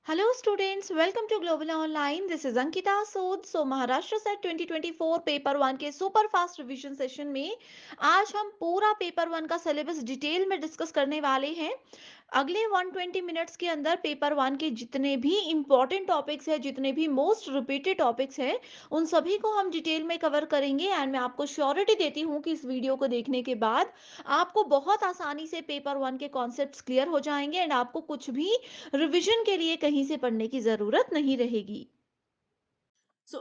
Hello students, welcome to Global Online. This is Ankita Sood. Maharashtra set 2024 paper one के super fast revision session में आज हम पूरा paper one का syllabus detail में डिस्कस करने वाले हैं। अगले 120 मिनट्स के अंदर पेपर वन के जितने भी इंपॉर्टेंट टॉपिक्स हैं, जितने भी मोस्ट रिपीटेड टॉपिक्स हैं, उन सभी को हम डिटेल में कवर करेंगे। एंड मैं आपको श्योरिटी देती हूँ कि इस वीडियो को देखने के बाद आपको बहुत आसानी से पेपर वन के कॉन्सेप्ट्स क्लियर हो जाएंगे एंड आपको कुछ भी रिवीजन के लिए कहीं से पढ़ने की जरूरत नहीं रहेगी।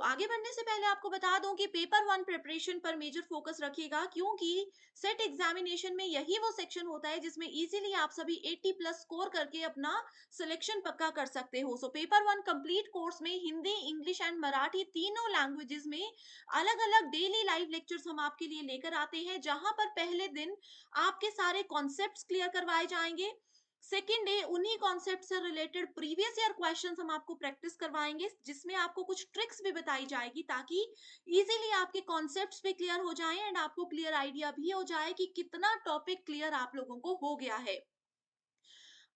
आगे बढ़ने से पहले आपको बता दूं कि पेपर वन प्रिपरेशन पर मेजर फोकस रखिएगा, क्योंकि सेट एग्जामिनेशन में यही वो सेक्शन होता है जिसमें इजीली आप सभी 80 प्लस स्कोर करके अपना सिलेक्शन पक्का कर सकते हो। पेपर वन कंप्लीट कोर्स में हिंदी, इंग्लिश एंड मराठी तीनों लैंग्वेजेस में अलग अलग डेली लाइव लेक्चर्स हम आपके लिए लेकर आते हैं, जहां पर पहले दिन आपके सारे कॉन्सेप्ट्स क्लियर करवाए जाएंगे। सेकेंड डे उन्हीं कॉन्सेप्ट से रिलेटेड प्रीवियस ईयर क्वेश्चंस हम आपको प्रैक्टिस करवाएंगे, जिसमें आपको कुछ ट्रिक्स भी बताई जाएगी ताकि इजीली आपके कॉन्सेप्ट्स भी क्लियर हो जाएं एंड आपको क्लियर आइडिया भी हो जाए कि कितना टॉपिक क्लियर आप लोगों को हो गया है।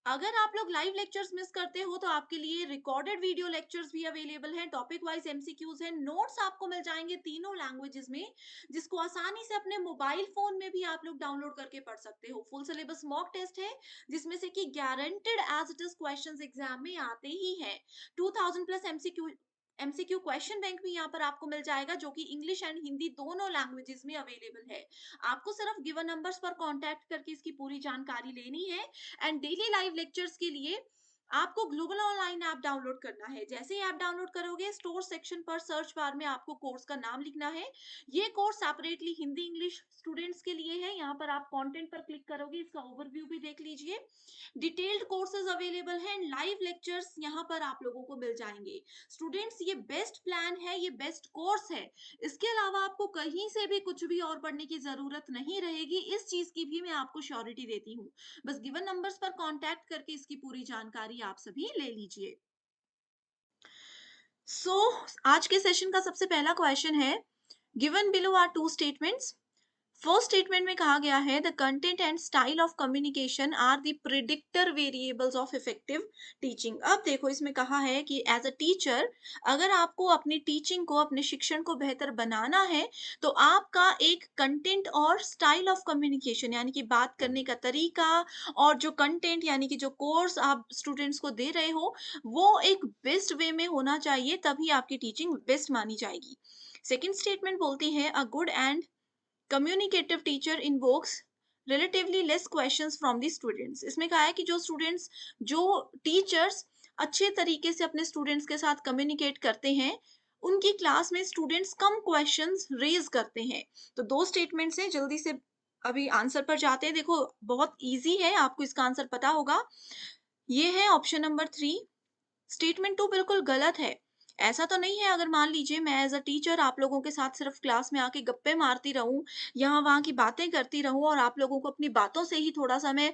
अगर आप लोग लाइव लेक्चर्स मिस करते हो तो आपके लिए रिकॉर्डेड वीडियो लेक्चर्स भी अवेलेबल हैं, टॉपिक वाइज एमसीक्यूज हैं, नोट्स आपको मिल जाएंगे तीनों लैंग्वेजेस में, जिसको आसानी से अपने मोबाइल फोन में भी आप लोग डाउनलोड करके पढ़ सकते हो। फुल सिलेबस मॉक टेस्ट है, जिसमें से कि guaranteed as it is questions exam में आते ही हैं। 2000 प्लस एमसीक्यू क्वेश्चन बैंक भी यहाँ पर आपको मिल जाएगा, जो कि इंग्लिश एंड हिंदी दोनों लैंग्वेजेस में अवेलेबल है। आपको सिर्फ गिवन नंबर्स पर कांटेक्ट करके इसकी पूरी जानकारी लेनी है। एंड डेली लाइव लेक्चर्स के लिए आपको ग्लोबल ऑनलाइन ऐप डाउनलोड करना है। जैसे ही ऐप डाउनलोड करोगे, स्टोर सेक्शन पर सर्च बार में आपको कोर्स का नाम लिखना है। ये course separately Hindi English students के लिए है। यहाँ पर आप कंटेंट पर क्लिक करोगे, इसका ओवरव्यू भी देख लीजिए। डिटेल्ड कोर्सेज अवेलेबल हैं, लाइव लेक्चर्स यहाँ पर आप लोगों को मिल जाएंगे। स्टूडेंट्स, ये बेस्ट प्लान है, ये बेस्ट कोर्स है। इसके अलावा आपको कहीं से भी कुछ भी और पढ़ने की जरूरत नहीं रहेगी, इस चीज की भी मैं आपको श्योरिटी देती हूँ। बस गिवन नंबर्स पर कांटेक्ट करके इसकी पूरी जानकारी आप सभी ले लीजिए। सो आज के सेशन का सबसे पहला क्वेश्चन है, given below are two statements. First statement में कहा गया है, the content and style of communication are the predictor variables of effective teaching. अब देखो, इसमें कहा है कि एज अ टीचर अगर आपको अपनी टीचिंग को, अपने शिक्षण को बेहतर बनाना है, तो आपका एक कंटेंट और स्टाइल ऑफ कम्युनिकेशन यानी कि बात करने का तरीका, और जो कंटेंट यानी कि जो कोर्स आप स्टूडेंट्स को दे रहे हो, वो एक बेस्ट वे में होना चाहिए, तभी आपकी टीचिंग बेस्ट मानी जाएगी। सेकेंड स्टेटमेंट बोलती है, a good and communicative teacher invokes relatively less questions from the students. इसमें कहा है कि जो टीचर्स अच्छे तरीके से अपने स्टूडेंट्स के साथ कम्युनिकेट करते हैं, उनकी क्लास में स्टूडेंट्स कम क्वेश्चंस रेज करते हैं। तो दो स्टेटमेंट्स हैं, जल्दी से अभी आंसर पर जाते हैं। देखो, बहुत इजी है, आपको इसका आंसर पता होगा। ये है option number three. Statement two बिल्कुल गलत है। ऐसा तो नहीं है, अगर मान लीजिए मैं एज अ टीचर आप लोगों के साथ सिर्फ क्लास में आके गप्पे मारती रहूं, यहाँ वहाँ की बातें करती रहूं, और आप लोगों को अपनी बातों से ही थोड़ा सा मैं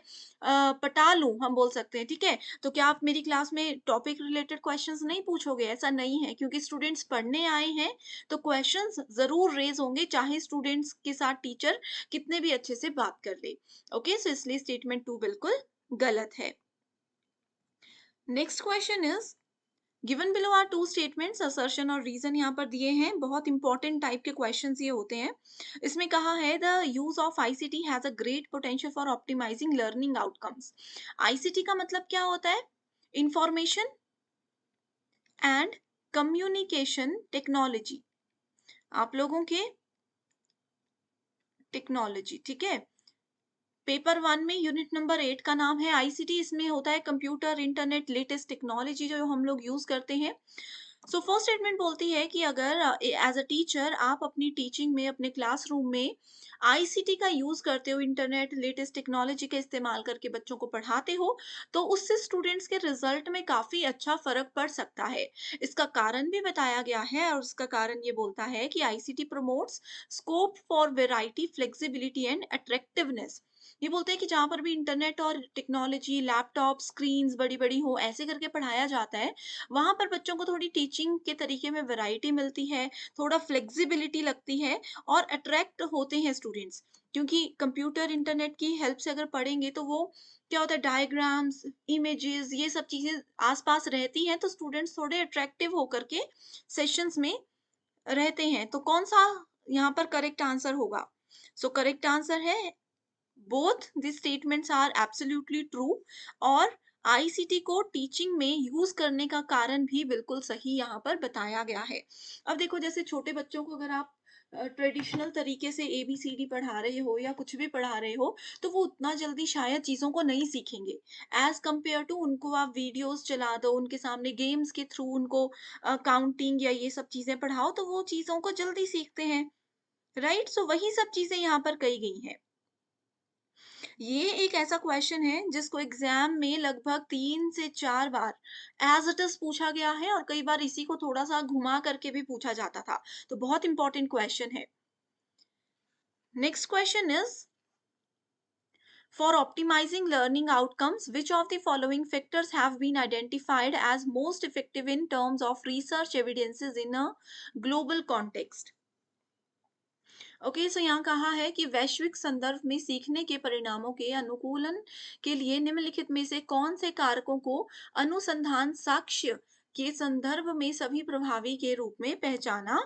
पटा लूं, हम बोल सकते हैं, ठीक है, तो क्या आप मेरी क्लास में टॉपिक रिलेटेड क्वेश्चंस नहीं पूछोगे? ऐसा नहीं है, क्योंकि स्टूडेंट्स पढ़ने आए हैं, तो क्वेश्चंस जरूर रेज होंगे, चाहे स्टूडेंट्स के साथ टीचर कितने भी अच्छे से बात कर ले। ओके, सो इसलिए स्टेटमेंट टू बिल्कुल गलत है। Next question is, given below are two statements, assertion और रीजन यहाँ पर दिए हैं। बहुत इंपॉर्टेंट टाइप के क्वेश्चंस ये होते हैं। इसमें कहा है, the use of ICT has a great potential for optimising learning outcomes. ICT का मतलब क्या होता है? Information and communication technology. आप लोगों के टेक्नोलॉजी, ठीक है। पेपर वन में यूनिट नंबर 8 का नाम है आईसीटी। इसमें होता है कंप्यूटर, इंटरनेट, लेटेस्ट टेक्नोलॉजी जो हम लोग यूज करते हैं। सो फर्स्ट स्टेटमेंट बोलती है कि अगर एज अ टीचर आप अपनी टीचिंग में, अपने क्लासरूम में आईसीटी का यूज करते हो, इंटरनेट, लेटेस्ट टेक्नोलॉजी का इस्तेमाल करके बच्चों को पढ़ाते हो, तो उससे स्टूडेंट्स के रिजल्ट में काफी अच्छा फर्क पड़ सकता है। इसका कारण भी बताया गया है, और उसका कारण ये बोलता है कि ICT promotes scope for variety, flexibility and attractiveness. ये बोलते हैं कि जहाँ पर भी इंटरनेट और टेक्नोलॉजी, लैपटॉप स्क्रीन्स बड़ी बड़ी हो, ऐसे करके पढ़ाया जाता है, वहाँ पर बच्चों को थोड़ी टीचिंग के तरीके में वैरायटी मिलती है, थोड़ा फ्लेक्सिबिलिटी लगती है, और अट्रैक्ट होते हैं स्टूडेंट्स। क्योंकि कंप्यूटर, इंटरनेट की हेल्प से अगर पढ़ेंगे तो वो क्या होता है, डायग्राम्स, इमेजेस, ये सब चीज़ें आस-पास रहती हैं, तो स्टूडेंट्स थोड़े अट्रैक्टिव होकर के सेशंस में रहते हैं। तो कौन-सा यहाँ पर करेक्ट आंसर होगा? सो करेक्ट आंसर है both the statements are absolutely true, और आईसीटी को टीचिंग में यूज करने का कारण भी बिल्कुल सही यहाँ पर बताया गया है। अब देखो, जैसे छोटे बच्चों को अगर आप ट्रेडिशनल तरीके से एबीसीडी पढ़ा रहे हो या कुछ भी पढ़ा रहे हो, तो वो उतना जल्दी शायद चीजों को नहीं सीखेंगे, एज कंपेयर टू उनको आप वीडियोस चला दो, उनके सामने गेम्स के थ्रू उनको काउंटिंग या ये सब चीजें पढ़ाओ, तो वो चीजों को जल्दी सीखते हैं। राइट, सो वही सब चीजें यहाँ पर कही गई हैं। ये एक ऐसा क्वेश्चन है जिसको एग्जाम में लगभग 3 से 4 बार एज इट इज पूछा गया है, और कई बार इसी को थोड़ा-सा घुमा करके भी पूछा जाता था। तो बहुत इंपॉर्टेंट क्वेश्चन है। Next question is, for optimising learning outcomes, which of the following factors have been identified as most effective in terms of research evidences in a global context? Okay, so यहाँ कहा है कि वैश्विक संदर्भ में सीखने के परिणामों के अनुकूलन के लिए निम्नलिखित में से कौन से कारकों को अनुसंधान साक्ष्य के संदर्भ में सभी प्रभावी के रूप में पहचाना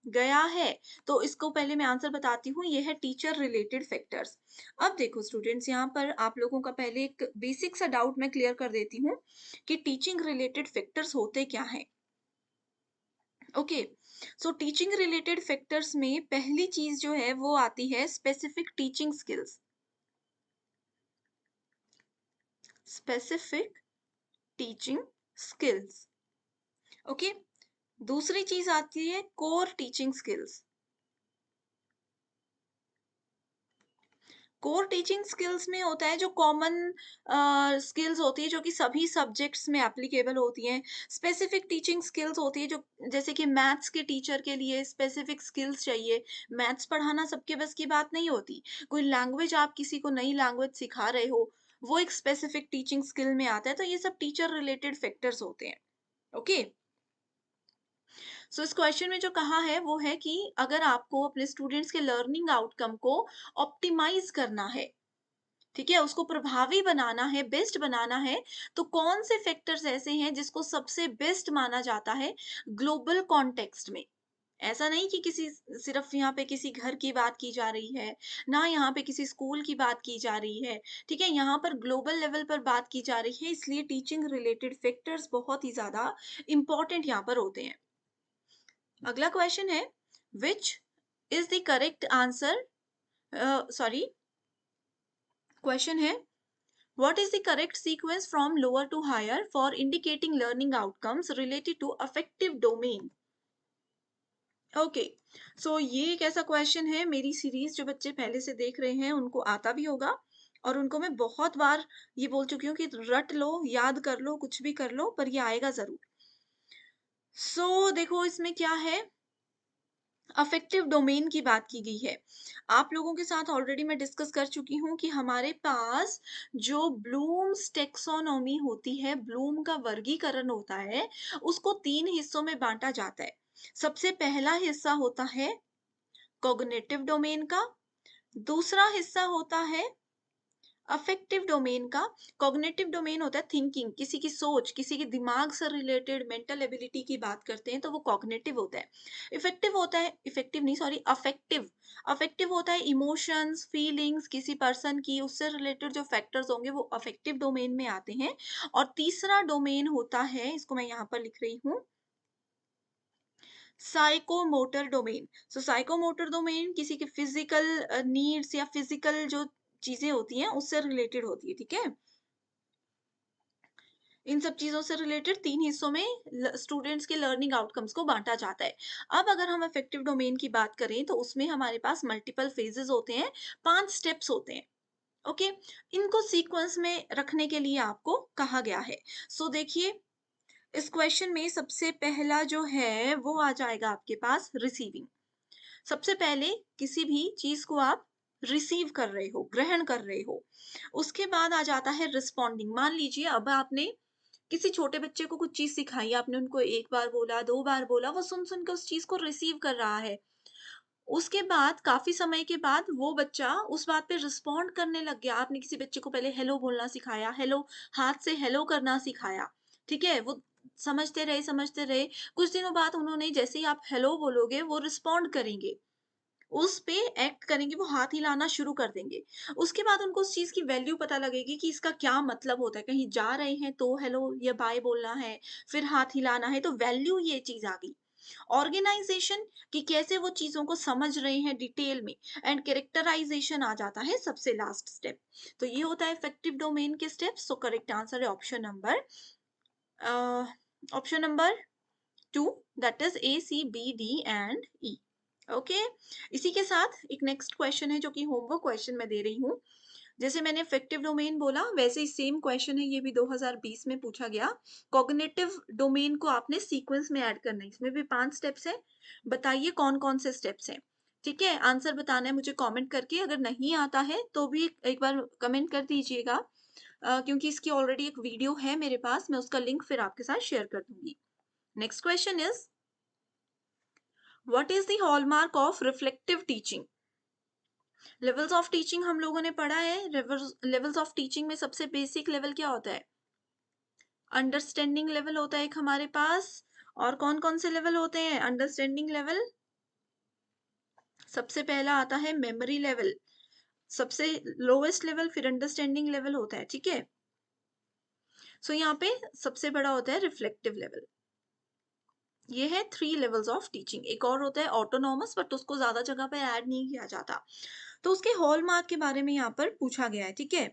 गया है? तो इसको पहले मैं आंसर बताती हूँ, ये है टीचर रिलेटेड फैक्टर्स। अब देखो स्टूडेंट्स, यहाँ पर आप लोगों का पहले एक बेसिक सा डाउट मैं क्लियर कर देती हूँ कि टीचिंग रिलेटेड फैक्टर्स होते क्या हैं। Okay, so teaching related factors में पहली चीज जो है वो आती है specific teaching skills. Specific teaching skills. Okay, दूसरी चीज आती है core teaching skills. Core teaching skills में होता है जो कॉमन स्किल्स होती है, जो कि सभी सब्जेक्ट्स में एप्लीकेबल होती हैं। स्पेसिफिक टीचिंग स्किल्स होती है जो, जैसे कि मैथ्स के टीचर के लिए स्पेसिफिक स्किल्स चाहिए। मैथ्स पढ़ाना सबके बस की बात नहीं होती। कोई लैंग्वेज, आप किसी को नई लैंग्वेज सिखा रहे हो, वो एक स्पेसिफिक टीचिंग स्किल में आता है। तो ये सब टीचर रिलेटेड फैक्टर्स होते हैं। ओके, सो इस क्वेश्चन में जो कहा है वो है कि अगर आपको अपने स्टूडेंट्स के लर्निंग आउटकम को ऑप्टिमाइज करना है, ठीक है, उसको प्रभावी बनाना है, बेस्ट बनाना है, तो कौन से फैक्टर्स ऐसे हैं जिसको सबसे बेस्ट माना जाता है ग्लोबल कॉन्टेक्स्ट में? ऐसा नहीं कि किसी, सिर्फ यहाँ पे किसी घर की बात की जा रही है, ना यहाँ पे किसी स्कूल की बात की जा रही है, ठीक है, यहाँ पर ग्लोबल लेवल पर बात की जा रही है, इसलिए टीचिंग रिलेटेड फैक्टर्स बहुत ही ज्यादा इंपॉर्टेंट यहाँ पर होते हैं। अगला क्वेश्चन है, which is the correct answer, sorry, question है, what is the correct sequence from lower to higher for indicating learning outcomes related to affective domain? Okay, so ये एक ऐसा क्वेश्चन है, मेरी सीरीज जो बच्चे पहले से देख रहे हैं उनको आता भी होगा, और उनको मैं बहुत बार ये बोल चुकी हूँ कि रट लो, याद कर लो, कुछ भी कर लो, पर ये आएगा जरूर। देखो इसमें क्या है, अफेक्टिव डोमेन की बात की गई है। आप लोगों के साथ ऑलरेडी मैं डिस्कस कर चुकी हूँ कि हमारे पास जो ब्लूम्स टेक्सोनोमी होती है, ब्लूम का वर्गीकरण होता है, उसको 3 हिस्सों में बांटा जाता है। सबसे पहला हिस्सा होता है कॉग्निटिव डोमेन का, दूसरा हिस्सा होता है अफेक्टिव डोमेन का। कॉग्निटिव डोमेन होता है थिंकिंग, किसी की सोच, किसी के दिमाग से रिलेटेड मेंटल एबिलिटी की बात करते हैं तो वो कॉग्निटिव होता है। इफेक्टिव होता है, इफेक्टिव नहीं सॉरी, अफेक्टिव। अफेक्टिव होता है इमोशंस, फीलिंग्स, किसी पर्सन की, उससे रिलेटेड जो फैक्टर्स होंगे वो अफेक्टिव डोमेन में आते हैं। और तीसरा डोमेन होता है, इसको मैं यहाँ पर लिख रही हूँ, साइकोमोटर डोमेन। साइकोमोटर डोमेन किसी के फिजिकल नीड्स या फिजिकल जो चीजें होती हैं उससे रिलेटेड होती है, ठीक है। इन सब चीजों से रिलेटेड 3 हिस्सों में स्टूडेंट्स के लर्निंग आउटकम्स को बांटा जाता है। अब अगर हम अफेक्टिव डोमेन की बात करें तो उसमें हमारे पास मल्टीपल फेजेस होते हैं, 5 स्टेप्स होते हैं। ओके, इनको सीक्वेंस में रखने के लिए आपको कहा गया है। देखिए, इस क्वेश्चन में सबसे पहला जो है वो आ जाएगा आपके पास रिसीविंग। सबसे पहले किसी भी चीज को आप रिसीव कर रहे हो, ग्रहण कर रहे हो। उसके बाद आ जाता है रिस्पॉन्डिंग। मान लीजिए अब आपने किसी छोटे बच्चे को कुछ चीज सिखाई, आपने उनको 1 बार बोला, 2 बार बोला, वो सुन सुन के उस चीज को रिसीव कर रहा है। उसके बाद काफ़ी समय के बाद वो बच्चा उस बात पे रिस्पॉन्ड करने लग गया। आपने किसी बच्चे को पहले हेलो बोलना सिखाया, हेलो हाथ से हेलो करना सिखाया, ठीक है? वो समझते रहे। कुछ दिनों बाद उन्होंने जैसे ही आप हेलो बोलोगे, वो रिस्पॉन्ड करेंगे। उस पे एक्ट करेंगे, वो हाथ हिलाना शुरू कर देंगे। उसके बाद उनको उस चीज़ की वैल्यू पता लगेगी कि इसका क्या मतलब होता है। कहीं जा रहे हैं तो हेलो या बाय बोलना है, फिर हाथ हिलाना है, तो वैल्यू ये चीज़ आ गई। ऑर्गेनाइजेशन कि कैसे वो चीज़ों को समझ रहे हैं डिटेल में, एंड कैरेक्टराइजेशन आ जाता है सबसे लास्ट स्टेप। तो ये होता है इफेक्टिव डोमेन के स्टेप्स। सो करेक्ट आंसर है option number 2, that is A C B D and E. Okay, इसी के साथ एक नेक्स्ट क्वेश्चन है जो कि होमवर्क क्वेश्चन मैं दे रही हूँ। जैसे मैंने इफेक्टिव डोमेन बोला, वैसे ही सेम क्वेश्चन है, ये भी 2020 में पूछा गया। कॉग्निटिव डोमेन को आपने सीक्वेंस में ऐड करना है। इसमें भी 5 स्टेप्स हैं। बताइए कौन-कौन से स्टेप्स हैं? ठीक है? आंसर बताना है मुझे कमेंट करके। अगर नहीं आता है तो भी एक बार कमेंट कर दीजिएगा, क्योंकि इसकी ऑलरेडी एक वीडियो है मेरे पास, मैं उसका लिंक फिर आपके साथ शेयर कर दूँगी। Next question is, what is the hallmark of reflective teaching? Levels of teaching हम लोगों ने पढ़ा है। लेवल्स ऑफ टीचिंग में सबसे बेसिक लेवल क्या होता है? अंडरस्टैंडिंग लेवल होता है एक हमारे पास। और कौन-कौन से लेवल होते हैं? अंडरस्टैंडिंग लेवल, सबसे पहला आता है मेमोरी लेवल, सबसे लोएस्ट लेवल फिर अंडरस्टैंडिंग लेवल होता है, ठीक है? सो यहाँ पे सबसे बड़ा होता है रिफ्लेक्टिव लेवल। ये है 3 लेवल्स ऑफ टीचिंग। एक और होता है ऑटोनॉमस, बट उसको ज़्यादा जगह पे ऐड नहीं किया जाता। तो उसके हॉलमार्क के बारे में यहाँ पर पूछा गया है, ठीक है?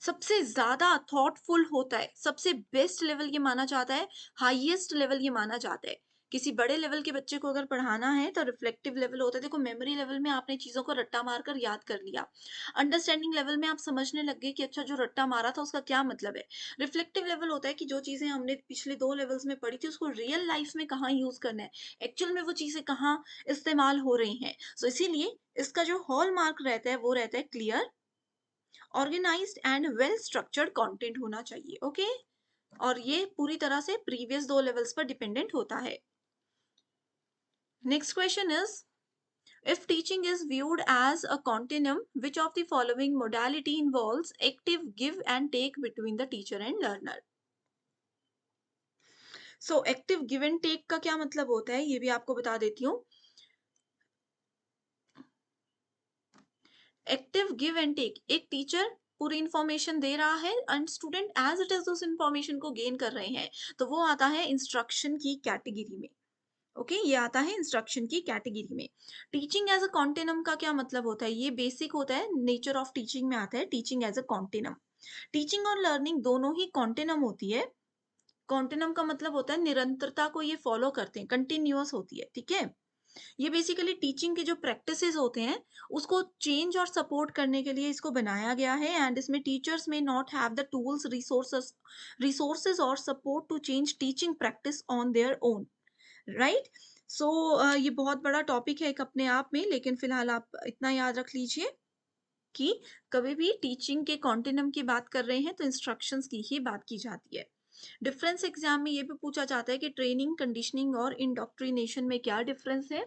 सबसे ज़्यादा थॉटफुल होता है, सबसे बेस्ट लेवल ये माना जाता है, हाईएस्ट लेवल ये माना जाता है। किसी बड़े लेवल के बच्चे को अगर पढ़ाना है तो रिफ्लेक्टिव लेवल होता है। देखो मेमोरी लेवल में आपने चीज़ों को रट्टा मारकर याद कर लिया। अंडरस्टैंडिंग लेवल में आप समझने लग गए कि अच्छा जो रट्टा मारा था उसका क्या मतलब है। रिफ्लेक्टिव लेवल होता है कि जो चीज़ें हमने पिछले 2 लेवल्स में पढ़ी थी उसको रियल लाइफ में कहाँ यूज़ करना है। एक्चुअल में वो चीज़ें कहाँ इस्तेमाल हो रही हैं। सो इसीलिए इसका जो हॉलमार्क रहता है वो रहता है clear, organised and well structured content होना चाहिए। ओके, और ये पूरी तरह से प्रीवियस 2 लेवल्स पर डिपेंडेंट होता है। Next question is, if teaching is viewed as a continuum, which of the following modality involves active give and take between the teacher and learner? So active give and take का क्या मतलब होता है ये भी आपको बता देती हूँ। एक्टिव गिव एंड टेक, एक टीचर पूरी इंफॉर्मेशन दे रहा है and student as it is उस इंफॉर्मेशन को गेन कर रहे हैं, तो वो आता है इंस्ट्रक्शन की कैटेगरी में। ओके, ये आता है इंस्ट्रक्शन की कैटेगरी में। टीचिंग एज अ कॉन्टिनम का क्या मतलब होता है? ये बेसिक होता है, नेचर ऑफ टीचिंग में आता है teaching as a continuum. Teaching और लर्निंग दोनों ही कॉन्टिनम होती है। कॉन्टिनम का मतलब होता है निरंतरता को ये फॉलो करते हैं, कंटिन्यूअस होती है, ठीक है? ये बेसिकली टीचिंग के जो प्रैक्टिसेस होते हैं उसको चेंज और सपोर्ट करने के लिए इसको बनाया गया है, एंड इसमें टीचर्स में not have the tools, resources और support to change teaching practice on their own, right? So ये बहुत बड़ा टॉपिक है एक अपने आप में, लेकिन फिलहाल आप इतना याद रख लीजिए कि कभी भी टीचिंग के कॉन्टिनम की बात कर रहे हैं तो इंस्ट्रक्शंस की ही बात की जाती है। डिफरेंस एग्जाम में ये भी पूछा जाता है कि ट्रेनिंग, कंडीशनिंग और इंडोक्ट्रिनेशन में क्या डिफरेंस है।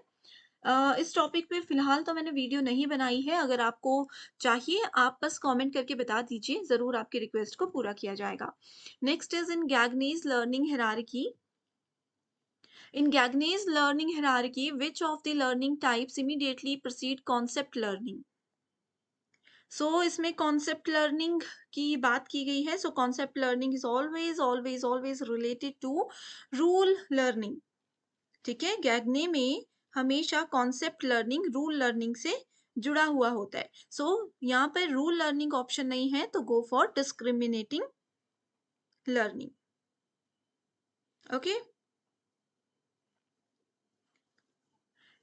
इस टॉपिक पे फिलहाल तो मैंने वीडियो नहीं बनाई है। अगर आपको चाहिए आप बस कमेंट करके बता दीजिए, ज़रूर आपकी रिक्वेस्ट को पूरा किया जाएगा। Next is in Gagne's learning hierarchy. In Gagne's learning hierarchy, which of the learning types immediately precede concept learning? इसमें concept learning की बात की गई है। Concept learning is always related to rule learning. ठीक है, गैगने में हमेशा कॉन्सेप्ट लर्निंग रूल लर्निंग से जुड़ा हुआ होता है। यहाँ पर रूल लर्निंग ऑप्शन नहीं है, तो go for discriminating learning. Okay,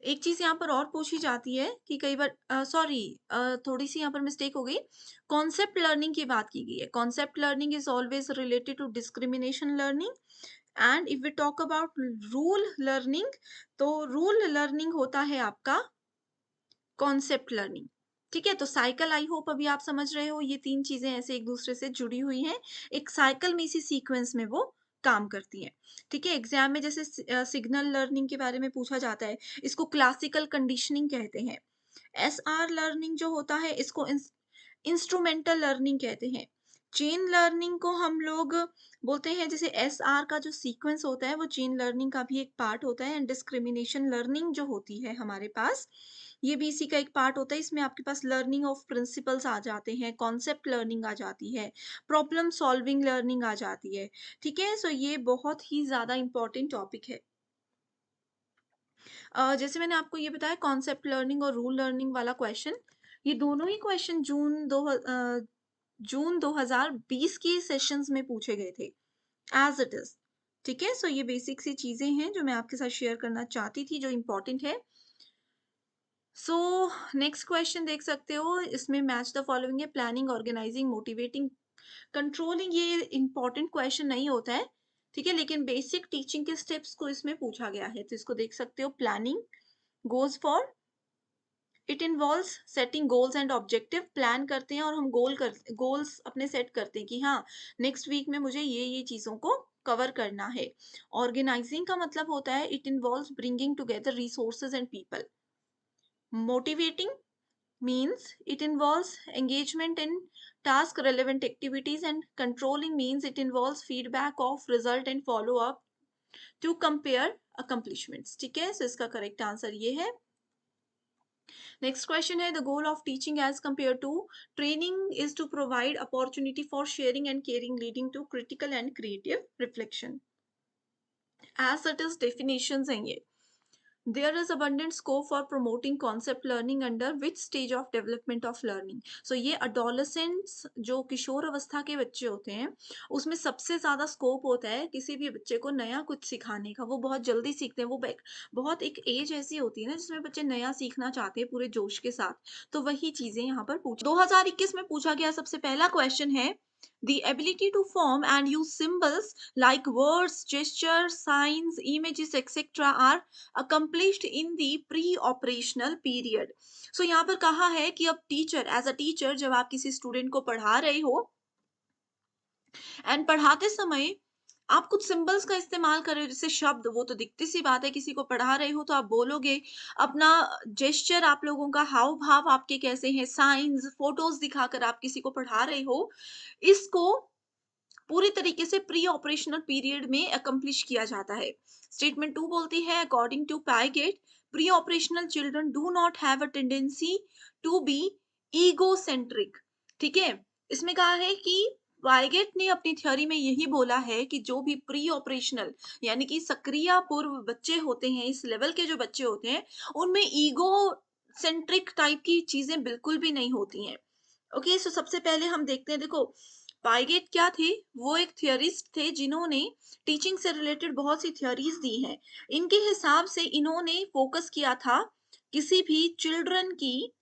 एक चीज यहाँ पर और पूछी जाती है कि कई बार सॉरी, थोड़ी सी यहाँ पर मिस्टेक हो गई। कॉन्सेप्ट लर्निंग की बात की गई है। Concept learning is always related to discrimination learning, and if we talk about rule learning, तो रूल लर्निंग होता है आपका कॉन्सेप्ट लर्निंग। ठीक है, तो साइकिल आई होप अभी आप समझ रहे हो, ये तीन चीजें ऐसे एक दूसरे से जुड़ी हुई हैं। एक साइकिल में, इसी सीक्वेंस में वो काम करती हैं। ठीक है, एग्जाम में जैसे सिग्नल लर्निंग के बारे में पूछा जाता है, इसको क्लासिकल कंडीशनिंग कहते हैं। एसआर लर्निंग जो होता है इसको इंस्ट्रूमेंटल लर्निंग कहते हैं। चेन लर्निंग को हम लोग बोलते हैं, जैसे एसआर का जो सीक्वेंस होता है वो चेन लर्निंग का भी एक पार्ट होता है। एंड डिस्क्रिमिनेशन लर्निंग जो होती है हमारे पास, ये भी इसी का एक पार्ट होता है। इसमें आपके पास लर्निंग ऑफ प्रिंसिपल्स आ जाते हैं, कॉन्सेप्ट लर्निंग आ जाती है, प्रॉब्लम सॉल्विंग लर्निंग आ जाती है। ठीक है, सो ये बहुत ही ज्यादा इंपॉर्टेंट टॉपिक है। जैसे मैंने आपको ये बताया कॉन्सेप्ट लर्निंग और रूल लर्निंग वाला क्वेश्चन, ये दोनों ही क्वेश्चन जून 2020 के सेशंस में पूछे गए थे, एज इट इज। ठीक है, सो ये बेसिक सी चीजें हैं जो मैं आपके साथ शेयर करना चाहती थी, जो इम्पोर्टेंट है। सो नेक्स्ट क्वेश्चन देख सकते हो, इसमें मैच द फॉलोइंग है, प्लानिंग, ऑर्गेनाइजिंग, मोटिवेटिंग, कंट्रोलिंग। ये इंपॉर्टेंट क्वेश्चन नहीं होता है, ठीक है, लेकिन बेसिक टीचिंग के स्टेप्स को इसमें पूछा गया है, तो इसको देख सकते हो। Planning goes for, it involves setting goals and objective. Plan करते हैं और हम गोल्स अपने सेट करते हैं कि हाँ, नेक्स्ट वीक में मुझे ये चीजों को कवर करना है। ऑर्गेनाइजिंग का मतलब होता है it involves bringing together resources and people. Motivating means it involves engagement in task relevant activities, and controlling means it involves feedback of result and follow up to compare accomplishments। ठीक है, so इसका correct answer ये है। Next question है, the goal of teaching as compared to training is to provide opportunity for sharing and caring leading to critical and creative reflection. As it is definitions हैं ये। There is abundant scope for promoting concept learning under which stage of development of learning? So ये adolescents जो किशोर अवस्था के बच्चे होते हैं, उसमें सबसे ज्यादा स्कोप होता है किसी भी बच्चे को नया कुछ सिखाने का। वो बहुत जल्दी सीखते हैं, बहुत एक एज ऐसी होती है ना जिसमें बच्चे नया सीखना चाहते हैं पूरे जोश के साथ। तो वही चीजें यहाँ पर पूछ 2021 में पूछा गया सबसे पहला क्वेश्चन है, the ability to form and use symbols like words, gestures, signs, images, etc. are accomplished in the pre-operational period। So यहाँ पर कहा है कि अब टीचर, एज अ टीचर, जब आप किसी स्टूडेंट को पढ़ा रहे हो एंड पढ़ाते समय आप कुछ सिंबल्स का इस्तेमाल कर रहे हो, जैसे शब्द, वो तो दिखती सी बात है, किसी को पढ़ा रहे हो तो आप बोलोगे। अपना जेस्चर, आप लोगों का हाव भाव आपके कैसे हैं, साइंस, फोटोज दिखाकर आप किसी को पढ़ा रहे हो, इसको पूरी तरीके से प्री ऑपरेशनल पीरियड में अकम्प्लिश किया जाता है। स्टेटमेंट 2 बोलती है, according to Piaget, pre operational children do not have a tendency to be egocentric. ठीक है, इसमें कहा है कि पाइगेट ने अपनी थ्योरी में यही बोला है कि जो भी प्री ऑपरेशनल यानी कि सक्रिय पूर्व बच्चे होते हैं, इस लेवल के जो बच्चे होते हैं, उनमें ईगो सेंट्रिक टाइप की चीजें बिल्कुल भी नहीं होती हैं। ओके, सो सबसे पहले हम देखते हैं, देखो पाइगेट क्या थे, वो एक थियरिस्ट थे जिन्होंने टीचिंग से रिलेटेड बहुत सी थ्योरीज दी हैं। इनके हिसाब से इन्होंने फोकस किया था किसी भी चिल्ड्रन की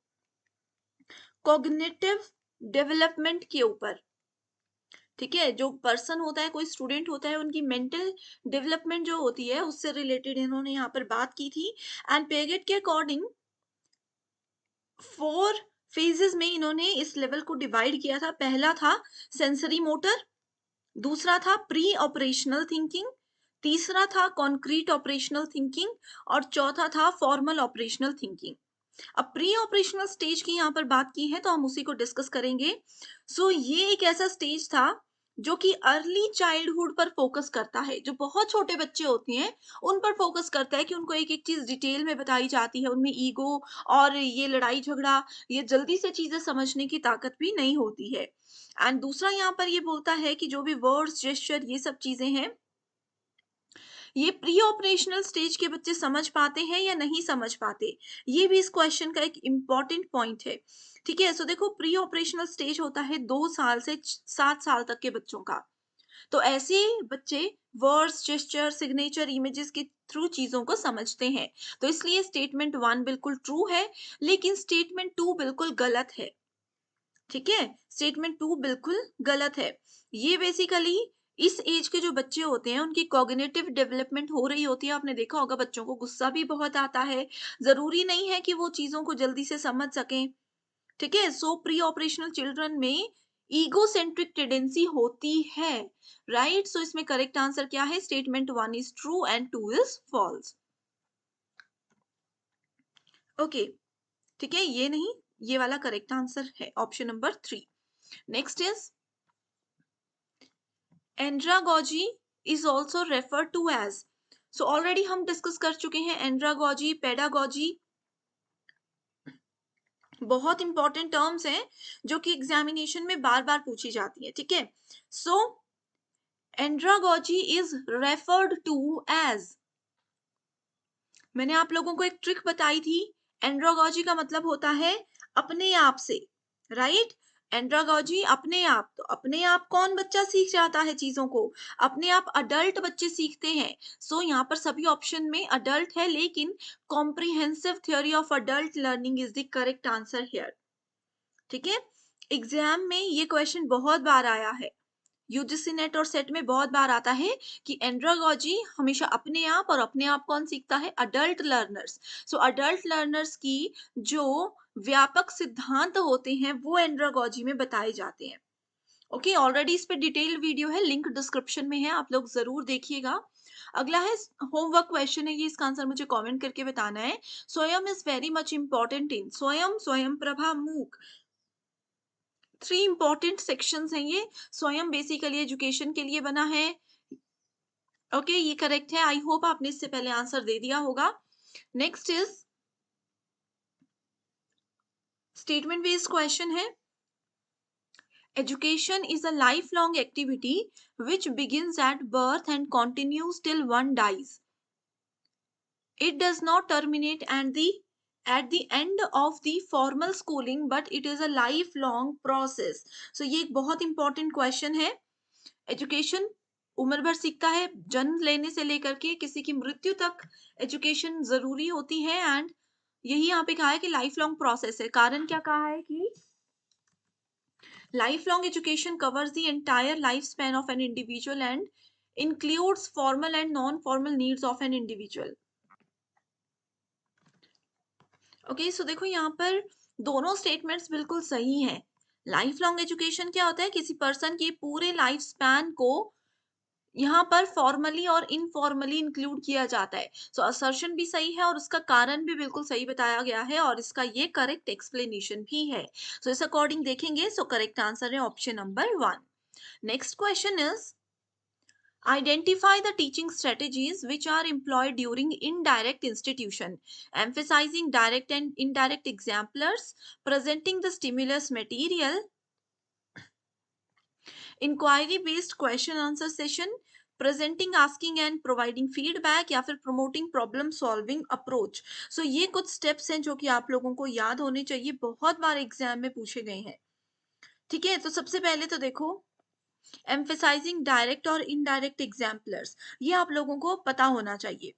कॉग्निटिव डेवलपमेंट के ऊपर। ठीक है, जो पर्सन होता है, कोई स्टूडेंट होता है, उनकी मेंटल डेवलपमेंट जो होती है उससे रिलेटेड इन्होंने यहाँ पर बात की थी। एंड पेगेट के अकॉर्डिंग 4 फेजेस में इन्होंने इस लेवल को डिवाइड किया था। पहला था सेंसरी मोटर, दूसरा था प्री ऑपरेशनल थिंकिंग, तीसरा था कॉन्क्रीट ऑपरेशनल थिंकिंग, और चौथा था फॉर्मल ऑपरेशनल थिंकिंग। अब प्री ऑपरेशनल स्टेज की यहाँ पर बात की है तो हम उसी को डिस्कस करेंगे। ये एक ऐसा स्टेज था जो कि अर्ली चाइल्डहुड पर फोकस करता है, जो बहुत छोटे बच्चे होते हैं उन पर फोकस करता है कि उनको एक एक चीज डिटेल में बताई जाती है, उनमें ईगो और ये लड़ाई झगड़ा, ये जल्दी से चीजें समझने की ताकत भी नहीं होती है। एंड दूसरा यहाँ पर ये बोलता है कि जो भी वर्ड्स, जेस्चर, ये सब चीजें हैं, ये प्री ऑपरेशनल स्टेज के बच्चे समझ पाते हैं या नहीं समझ पाते, ये भी इस क्वेश्चन का एक इम्पॉर्टेंट पॉइंट है। ठीक है, सो देखो प्री ऑपरेशनल स्टेज होता है 2 साल से 7 साल तक के बच्चों का। तो ऐसे बच्चे वर्ड्स, जेस्चर, सिग्नेचर, इमेजेस के थ्रू चीजों को समझते हैं। तो इसलिए स्टेटमेंट 1 बिल्कुल ट्रू है, लेकिन स्टेटमेंट 2 बिल्कुल गलत है। ठीक है, स्टेटमेंट 2 बिल्कुल गलत है। ये बेसिकली इस एज के जो बच्चे होते हैं उनकी कॉग्निटिव डेवलपमेंट हो रही होती है। आपने देखा होगा बच्चों को गुस्सा भी बहुत आता है, जरूरी नहीं है कि वो चीजों को जल्दी से समझ सकें। ठीक है, सो प्री ऑपरेशनल चिल्ड्रन में ईगोसेंट्रिक टेंडेंसी होती है, राइट? सो इसमें करेक्ट आंसर क्या है? Statement 1 is true and 2 is false. Okay, ठीक है, ये नहीं, ये वाला करेक्ट आंसर है option number 3। Next is andragogy is also refer to as. So already हम डिस्कस कर चुके हैं एंड्रागोजी, पेडागोजी, बहुत इंपॉर्टेंट टर्म्स हैं जो कि एग्जामिनेशन में बार बार पूछी जाती है, ठीक है? So andragogy is referred to as, मैंने आप लोगों को एक ट्रिक बताई थी। एंड्रोगॉजी का मतलब होता है अपने आप से, राइट? एंड्रोगॉजी अपने आप, तो अपने आप कौन बच्चा सीख जाता है चीजों को? अपने आप अडल्ट बच्चे सीखते हैं। सो यहाँ पर सभी ऑप्शन में अडल्ट है, लेकिन comprehensive theory of adult learning is the correct answer here, ठीक है? एग्जाम में ये क्वेश्चन बहुत बार आया है, यूजीसी नेट और सेट में बहुत बार आता है कि एंड्रागॉजी हमेशा अपने आप, और अपने आप कौन सीखता है? Adult learners. So adult learners की जो व्यापक सिद्धांत होते हैं वो एंड्रागॉजी में बताए जाते हैं। ओके, ऑलरेडी इस पे डिटेल्ड वीडियो है, लिंक डिस्क्रिप्शन में है, आप लोग जरूर देखिएगा। अगला है होमवर्क क्वेश्चन है ये, इसका आंसर मुझे कमेंट करके बताना है। स्वयं is very much important in स्वयं, स्वयं प्रभा, मूक, 3 इंपॉर्टेंट सेक्शंस हैं ये। स्वयं बेसिकली एजुकेशन के लिए बना है। ओके, ये करेक्ट है। आई होप आपने इससे पहले आंसर दे दिया होगा। Next is statement based question है। Education is a lifelong activity which begins at birth and continues till one dies. It does not terminate at the end of the formal schooling, but it is a lifelong process. So ये एक बहुत important question है। Education उम्र भर सीखता है, जन्म लेने से लेकर के किसी की मृत्यु तक एजुकेशन जरूरी होती है, एंड यही यहाँ पे कहा है कि लाइफ लॉन्ग प्रोसेस है। कारण क्या कहा है कि lifelong education covers the entire lifespan of an individual and includes formal and non formal needs of an individual. Okay, so देखो यहाँ पर दोनों स्टेटमेंट्स बिल्कुल सही हैं। लाइफ लॉन्ग एजुकेशन क्या होता है? किसी पर्सन की पूरे लाइफ स्पैन को यहाँ पर फॉर्मली और इनफॉर्मली इंक्लूड किया जाता है। सो असर्शन भी सही है और उसका कारण भी बिल्कुल सही बताया गया है, और इसका ये करेक्ट एक्सप्लेनेशन भी है। सो इस अकॉर्डिंग देखेंगे, सो करेक्ट आंसर है option number 1। Next question is identify the teaching strategies which are employed during indirect institution, emphasizing direct and indirect exemplars, presenting the stimulus material, inquiry based question answer session, presenting, asking and providing feedback, या फिर promoting problem solving approach. So ये कुछ steps हैं जो कि आप लोगों को याद होने चाहिए, बहुत बार एग्जाम में पूछे गए हैं, ठीक है? तो सबसे पहले तो देखो, एम्फेसाइजिंग डायरेक्ट और इनडायरेक्ट एग्जाम्पलर्स, ये आप लोगों को पता होना चाहिए,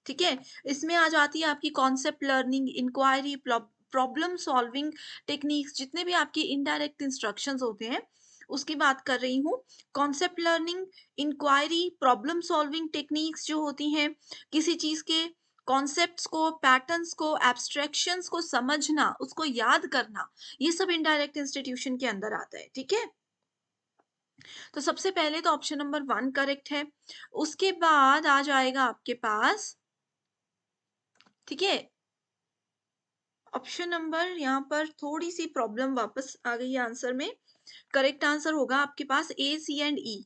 ठीक है? इसमें आ जाती है आपकी concept learning, inquiry, problem solving techniques, जितने भी आपके इनडायरेक्ट इंस्ट्रक्शंस होते हैं उसकी बात कर रही हूँ। Concept learning, inquiry, problem solving techniques जो होती हैं, किसी चीज के कॉन्सेप्ट्स को, पैटर्न्स को, एब्स्ट्रैक्शंस को समझना, उसको याद करना, ये सब इनडायरेक्ट इंस्टीट्यूशन के अंदर आता है, ठीक है? तो सबसे पहले तो ऑप्शन नंबर 1 करेक्ट है। उसके बाद आ जाएगा आपके पास, ठीक है, ऑप्शन नंबर, यहाँ पर थोड़ी सी प्रॉब्लम वापस आ गई है आंसर में। करेक्ट आंसर होगा आपके पास ए, सी एंड ई।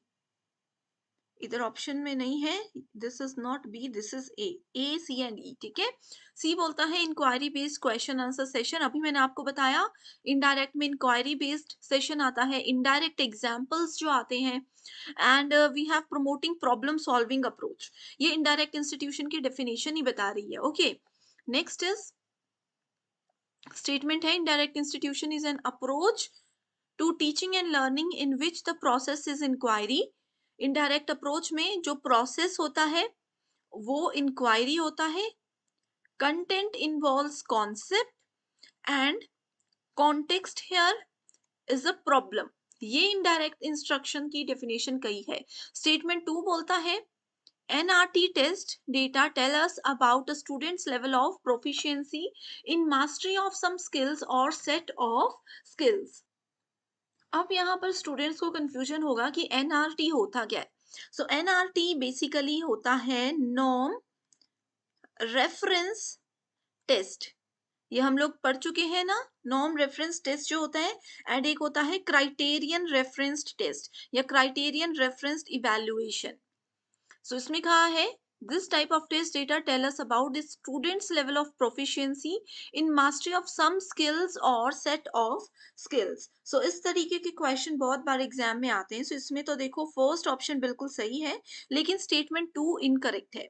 इधर ऑप्शन में नहीं है, this is not B, this is A, C and E, ठीक है? सी बोलता है inquiry based question answer session. अभी मैंने आपको बताया इनडायरेक्ट में इंक्वायरी बेस्ड सेशन आता है, इनडायरेक्ट एग्जाम्पल्स जो आते हैं, and we have promoting problem solving approach. ये इनडायरेक्ट इंस्टीट्यूशन की डेफिनेशन ही बता रही है। ओके, नेक्स्ट इज स्टेटमेंट है, indirect institution is an approach to teaching and learning in which the process is inquiry. Indirect approach में जो process होता है वो इंक्वायरी होता है, content involves concept and context here is a problem. ये indirect instruction की डेफिनेशन कही है। स्टेटमेंट 2 बोलता है NRT test data tell us about a student's level of proficiency in mastery of some skills or set of skills. अब यहाँ पर students को कंफ्यूजन होगा कि एनआरटी होता क्या है। सो एनआरटी बेसिकली होता है नॉर्म रेफरेंस टेस्ट। ये हम लोग पढ़ चुके हैं ना, नॉर्म रेफरेंस टेस्ट जो होता है, एंड एक होता है क्राइटेरियन रेफरेंस्ड टेस्ट या क्राइटेरियन रेफरेंस्ड इवैल्यूएशन। सो इसमें कहा है this type of test data tell us about the students level of proficiency in mastery of some skills और सेट ऑफ स्किल्स। सो इस तरीके के क्वेश्चन बहुत बार एग्जाम में आते हैं। सो इसमें तो देखो फर्स्ट ऑप्शन बिल्कुल सही है, लेकिन स्टेटमेंट टू इनकरेक्ट है।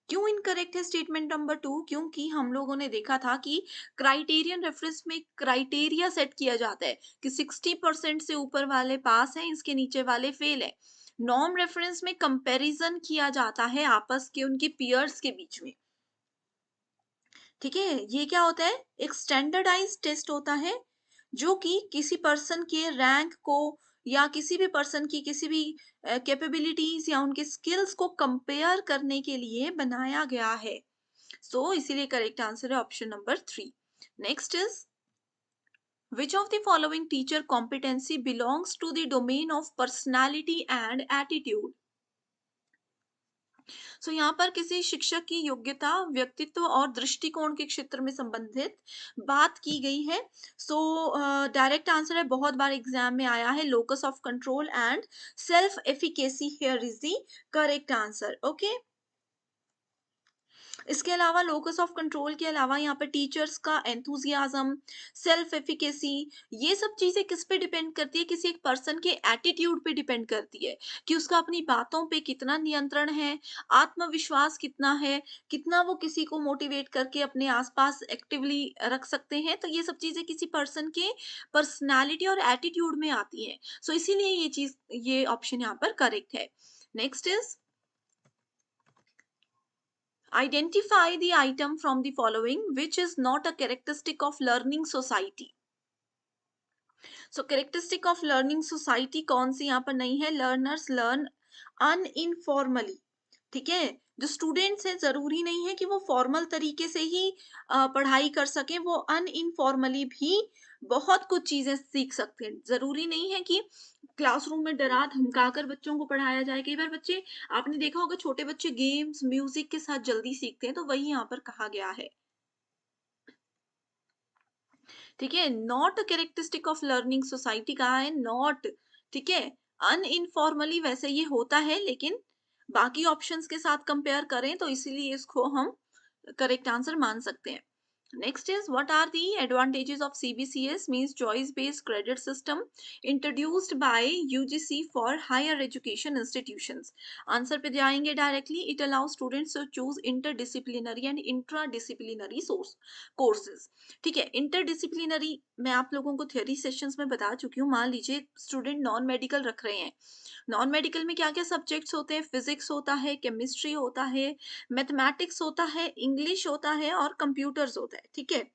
क्यों इनकरेक्ट है स्टेटमेंट नंबर टू? क्योंकि हम लोगों ने देखा था कि क्राइटेरियन रेफरेंस में क्राइटेरिया सेट किया जाता है कि 60% से ऊपर वाले पास हैं, इसके नीचे वाले फेल है। नॉर्म रेफरेंस में कंपैरिजन किया जाता है आपस के उनके पीयर्स के बीच में। ठीक है, ये क्या होता है? एक स्टैंडर्डाइज टेस्ट होता है जो कि किसी पर्सन के रैंक को या किसी भी पर्सन की किसी भी कैपेबिलिटीज या उनके स्किल्स को कंपेयर करने के लिए बनाया गया है। सो इसीलिए करेक्ट आंसर है option number three. Next is which of the following teacher competency belongs to the domain of personality and attitude? सो यहाँ पर किसी शिक्षक की योग्यता, व्यक्तित्व और दृष्टिकोण के क्षेत्र में संबंधित बात की गई है। सो डायरेक्ट आंसर है, बहुत बार एग्जाम में आया है, locus of control and self efficacy here is the correct answer. Okay, इसके अलावा लोकस ऑफ कंट्रोल के अलावा यहाँ पर टीचर्स का एंथुजियाज्म, सेल्फ एफिकेसी, ये सब चीजें किस पे डिपेंड करती है? किसी एक पर्सन के एटीट्यूड पे डिपेंड करती है कि उसका अपनी बातों पे कितना नियंत्रण है, आत्मविश्वास कितना है, कितना वो किसी को मोटिवेट करके अपने आसपास एक्टिवली रख सकते हैं। तो ये सब चीजें किसी पर्सन के पर्सनालिटी और एटीट्यूड में आती हैं। सो इसीलिए ये ऑप्शन यहाँ पर करेक्ट है। Next is identify the item from the following which is not a characteristic of learning society. So characteristic of learning society कौन सी यहाँ पर नहीं है? Learners learn uninformally. ठीक है, जो स्टूडेंट्स हैं जरूरी नहीं है कि वो फॉर्मल तरीके से ही पढ़ाई कर सकें, वो अनइनफॉर्मली भी बहुत कुछ चीजें सीख सकते हैं। जरूरी नहीं है कि क्लासरूम में डरा धमका कर बच्चों को पढ़ाया जाए। कई बार बच्चे, आपने देखा होगा, छोटे बच्चे गेम्स म्यूजिक के साथ जल्दी सीखते हैं, तो वही यहाँ पर कहा गया है। ठीक है, not a characteristic of learning society कहा है, नॉट। ठीक है, अनइनफॉर्मली वैसे ये होता है, लेकिन बाकी ऑप्शंस के साथ कंपेयर करें तो इसीलिए इसको हम करेक्ट आंसर मान सकते हैं। Next is what are the advantages of CBCS means choice based credit system introduced by UGC for higher education institutions? Answer पे जाएंगे directly. It allow students to choose interdisciplinary and intradisciplinary source courses. ठीक है, interdisciplinary मैं आप लोगों को theory sessions में बता चुकी हूँ। मान लीजिए स्टूडेंट नॉन मेडिकल रख रहे हैं, नॉन मेडिकल में क्या क्या सब्जेक्ट्स होते हैं? फिजिक्स होता है, केमिस्ट्री होता है, मैथमेटिक्स होता है, इंग्लिश होता है और कंप्यूटर्स होता है। ठीक है,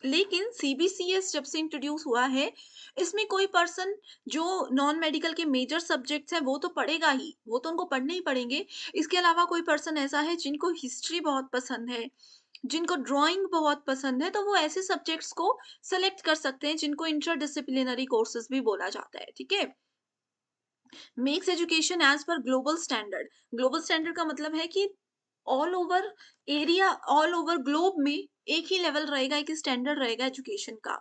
लेकिन सीबीसीएस जब से इंट्रोड्यूस हुआ है, इसमें कोई पर्सन जो नॉन मेडिकल के मेजर सब्जेक्ट्स हैं वो तो पढ़ेगा ही, वो तो उनको पढ़ने ही पड़ेंगे। इसके अलावा कोई पर्सन ऐसा है जिनको हिस्ट्री बहुत पसंद है, जिनको ड्राइंग बहुत पसंद है, तो वो ऐसे सब्जेक्ट्स को सेलेक्ट कर सकते हैं जिनको इंटरडिसिप्लिनरी कोर्सेज भी बोला जाता है। ठीक है, makes education as per global standard. Global standard का मतलब है कि all over area, all over globe में एक ही लेवल रहेगा, एक ही स्टैंडर्ड रहेगा एजुकेशन का।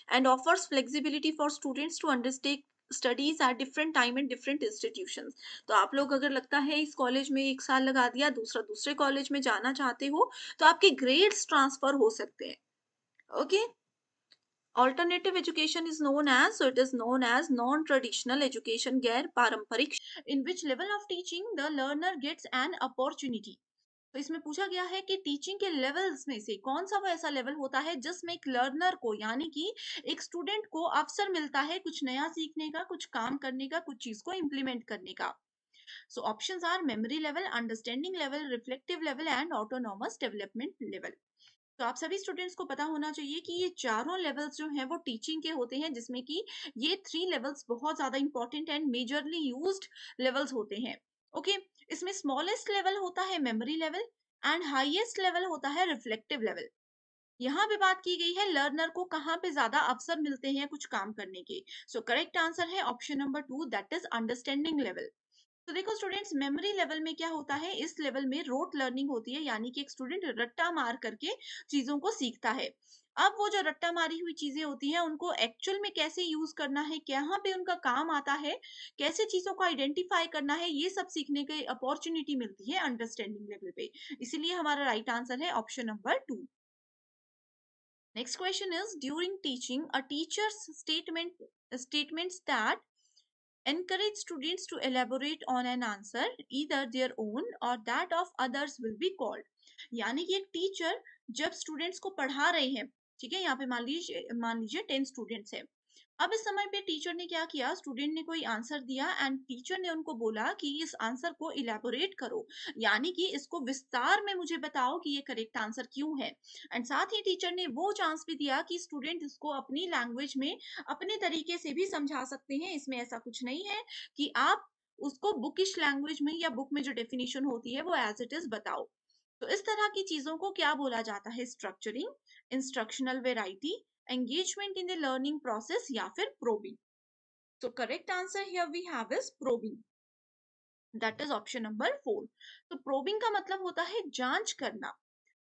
And offers flexibility for students to understand studies at different time and different institutions. तो आप लोग अगर लगता है इस कॉलेज में एक साल लगा दिया, दूसरा दूसरे कॉलेज में जाना चाहते हो, तो आपके ग्रेड्स ट्रांसफर हो सकते हैं। Okay, alternative education is known as, so it is known as non traditional education, गैर पारंपरिक, in which level of teaching the learner gets an opportunity। तो इसमें पूछा गया है कि टीचिंग के लेवल्स में से कौन सा वो ऐसा लेवल होता है जिसमें एक लर्नर को, यानी कि एक स्टूडेंट को अवसर मिलता है कुछ नया सीखने का, कुछ काम करने का, कुछ चीज को इम्प्लीमेंट करने का। So options are memory level, understanding level, reflective level and autonomous development level. तो आप सभी स्टूडेंट्स को पता होना चाहिए कि ये चारों लेवल्स जो हैं वो टीचिंग के होते हैं, जिसमें कि ये थ्री लेवल्स बहुत ज्यादा important and majorly used levels होते हैं। ओके, इसमें स्मॉलेस्ट लेवल होता है memory level and highest level होता है रिफ्लेक्टिव लेवल। यहाँ पे बात की गई है लर्नर को कहाँ पे ज्यादा अवसर मिलते हैं कुछ काम करने के। सो करेक्ट आंसर है option number 2, that is understanding level. तो देखो स्टूडेंट्स, मेमोरी लेवल में क्या होता है, इस लेवल में रोट लर्निंग होती है, यानी कि एक स्टूडेंट रट्टा मार करके चीजों को सीखता है। अब वो जो रट्टा मारी हुई चीजें होती हैं उनको एक्चुअल में कैसे यूज करना है, कहाँ पे उनका काम आता है, कैसे चीजों को आइडेंटिफाई करना है, ये सब सीखने की अपॉर्चुनिटी मिलती है अंडरस्टैंडिंग लेवल पे। इसीलिए हमारा राइट आंसर है option number 2। Next question is, during teaching, a teacher's statements that encourage students to elaborate on an answer, either their own or that of others, will be called। यानी कि एक teacher जब students को पढ़ा रहे हैं, ठीक है, यहाँ पे मान लीजिए 10 स्टूडेंट्स हैं। अब इस समय पे टीचर ने क्या किया, स्टूडेंट ने कोई आंसर दिया एंड टीचर ने उनको बोला कि इस आंसर को इलेबोरेट करो, यानी कि इसको विस्तार में मुझे बताओ कि ये करेक्ट आंसर क्यों है। एंड साथ ही टीचर ने वो चांस भी दिया कि स्टूडेंट इसको अपनी लैंग्वेज में अपने तरीके से भी समझा सकते हैं, इसमें ऐसा कुछ नहीं है कि आप उसको बुकिश लैंग्वेज में या बुक में जो डेफिनेशन होती है वो एज इट इज बताओ। तो इस तरह की चीजों को क्या बोला जाता है, structuring, instructional variety, engagement in the learning process, या फिर probing। So correct answer here we have is probing, that is option number 4। तो probing का मतलब होता है जांच करना,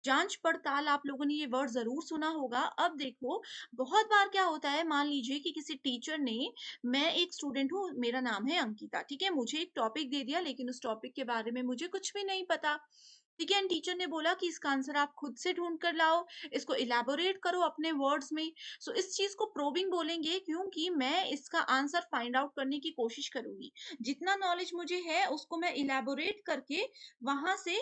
जांच पड़ताल। आप लोगों ने ये वर्ड जरूर सुना होगा। अब देखो, बहुत बार क्या होता है, मान लीजिए कि किसी टीचर ने, मैं एक स्टूडेंट हूँ, मेरा नाम है अंकिता, ठीक है, मुझे एक टॉपिक दे दिया लेकिन उस टॉपिक के बारे में मुझे कुछ भी नहीं पता, ठीक है, एंड टीचर ने बोला कि इसका आंसर आप खुद से ढूंढ कर लाओ, इसको इलेबोरेट करो अपने वर्ड्स में। सो इस चीज को प्रोबिंग बोलेंगे, क्योंकि मैं इसका आंसर फाइंड आउट करने की कोशिश करूंगी, जितना नॉलेज मुझे है उसको मैं इलेबोरेट करके वहां से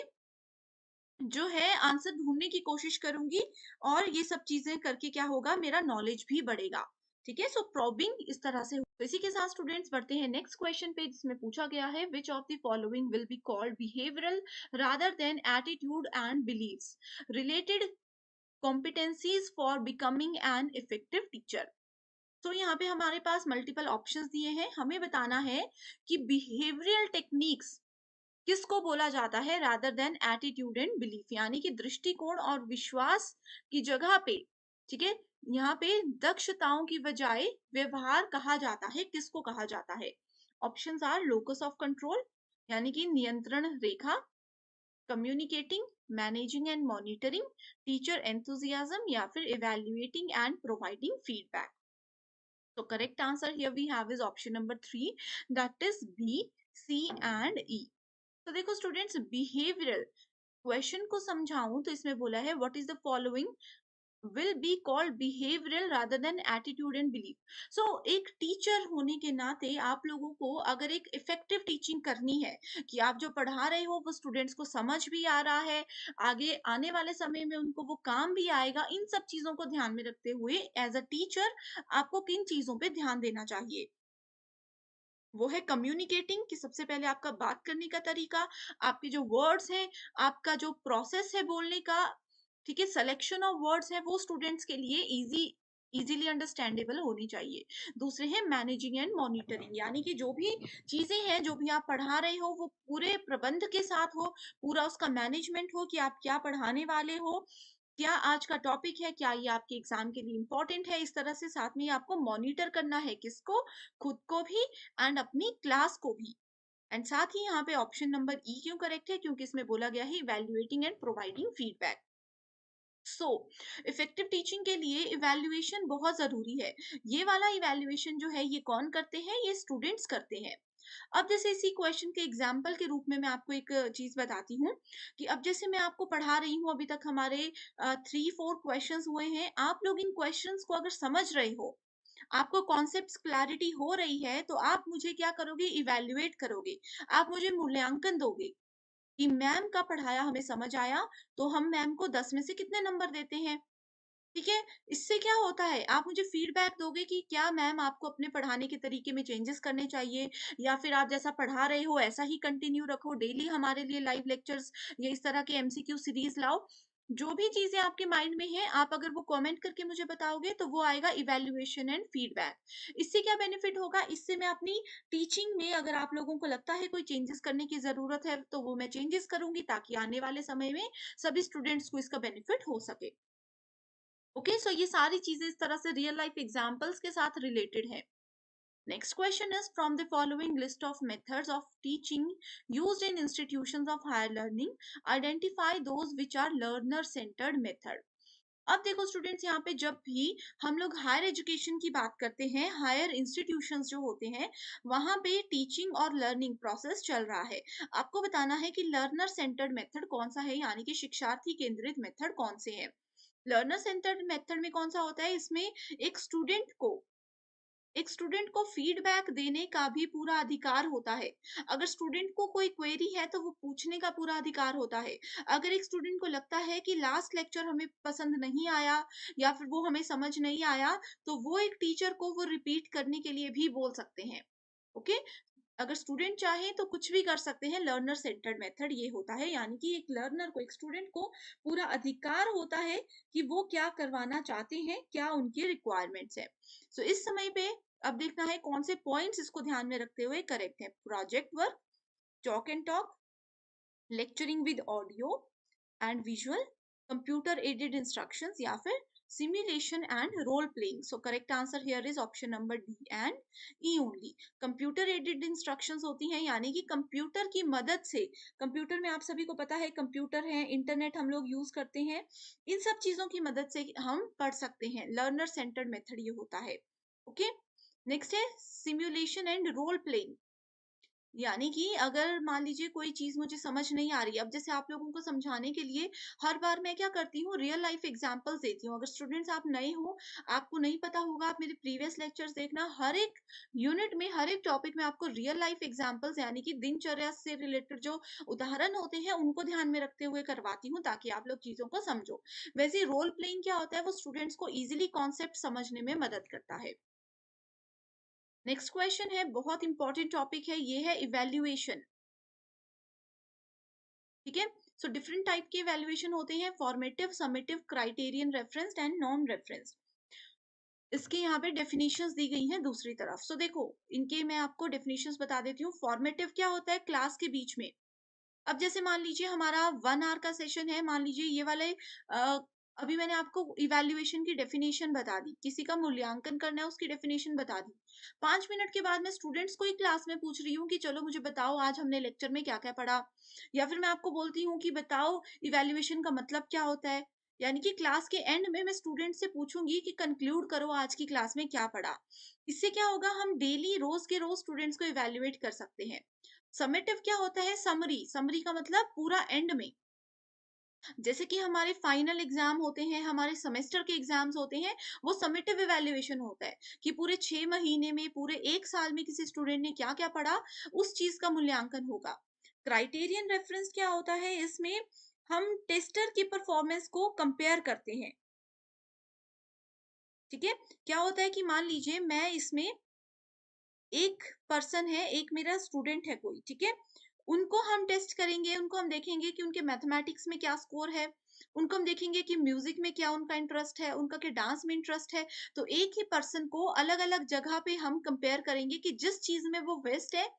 जो है आंसर ढूंढने की कोशिश करूंगी, और ये सब चीजें करके क्या होगा, मेरा नॉलेज भी बढ़ेगा। ठीक है, सो प्रोबिंग इस तरह से। तो इसी के साथ स्टूडेंट्स बढ़ते हैं नेक्स्ट क्वेश्चन पे, जिसमें पूछा गया है, which of the following will be called behavioural rather than attitude and beliefs related competencies for becoming an effective teacher. तो यहाँ पे हमारे पास मल्टीपल ऑप्शंस दिए हैं, हमें बताना है कि बिहेवियरल टेक्निक्स किसको बोला जाता है rather than attitude and belief, यानी कि दृष्टिकोण और विश्वास की जगह पे, ठीक है, यहाँ पे दक्षताओं की बजाय व्यवहार कहा जाता है, किसको कहा जाता है। Options are locus of control, यानी कि नियंत्रण रेखा, communicating, managing and monitoring, teacher enthusiasm, या फिर इवेल्युएटिंग एंड प्रोवाइडिंग फीडबैक। तो correct answer here we have is option number 3, that is B, C and E. तो देखो स्टूडेंट्स, बिहेवियरल क्वेश्चन को समझाऊं तो इसमें बोला है, what is the following will be called behavioural rather than attitude and belief. So एक teacher होने के नाते आप लोगों को अगर एक इफेक्टिव टीचिंग करनी है, कि आप जो पढ़ा रहे हो वो स्टूडेंट्स को समझ भी आ रहा है, आगे आने वाले समय में उनको वो काम भी आएगा, इन सब चीजों को ध्यान में रखते हुए एज अ टीचर आपको किन चीजों पे ध्यान देना चाहिए, वो है कम्युनिकेटिंग, कि सबसे पहले आपका बात करने का तरीका, आपके जो वर्ड्स हैं, आपका जो प्रोसेस है बोलने का, ठीक है, सिलेक्शन ऑफ वर्ड्स है, वो स्टूडेंट्स के लिए इजीली अंडरस्टैंडेबल होनी चाहिए। दूसरे हैं मैनेजिंग एंड मॉनिटरिंग, यानी कि जो भी चीजें हैं, जो भी आप पढ़ा रहे हो वो पूरे प्रबंध के साथ हो, पूरा उसका मैनेजमेंट हो, कि आप क्या पढ़ाने वाले हो, क्या आज का टॉपिक है, क्या ये आपके एग्जाम के लिए इंपॉर्टेंट है, इस तरह से साथ में आपको मॉनिटर करना है, किसको, खुद को भी एंड अपनी क्लास को भी। एंड साथ ही यहाँ पे ऑप्शन नंबर ई क्यों करेक्ट है, क्योंकि इसमें बोला गया है evaluating and providing feedback. So effective teaching के लिए इवेल्युएशन बहुत जरूरी है। ये वाला इवेल्युएशन जो है ये कौन करते हैं, ये स्टूडेंट्स करते हैं। अब जैसे इसी क्वेश्चन के एग्जाम्पल के रूप में मैं आपको एक चीज बताती हूँ, कि अब जैसे मैं आपको पढ़ा रही हूँ, अभी तक हमारे 3-4 क्वेश्चंस हुए हैं, आप लोग इन क्वेश्चंस को अगर समझ रहे हो, आपको कॉन्सेप्ट्स क्लैरिटी हो रही है, तो आप मुझे क्या करोगे, इवेल्युएट करोगे, आप मुझे मूल्यांकन दोगे कि मैम का पढ़ाया हमें समझ आया, तो हम मैम को 10 में से कितने नंबर देते हैं। ठीक है, इससे क्या होता है, आप मुझे फीडबैक दोगे कि क्या मैम आपको अपने पढ़ाने के तरीके में चेंजेस करने चाहिए, या फिर आप जैसा पढ़ा रहे हो ऐसा ही कंटिन्यू रखो, डेली हमारे लिए लाइव लेक्चर्स या इस तरह के एमसीक्यू सीरीज लाओ। जो भी चीजें आपके माइंड में है, आप अगर वो कमेंट करके मुझे बताओगे तो वो आएगा इवैल्यूएशन एंड फीडबैक। इससे क्या बेनिफिट होगा, इससे मैं अपनी टीचिंग में, अगर आप लोगों को लगता है कोई चेंजेस करने की जरूरत है, तो वो मैं चेंजेस करूंगी, ताकि आने वाले समय में सभी स्टूडेंट्स को इसका बेनिफिट हो सके। ओके, सो ये सारी चीजें इस तरह से रियल लाइफ एग्जांपल्स के साथ रिलेटेड है। Next question is, from the following list of methods of teaching used in institutions of higher learning, identify those which are learner centered method. अब देखो स्टूडेंट्स, यहाँ पे जब भी हम लोग हायर एजुकेशन की बात करते हैं, हायर इंस्टीट्यूशंस जो होते हैं, वहां पे टीचिंग और लर्निंग प्रोसेस चल रहा है। आपको बताना है कि लर्नर सेंटर्ड मेथड कौन सा है, यानी कि शिक्षार्थी केंद्रित मेथड कौन से है। लर्नर सेंटर्ड मेथड में कौन सा होता है, इसमें एक स्टूडेंट को फीडबैक देने का भी पूरा अधिकार होता है। अगर स्टूडेंट को कोई क्वेरी है तो वो पूछने का पूरा अधिकार होता है। अगर एक स्टूडेंट को लगता है कि लास्ट लेक्चर हमें पसंद नहीं आया या फिर वो हमें समझ नहीं आया, तो वो एक टीचर को वो रिपीट करने के लिए भी बोल सकते हैं। ओके, अगर स्टूडेंट चाहे तो कुछ भी कर सकते हैं। लर्नर सेंटर्ड मेथड ये होता है, यानी कि एक लर्नर को, एक स्टूडेंट को पूरा अधिकार होता है कि वो क्या करवाना चाहते हैं, क्या उनकी रिक्वायरमेंट्स है। सो इस समय पे अब देखना है कौन से पॉइंट्स इसको ध्यान में रखते हुए करेक्ट है। Project work, talk and talk, lecturing with audio and visual, computer aided instructions, या फिर simulation and role playing. So correct answer here is option number D and E only. Computer aided instructions होती हैं, यानी कि computer की मदद से, computer में आप सभी को पता है कंप्यूटर है, इंटरनेट हम लोग यूज करते हैं, इन सब चीजों की मदद से हम पढ़ सकते हैं। लर्नर सेंटर्ड मेथड ये होता है। ओके, नेक्स्ट है सिमुलेशन एंड रोल प्लेइंग, यानी कि अगर मान लीजिए कोई चीज मुझे समझ नहीं आ रही, अब जैसे आप लोगों को समझाने के लिए हर बार मैं क्या करती हूँ, रियल लाइफ एग्जांपल्स देती हूँ। अगर स्टूडेंट्स आप नए हो, आपको नहीं पता होगा, आप मेरे प्रीवियस लेक्चर्स देखना, हर एक यूनिट में, हर एक टॉपिक में आपको रियल लाइफ एग्जांपल्स, यानी कि दिनचर्या से रिलेटेड जो उदाहरण होते हैं उनको ध्यान में रखते हुए करवाती हूँ, ताकि आप लोग चीजों को समझो। वैसे रोल प्लेइंग क्या होता है, वो स्टूडेंट्स को इजिली कॉन्सेप्ट समझने में मदद करता है। नेक्स्ट क्वेश्चन है, बहुत इंपॉर्टेंट टॉपिक है, ये है इवेल्युएशन। ठीक है, सो डिफरेंट टाइप के इवेल्युएशन होते हैं, formative, summative, criterion reference and non reference. इसके यहाँ पे डेफिनेशंस दी गई हैं दूसरी तरफ। सो देखो, इनके मैं आपको डेफिनेशंस बता देती हूँ। फॉर्मेटिव क्या होता है, क्लास के बीच में, अब जैसे मान लीजिए हमारा 1 आवर का सेशन है, मान लीजिए ये वाले अभी मैंने आपको इवैल्यूएशन की डेफिनेशन बता दी, किसी का मूल्यांकन करना है उसकी डेफिनेशन बता दी। 5 मिनट के बाद मैं स्टूडेंट्स को ही क्लास में पूछ रही हूँ कि चलो मुझे बताओ आज हमने लेक्चर में क्या क्या पढ़ा, या फिर मैं आपको बोलती हूँ कि बताओ इवैल्यूएशन का मतलब क्या होता है, यानी कि क्लास के एंड में मैं स्टूडेंट से पूछूंगी कि कंक्लूड करो आज की क्लास में क्या पढ़ा। इससे क्या होगा, हम डेली रोज के रोज स्टूडेंट्स को इवैल्यूएट कर सकते हैं। समेटिव क्या होता है, समरी, समरी का मतलब पूरा एंड में, जैसे कि हमारे फाइनल एग्जाम होते हैं, हमारे सेमेस्टर के एग्जाम्स होते हैं, वो समेटिव इवैल्यूएशन होता है कि पूरे 6 महीने में, पूरे 1 साल में किसी स्टूडेंट ने क्या क्या पढ़ा, उस चीज का मूल्यांकन होगा। क्राइटेरियन रेफरेंस क्या होता है, इसमें हम टेस्टर की परफॉर्मेंस को कंपेयर करते हैं। ठीक है, क्या होता है कि मान लीजिए मैं इसमें एक पर्सन है, एक मेरा स्टूडेंट है कोई, ठीक है, उनको हम टेस्ट करेंगे, उनको हम देखेंगे कि उनके मैथमेटिक्स में क्या स्कोर है, उनको हम देखेंगे कि म्यूजिक में क्या उनका इंटरेस्ट है, उनका क्या डांस में इंटरेस्ट है। तो एक ही पर्सन को अलग अलग जगह पे हम कंपेयर करेंगे कि जिस चीज में वो बेस्ट है,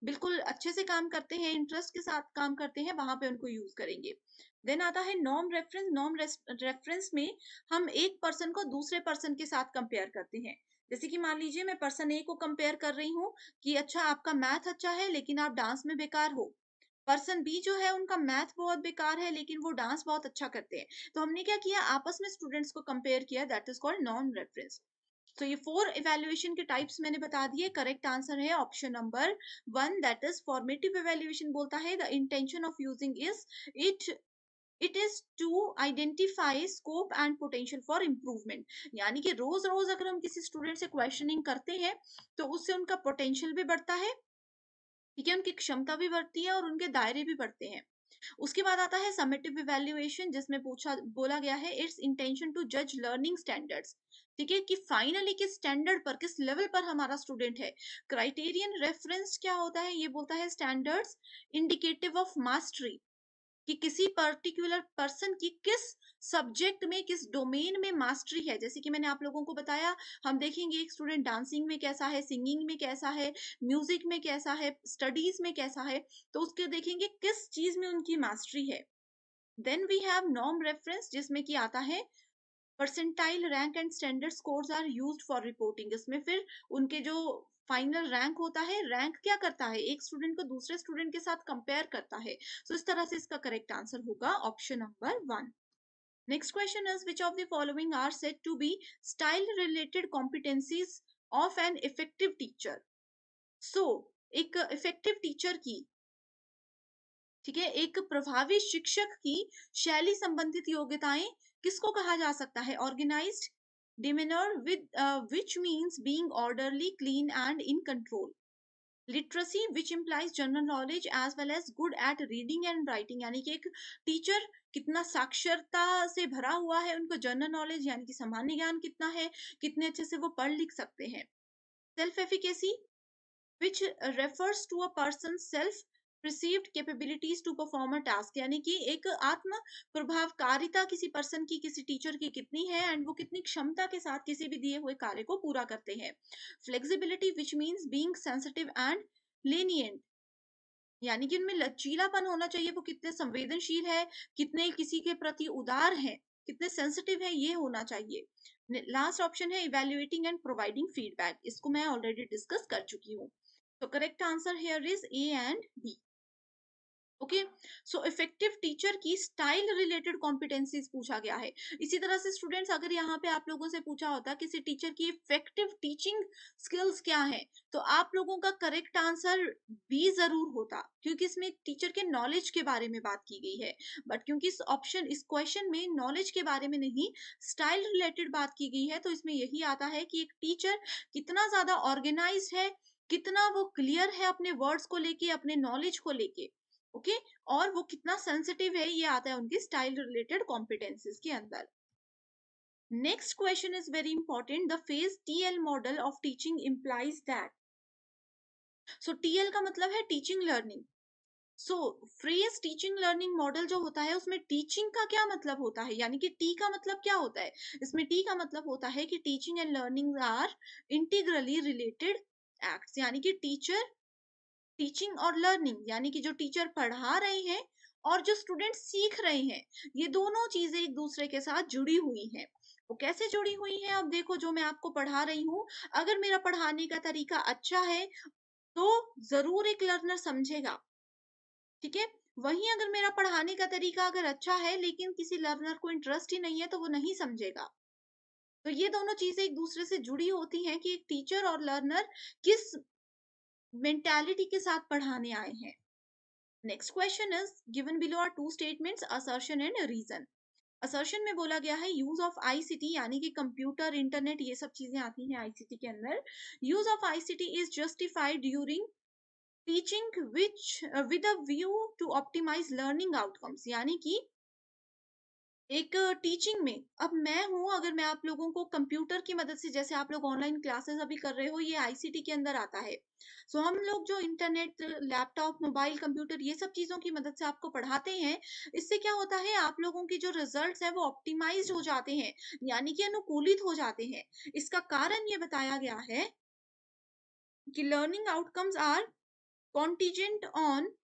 बिल्कुल अच्छे से काम करते हैं, इंटरेस्ट के साथ काम करते हैं, वहां पे उनको यूज करेंगे। देन आता है नॉर्म रेफरेंस। नॉर्म रेफरेंस में हम एक पर्सन को दूसरे पर्सन के साथ कंपेयर करते हैं। जैसे कि मान लीजिए मैं पर्सन ए को कंपेयर कर रही हूँ कि अच्छा आपका मैथ अच्छा है लेकिन आप डांस में बेकार हो। पर्सन बी जो है उनका मैथ बहुत बेकार है लेकिन वो डांस बहुत अच्छा करते हैं। तो हमने क्या किया, आपस में स्टूडेंट्स को कंपेयर किया, that is called non reference. तो ये 4 इवैल्यूएशन के टाइप्स मैंने बता दिए। करेक्ट आंसर है option number 1, that is formative evaluation. बोलता है the intention of using is it it is to identify scope and potential for improvement, यानी कि रोज रोज अगर हम किसी स्टूडेंट से क्वेश्चनिंग करते हैं तो उससे उनका पोटेंशियल भी बढ़ता है, ठीक है, उनकी क्षमता भी बढ़ती है और उनके दायरे भी बढ़ते हैं। उसके बाद आता है समेटिव इवैल्यूएशन, जिसमें पूछा बोला गया है इट्स इंटेंशन टू जज लर्निंग स्टैंडर्ड्स, ठीक है, कि फाइनली किस स्टैंडर्ड पर, किस लेवल पर हमारा स्टूडेंट है। क्राइटेरियन रेफरेंस क्या होता है, ये बोलता है स्टैंडर्ड्स इंडिकेटिव ऑफ मास्टरी, कि किसी पर्टिकुलर पर्सन की किस सब्जेक्ट में, किस डोमेन में मास्टरी है। जैसे कि मैंने आप लोगों को बताया, हम देखेंगे एक स्टूडेंट डांसिंग में कैसा है, सिंगिंग में कैसा है, म्यूजिक में कैसा है, स्टडीज में कैसा है, तो उसके देखेंगे किस चीज में उनकी मास्टरी है। Then we have norm reference, जिसमें कि आता है percentile rank and standard scores are used for reporting. इसमें फिर उनके जो फाइनल रैंक होता है, रैंक क्या करता है, एक स्टूडेंट को दूसरे स्टूडेंट के साथ कंपेयर करता है। सो इस तरह से इसका करेक्ट आंसर होगा option number 1। Next question is which of the following are said to be style related competencies of an effective teacher. So एक इफेक्टिव टीचर की, ठीक है, एक प्रभावी शिक्षक की शैली संबंधित योग्यताएं किसको कहा जा सकता है? Organised demeanour with which means being orderly, clean and in control. Literacy which implies general knowledge as well as good at reading and writing, यानी कि एक टीचर कितना साक्षरता से भरा हुआ है, उनको जनरल नॉलेज यानी कि सामान्य ज्ञान कितना है, कितने अच्छे से वो पढ़ लिख सकते हैं। Self efficacy which refers to a person's self perceived capabilities to perform a task, यानी कि एक आत्म प्रभावकारिता किसी पर्सन की, किसी टीचर की कितनी है एंड वो कितनी क्षमता के साथ किसी भी दिए हुए कार्य को पूरा करते हैं। Flexibility which means being sensitive and lenient, यानी कि उनमें लचीलापन होना चाहिए, वो कितने संवेदनशील है, कितने किसी के प्रति उदार है, कितने सेंसिटिव है, ये होना चाहिए। लास्ट ऑप्शन है इवेल्युएटिंग एंड प्रोवाइडिंग फीडबैक, इसको मैं ऑलरेडी डिस्कस कर चुकी हूँ। तो correct answer here is A and B. Okay, so effective teacher की स्टाइल रिलेटेड कॉम्पिटेंसीज पूछा गया है। इसी तरह से स्टूडेंट्स, अगर यहाँ पे आप लोगों से पूछा होता किसी टीचर की इफेक्टिव टीचिंग स्किल्स क्या है, तो आप लोगों का करेक्ट आंसर बी जरूर होता, क्योंकि इसमें टीचर के नॉलेज के बारे में बात की गई है। बट क्योंकि इस क्वेश्चन में नॉलेज के बारे में नहीं, स्टाइल रिलेटेड बात की गई है, तो इसमें यही आता है कि एक टीचर कितना ज्यादा ऑर्गेनाइज है, कितना वो क्लियर है अपने वर्ड्स को लेके, अपने नॉलेज को लेके। ओके, और वो कितना सेंसिटिव है, ये आता है उनकी स्टाइल रिलेटेड कॉम्पिटेंसीज के अंदर। Next question is very important, the phase TL model of teaching implies that. So TL का मतलब है टीचिंग लर्निंग। सो फ्रेज टीचिंग लर्निंग मॉडल जो होता है, उसमें टीचिंग का क्या मतलब होता है, यानी कि टी का मतलब क्या होता है, इसमें टी का मतलब होता है कि teaching and learning are integrally related acts, यानी कि टीचिंग और लर्निंग, यानी कि जो टीचर पढ़ा रहे हैं और जो स्टूडेंट सीख रहे हैं, ये दोनों चीजें एक दूसरे के साथ जुड़ी हुई हैं। वो कैसे जुड़ी हुई हैं? अब देखो, जो मैं आपको पढ़ा रही हूँ, अगर मेरा पढ़ाने का तरीका अच्छा है तो जरूर एक लर्नर समझेगा, ठीक है। वहीं अगर मेरा पढ़ाने का तरीका अगर अच्छा है लेकिन किसी लर्नर को इंटरेस्ट ही नहीं है, तो वो नहीं समझेगा। तो ये दोनों चीजें एक दूसरे से जुड़ी होती हैं कि एक टीचर और लर्नर किस मेंटालिटी के साथ पढ़ाने आए हैं। Next question is given below are two statements, assertion and reason. Assertion में बोला गया है यूज ऑफ आईसीटी, यानी कि कंप्यूटर, इंटरनेट, ये सब चीजें आती हैं आईसीटी के अंदर। Use of ICT is justified during teaching which with a view to optimise learning outcomes, यानी कि एक टीचिंग में, अब मैं हूं, अगर मैं आप लोगों को कंप्यूटर की मदद से, जैसे आप लोग ऑनलाइन क्लासेस अभी कर रहे हो, ये आईसीटी के अंदर आता है। सो हम लोग जो इंटरनेट, लैपटॉप, मोबाइल, कंप्यूटर, ये सब चीजों की मदद से आपको पढ़ाते हैं, इससे क्या होता है, आप लोगों की जो रिजल्ट्स है वो ऑप्टिमाइज हो जाते हैं, यानी कि अनुकूलित हो जाते हैं। इसका कारण ये बताया गया है कि learning outcomes are contingent on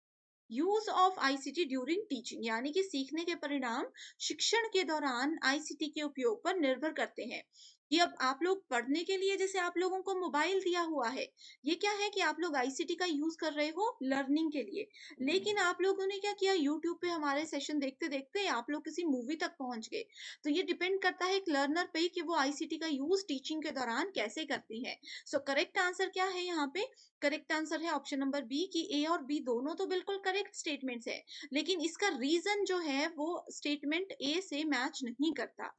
use of ICT during teaching, यानी कि सीखने के परिणाम शिक्षण के दौरान आईसीटी के उपयोग पर निर्भर करते हैं। कि अब आप लोग पढ़ने के लिए, जैसे आप लोगों को मोबाइल दिया हुआ है, ये क्या है कि आप लोग आईसीटी का यूज कर रहे हो लर्निंग के लिए, लेकिन आप लोगों ने क्या किया, यूट्यूब पे हमारे सेशन देखते देखते आप लोग किसी मूवी तक पहुंच गए। तो ये डिपेंड करता है एक लर्नर पे कि वो आईसीटी का यूज टीचिंग के दौरान कैसे करती है। सो करेक्ट आंसर क्या है यहाँ पे? करेक्ट आंसर है ऑप्शन नंबर बी, कि ए और बी दोनों तो बिल्कुल करेक्ट स्टेटमेंट्स है, लेकिन इसका रीजन जो है वो स्टेटमेंट ए से मैच नहीं करता।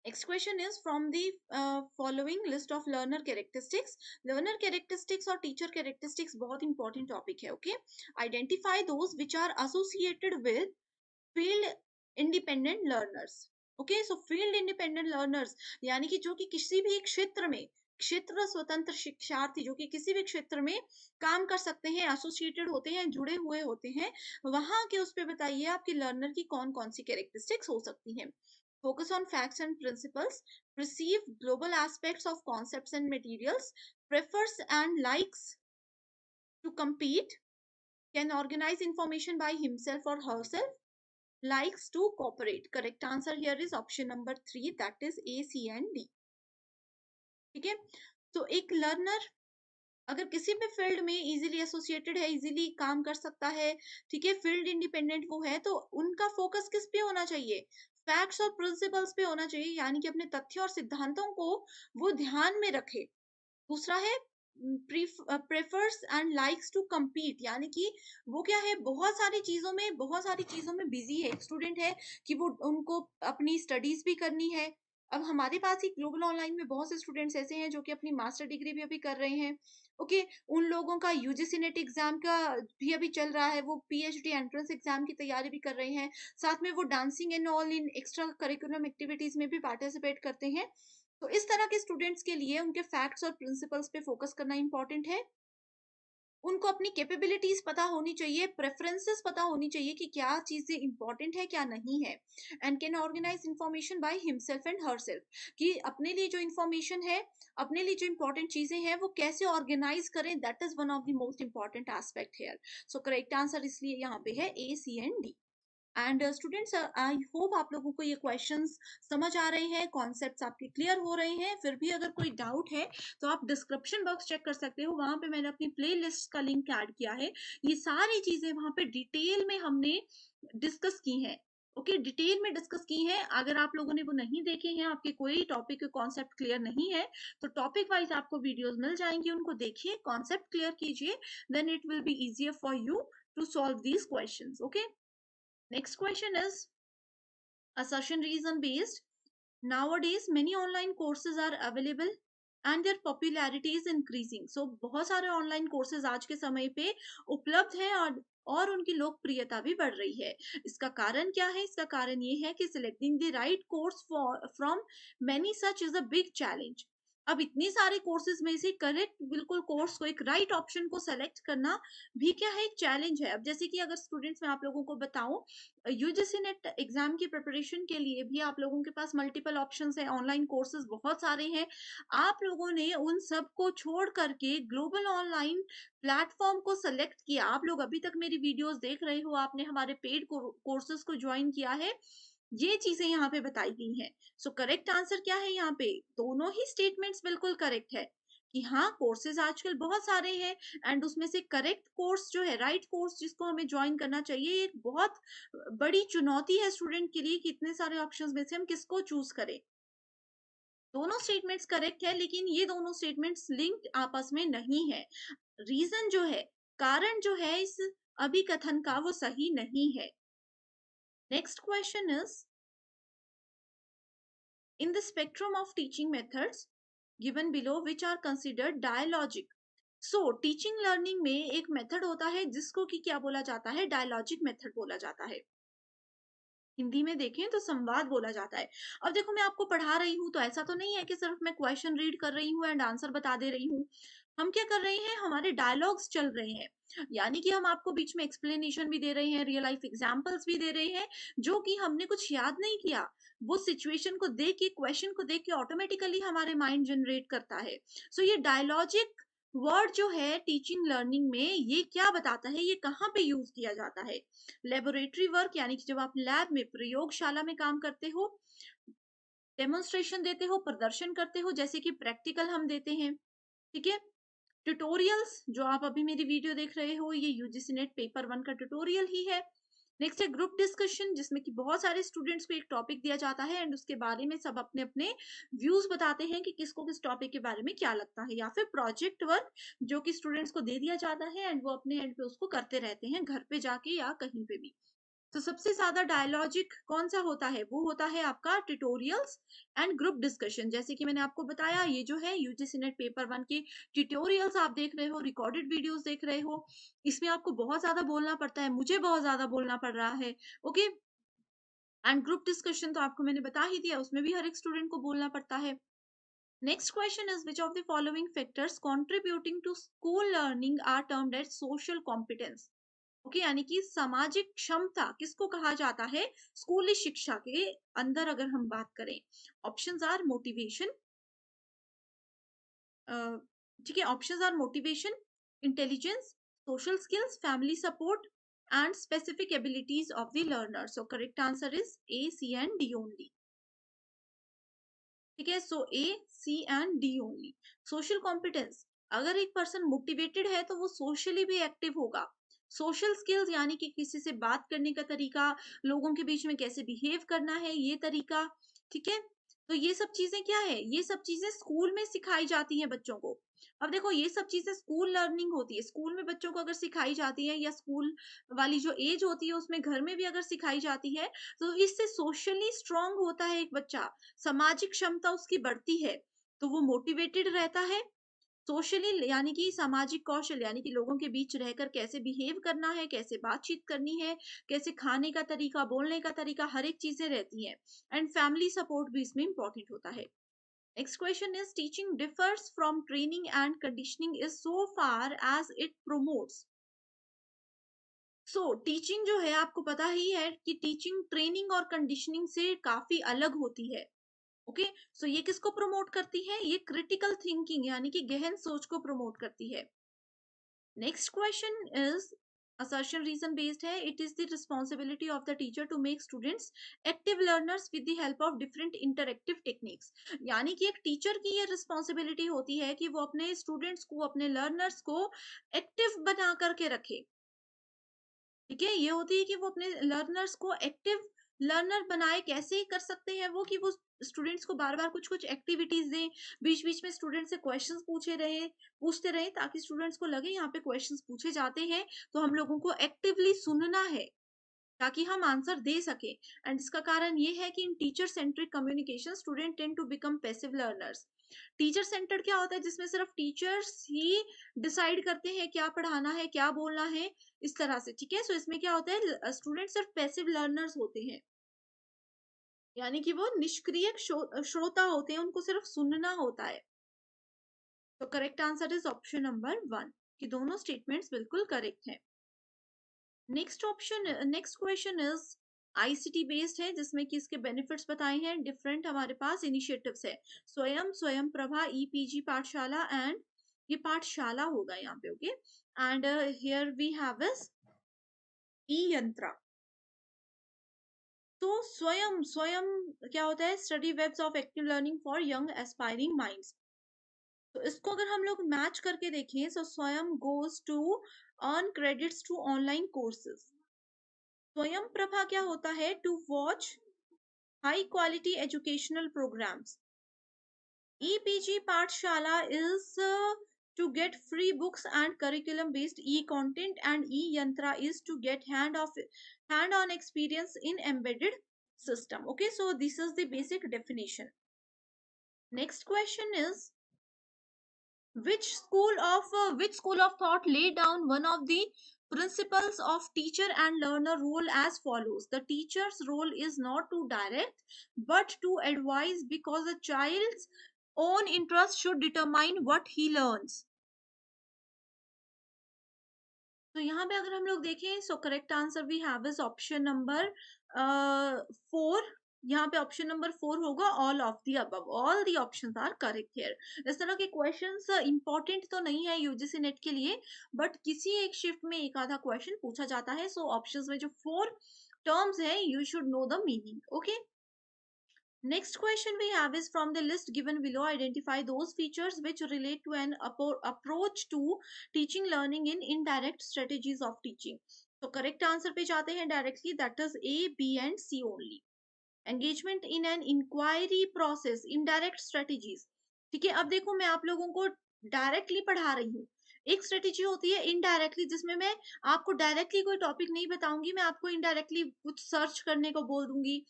Next question is from the following list of learner characteristics. Learner characteristics और टीचर कैरेक्टरिस्टिक्स बहुत इंपॉर्टेंट टॉपिक है। Okay, identify those which are associated with field independent learners. Okay, so field independent learners, यानी कि जो कि किसी भी क्षेत्र में क्षेत्र स्वतंत्र शिक्षार्थी, जो कि किसी भी क्षेत्र में काम कर सकते हैं, एसोसिएटेड होते हैं, जुड़े हुए होते हैं, वहां के उस पे बताइए आपकी लर्नर की कौन कौन सी कैरेक्टरिस्टिक्स हो सकती हैं। Focus on facts and principles, perceive global aspects of concepts and materials, prefers and likes to compete, can organize information by himself or herself, likes to cooperate. Correct answer here is option number 3, that is A, C and D. ठीक है, तो एक learner अगर किसी भी field में easily associated है, easily काम कर सकता है, ठीक है, फील्ड इंडिपेंडेंट वो है, तो उनका फोकस किस पे होना चाहिए? फैक्ट्स और प्रिंसिपल्स पे होना चाहिए, यानी कि अपने तथ्य और सिद्धांतों को वो ध्यान में रखे। दूसरा है prefers and likes to compete, यानी कि वो क्या है, बहुत सारी चीजों में बिजी है, एक स्टूडेंट है कि वो उनको अपनी स्टडीज भी करनी है। अब हमारे पास ही ग्लोबल ऑनलाइन में बहुत से स्टूडेंट्स ऐसे हैं जो कि अपनी मास्टर डिग्री भी अभी कर रहे हैं। ओके, उन लोगों का यूजीसी नेट एग्जाम का भी अभी चल रहा है, वो पीएचडी एंट्रेंस एग्जाम की तैयारी भी कर रहे हैं, साथ में वो dancing and all in extra curriculum activities में भी पार्टिसिपेट करते हैं। तो इस तरह के स्टूडेंट्स के लिए उनके फैक्ट्स और प्रिंसिपल्स पे फोकस करना इंपॉर्टेंट है। उनको अपनी कैपेबिलिटीज पता होनी चाहिए, प्रेफरेंसेस पता होनी चाहिए कि क्या चीजें इंपॉर्टेंट है क्या नहीं है, and can organise information by himself and herself, कि अपने लिए जो इंफॉर्मेशन है, अपने लिए जो इंपॉर्टेंट चीजें हैं वो कैसे ऑर्गेनाइज करें, that is one of the most important aspect here. So correct answer इसलिए यहाँ पे है A, C and D. And students, I hope आप लोगों को ये क्वेश्चंस समझ आ रहे हैं, कॉन्सेप्ट्स आपके क्लियर हो रहे हैं। फिर भी अगर कोई डाउट है तो आप डिस्क्रिप्शन बॉक्स चेक कर सकते हो, वहां पे मैंने अपनी प्लेलिस्ट का लिंक ऐड किया है। ये सारी चीजें वहां पे डिटेल में हमने डिस्कस की हैं। ओके, डिटेल में डिस्कस की हैं। अगर आप लोगों ने वो नहीं देखे हैं, आपके कोई टॉपिक के कॉन्सेप्ट क्लियर नहीं है, तो टॉपिक वाइज आपको वीडियोस मिल जाएंगी, उनको देखिए, कॉन्सेप्ट क्लियर कीजिए, then it will be easier for you to solve these questions. Okay, next question is assertion reason based. Nowadays many online courses are available and their popularity is increasing. So बहुत सारे online courses आज के समय पे उपलब्ध हैं, और उनकी लोकप्रियता भी बढ़ रही है। इसका कारण क्या है? इसका कारण ये है कि selecting the right course from many such is a big challenge. अब इतने सारे कोर्सेज में से करेक्ट बिल्कुल कोर्स को, एक राइट ऑप्शन को सेलेक्ट करना भी क्या है, एक चैलेंज है। अब जैसे कि अगर स्टूडेंट्स, मैं आप लोगों को बताऊं, यूजीसी नेट एग्जाम की प्रिपरेशन के लिए भी आप लोगों के पास मल्टीपल ऑप्शंस है, ऑनलाइन कोर्सेज बहुत सारे हैं। आप लोगों ने उन सब को छोड़ करके ग्लोबल ऑनलाइन प्लेटफॉर्म को सेलेक्ट किया। आप लोग अभी तक मेरी वीडियोस देख रहे हो, आपने हमारे पेड कोर्सेज को ज्वाइन किया है, ये चीजें यहाँ पे बताई गई हैं। सो करेक्ट आंसर क्या है यहाँ पे? दोनों ही स्टेटमेंट्स बिल्कुल करेक्ट है कि हाँ, कोर्सेज आजकल बहुत सारे हैं, एंड उसमें से करेक्ट कोर्स जो है, राइट कोर्स जिसको हमें ज्वाइन करना चाहिए, ये एक बहुत बड़ी चुनौती है स्टूडेंट के लिए कि इतने सारे ऑप्शंस में से हम किसको चूज करें। दोनों स्टेटमेंट्स करेक्ट है, लेकिन ये दोनों स्टेटमेंट्स लिंक्ड आपस में नहीं है। रीजन जो है, कारण जो है इस अभिकथन का, वो सही नहीं है। Next question is, in the spectrum of teaching methods given below, which are considered dialogic. So teaching learning में एक मेथड होता है जिसको कि क्या बोला जाता है? डायलॉजिक मेथड बोला जाता है। हिंदी में देखें तो संवाद बोला जाता है। अब देखो, मैं आपको पढ़ा रही हूँ तो ऐसा तो नहीं है कि सिर्फ मैं क्वेश्चन रीड कर रही हूँ एंड आंसर बता दे रही हूँ। हम क्या कर रहे हैं, हमारे डायलॉग्स चल रहे हैं, यानी कि हम आपको बीच में एक्सप्लेनेशन भी दे रहे हैं, रियल लाइफ एग्जांपल्स भी दे रहे हैं, जो कि हमने कुछ याद नहीं किया, वो सिचुएशन को देख के, क्वेश्चन को देख के ऑटोमेटिकली हमारे माइंड जनरेट करता है। सो ये डायलॉजिक वर्ड जो है टीचिंग लर्निंग में, ये क्या बताता है, ये कहाँ पे यूज किया जाता है? लेबोरेटरी वर्क, यानी कि जब आप लैब में, प्रयोगशाला में काम करते हो, डेमोन्स्ट्रेशन देते हो, प्रदर्शन करते हो, जैसे कि प्रैक्टिकल हम देते हैं, ठीक है। ट्यूटोरियल्स, जो आप अभी मेरी वीडियो देख रहे हो, ये यूजीसी नेट पेपर 1 का ट्यूटोरियल ही है। नेक्स्ट है ग्रुप डिस्कशन, जिसमें कि बहुत सारे स्टूडेंट्स को एक टॉपिक दिया जाता है एंड उसके बारे में सब अपने अपने व्यूज बताते हैं कि किसको किस टॉपिक के बारे में क्या लगता है। या फिर प्रोजेक्ट वर्क, जो कि स्टूडेंट्स को दे दिया जाता है एंड वो अपने एंड पे उसको करते रहते हैं, घर पे जाके या कहीं पे भी। तो सबसे ज्यादा डायलॉजिक कौन सा होता है? वो होता है आपका ट्यूटोरियल्स एंड ग्रुप डिस्कशन। जैसे कि मैंने आपको बताया, ये जो है यूजीसी नेट पेपर 1 के ट्यूटोरियल्स आप देख रहे हो, रिकॉर्डेड वीडियोस देख रहे हो, इसमें आपको बहुत ज्यादा बोलना पड़ता है, मुझे बहुत ज्यादा बोलना पड़ रहा है। ओके, एंड ग्रुप डिस्कशन तो आपको मैंने बता ही दिया, उसमें भी हर एक स्टूडेंट को बोलना पड़ता है। Next question is, which of the following factors contributing to school learning are termed as social competence? Okay, यानी कि सामाजिक क्षमता किसको कहा जाता है स्कूली शिक्षा के अंदर, अगर हम बात करें? ऑप्शंस आर मोटिवेशन, ठीक है, options are motivation, intelligence, social skills, family support and specific abilities of the learner. So correct answer is A, C and D only. ठीक है, so A, C and D only. Social competence, अगर एक person motivated है तो वो socially भी active होगा. Social skills यानी कि किसी से बात करने का तरीका, लोगों के बीच में कैसे बिहेव करना है ये तरीका. ठीक है, तो ये सब चीजें क्या है, ये सब चीजें स्कूल में सिखाई जाती हैं बच्चों को. अब देखो ये सब चीजें स्कूल लर्निंग होती है, स्कूल में बच्चों को अगर सिखाई जाती है, या स्कूल वाली जो एज होती है उसमें घर में भी अगर सिखाई जाती है, तो इससे सोशली स्ट्रांग होता है एक बच्चा, सामाजिक क्षमता उसकी बढ़ती है, तो वो मोटिवेटेड रहता है. सोशली यानी कि सामाजिक कौशल यानी कि लोगों के बीच रहकर कैसे बिहेव करना है, कैसे बातचीत करनी है, कैसे खाने का तरीका, बोलने का तरीका, हर एक चीजें रहती हैं. एंड फैमिली सपोर्ट भी इसमें इंपॉर्टेंट होता है. Next question is teaching differs from training and conditioning is so far as it promotes. So teaching जो है आपको पता ही है कि टीचिंग ट्रेनिंग और कंडीशनिंग से काफी अलग होती है. ओके, सो ये किसको प्रमोट करती है, ये क्रिटिकल थिंकिंग यानी कि गहन सोच को प्रमोट करती है. Next question is assertion reason based है. It is the responsibility of the teacher to make students active learners with the help of different interactive techniques. यानी कि एक टीचर की ये रिस्पॉन्सिबिलिटी होती है कि वो अपने स्टूडेंट्स को, अपने लर्नर्स को एक्टिव बना करके रखे. ठीक है, ये होती है कि वो अपने लर्नर्स को एक्टिव लर्नर बनाए. कैसे कर सकते हैं वो, कि वो स्टूडेंट्स को बार बार कुछ कुछ एक्टिविटीज दें, बीच बीच में स्टूडेंट से क्वेश्चंस पूछते रहे, ताकि स्टूडेंट्स को लगे यहाँ पे क्वेश्चंस पूछे जाते हैं, तो हम लोगों को एक्टिवली सुनना है ताकि हम आंसर दे सके. एंड इसका कारण ये है कि in teacher centric communication student tend to become passive learners. Teacher centred क्या होता है, जिसमें सिर्फ टीचर्स ही डिसाइड करते हैं क्या पढ़ाना है, क्या बोलना है, इस तरह से. ठीक है, सो इसमें क्या होता है, स्टूडेंट सिर्फ पैसिव लर्नर्स होते हैं, यानी कि वो निष्क्रिय श्रोता होते हैं, उनको सिर्फ सुनना होता है. तो correct answer is option number 1, कि दोनों स्टेटमेंट्स बिल्कुल करेक्ट है. Next question is ICT based है, जिसमें कि इसके बेनिफिट्स बताए हैं. डिफरेंट हमारे पास इनिशिएटिव्स है, स्वयं, स्वयं प्रभा, ईपीजी पाठशाला एंड, ये पाठशाला होगा यहाँ पे. Okay, and here we have is E Yantra. तो स्वयं, स्वयं क्या होता है, study webs of active learning for young aspiring minds. तो इसको अगर हम लोग मैच करके देखें, so Swayam goes to earn credits to online courses. Swayam Prabha क्या होता है, to watch high quality educational programmes. EPG Pathshala is to get free books and curriculum based e-content, and e-yantra is to get hand-on experience in embedded system. Okay, so this is the basic definition. Next question is, which school of thought laid down one of the principles of teacher and learner role as follows: the teacher's role is not to direct but to advise, because a child's own interest should determine what he learns. तो यहाँ पे अगर हम लोग देखें, so correct answer we have is option number 4. यहाँ पे option number 4 होगा, all of the above. All the options are correct here. इस तरह के क्वेश्चंस इंपॉर्टेंट तो नहीं है यूजीसी नेट के लिए, बट किसी एक शिफ्ट में एक आधा क्वेश्चन पूछा जाता है. सो ऑप्शंस में जो 4 टर्म्स है, you should know the meaning. Okay, next question we have is, from the list given below, identify those features which relate to an approach to teaching learning in indirect strategies of teaching. तो correct answer पे जाते हैं directly, that is A, B and C only. Engagement in an inquiry process, indirect strategies. ठीक है, अब देखो मैं आप लोगों को डायरेक्टली पढ़ा रही हूँ, एक स्ट्रेटेजी होती है इनडायरेक्टली, जिसमें मैं आपको डायरेक्टली कोई टॉपिक नहीं बताऊंगी, मैं आपको इनडायरेक्टली कुछ सर्च करने को बोल दूंगी.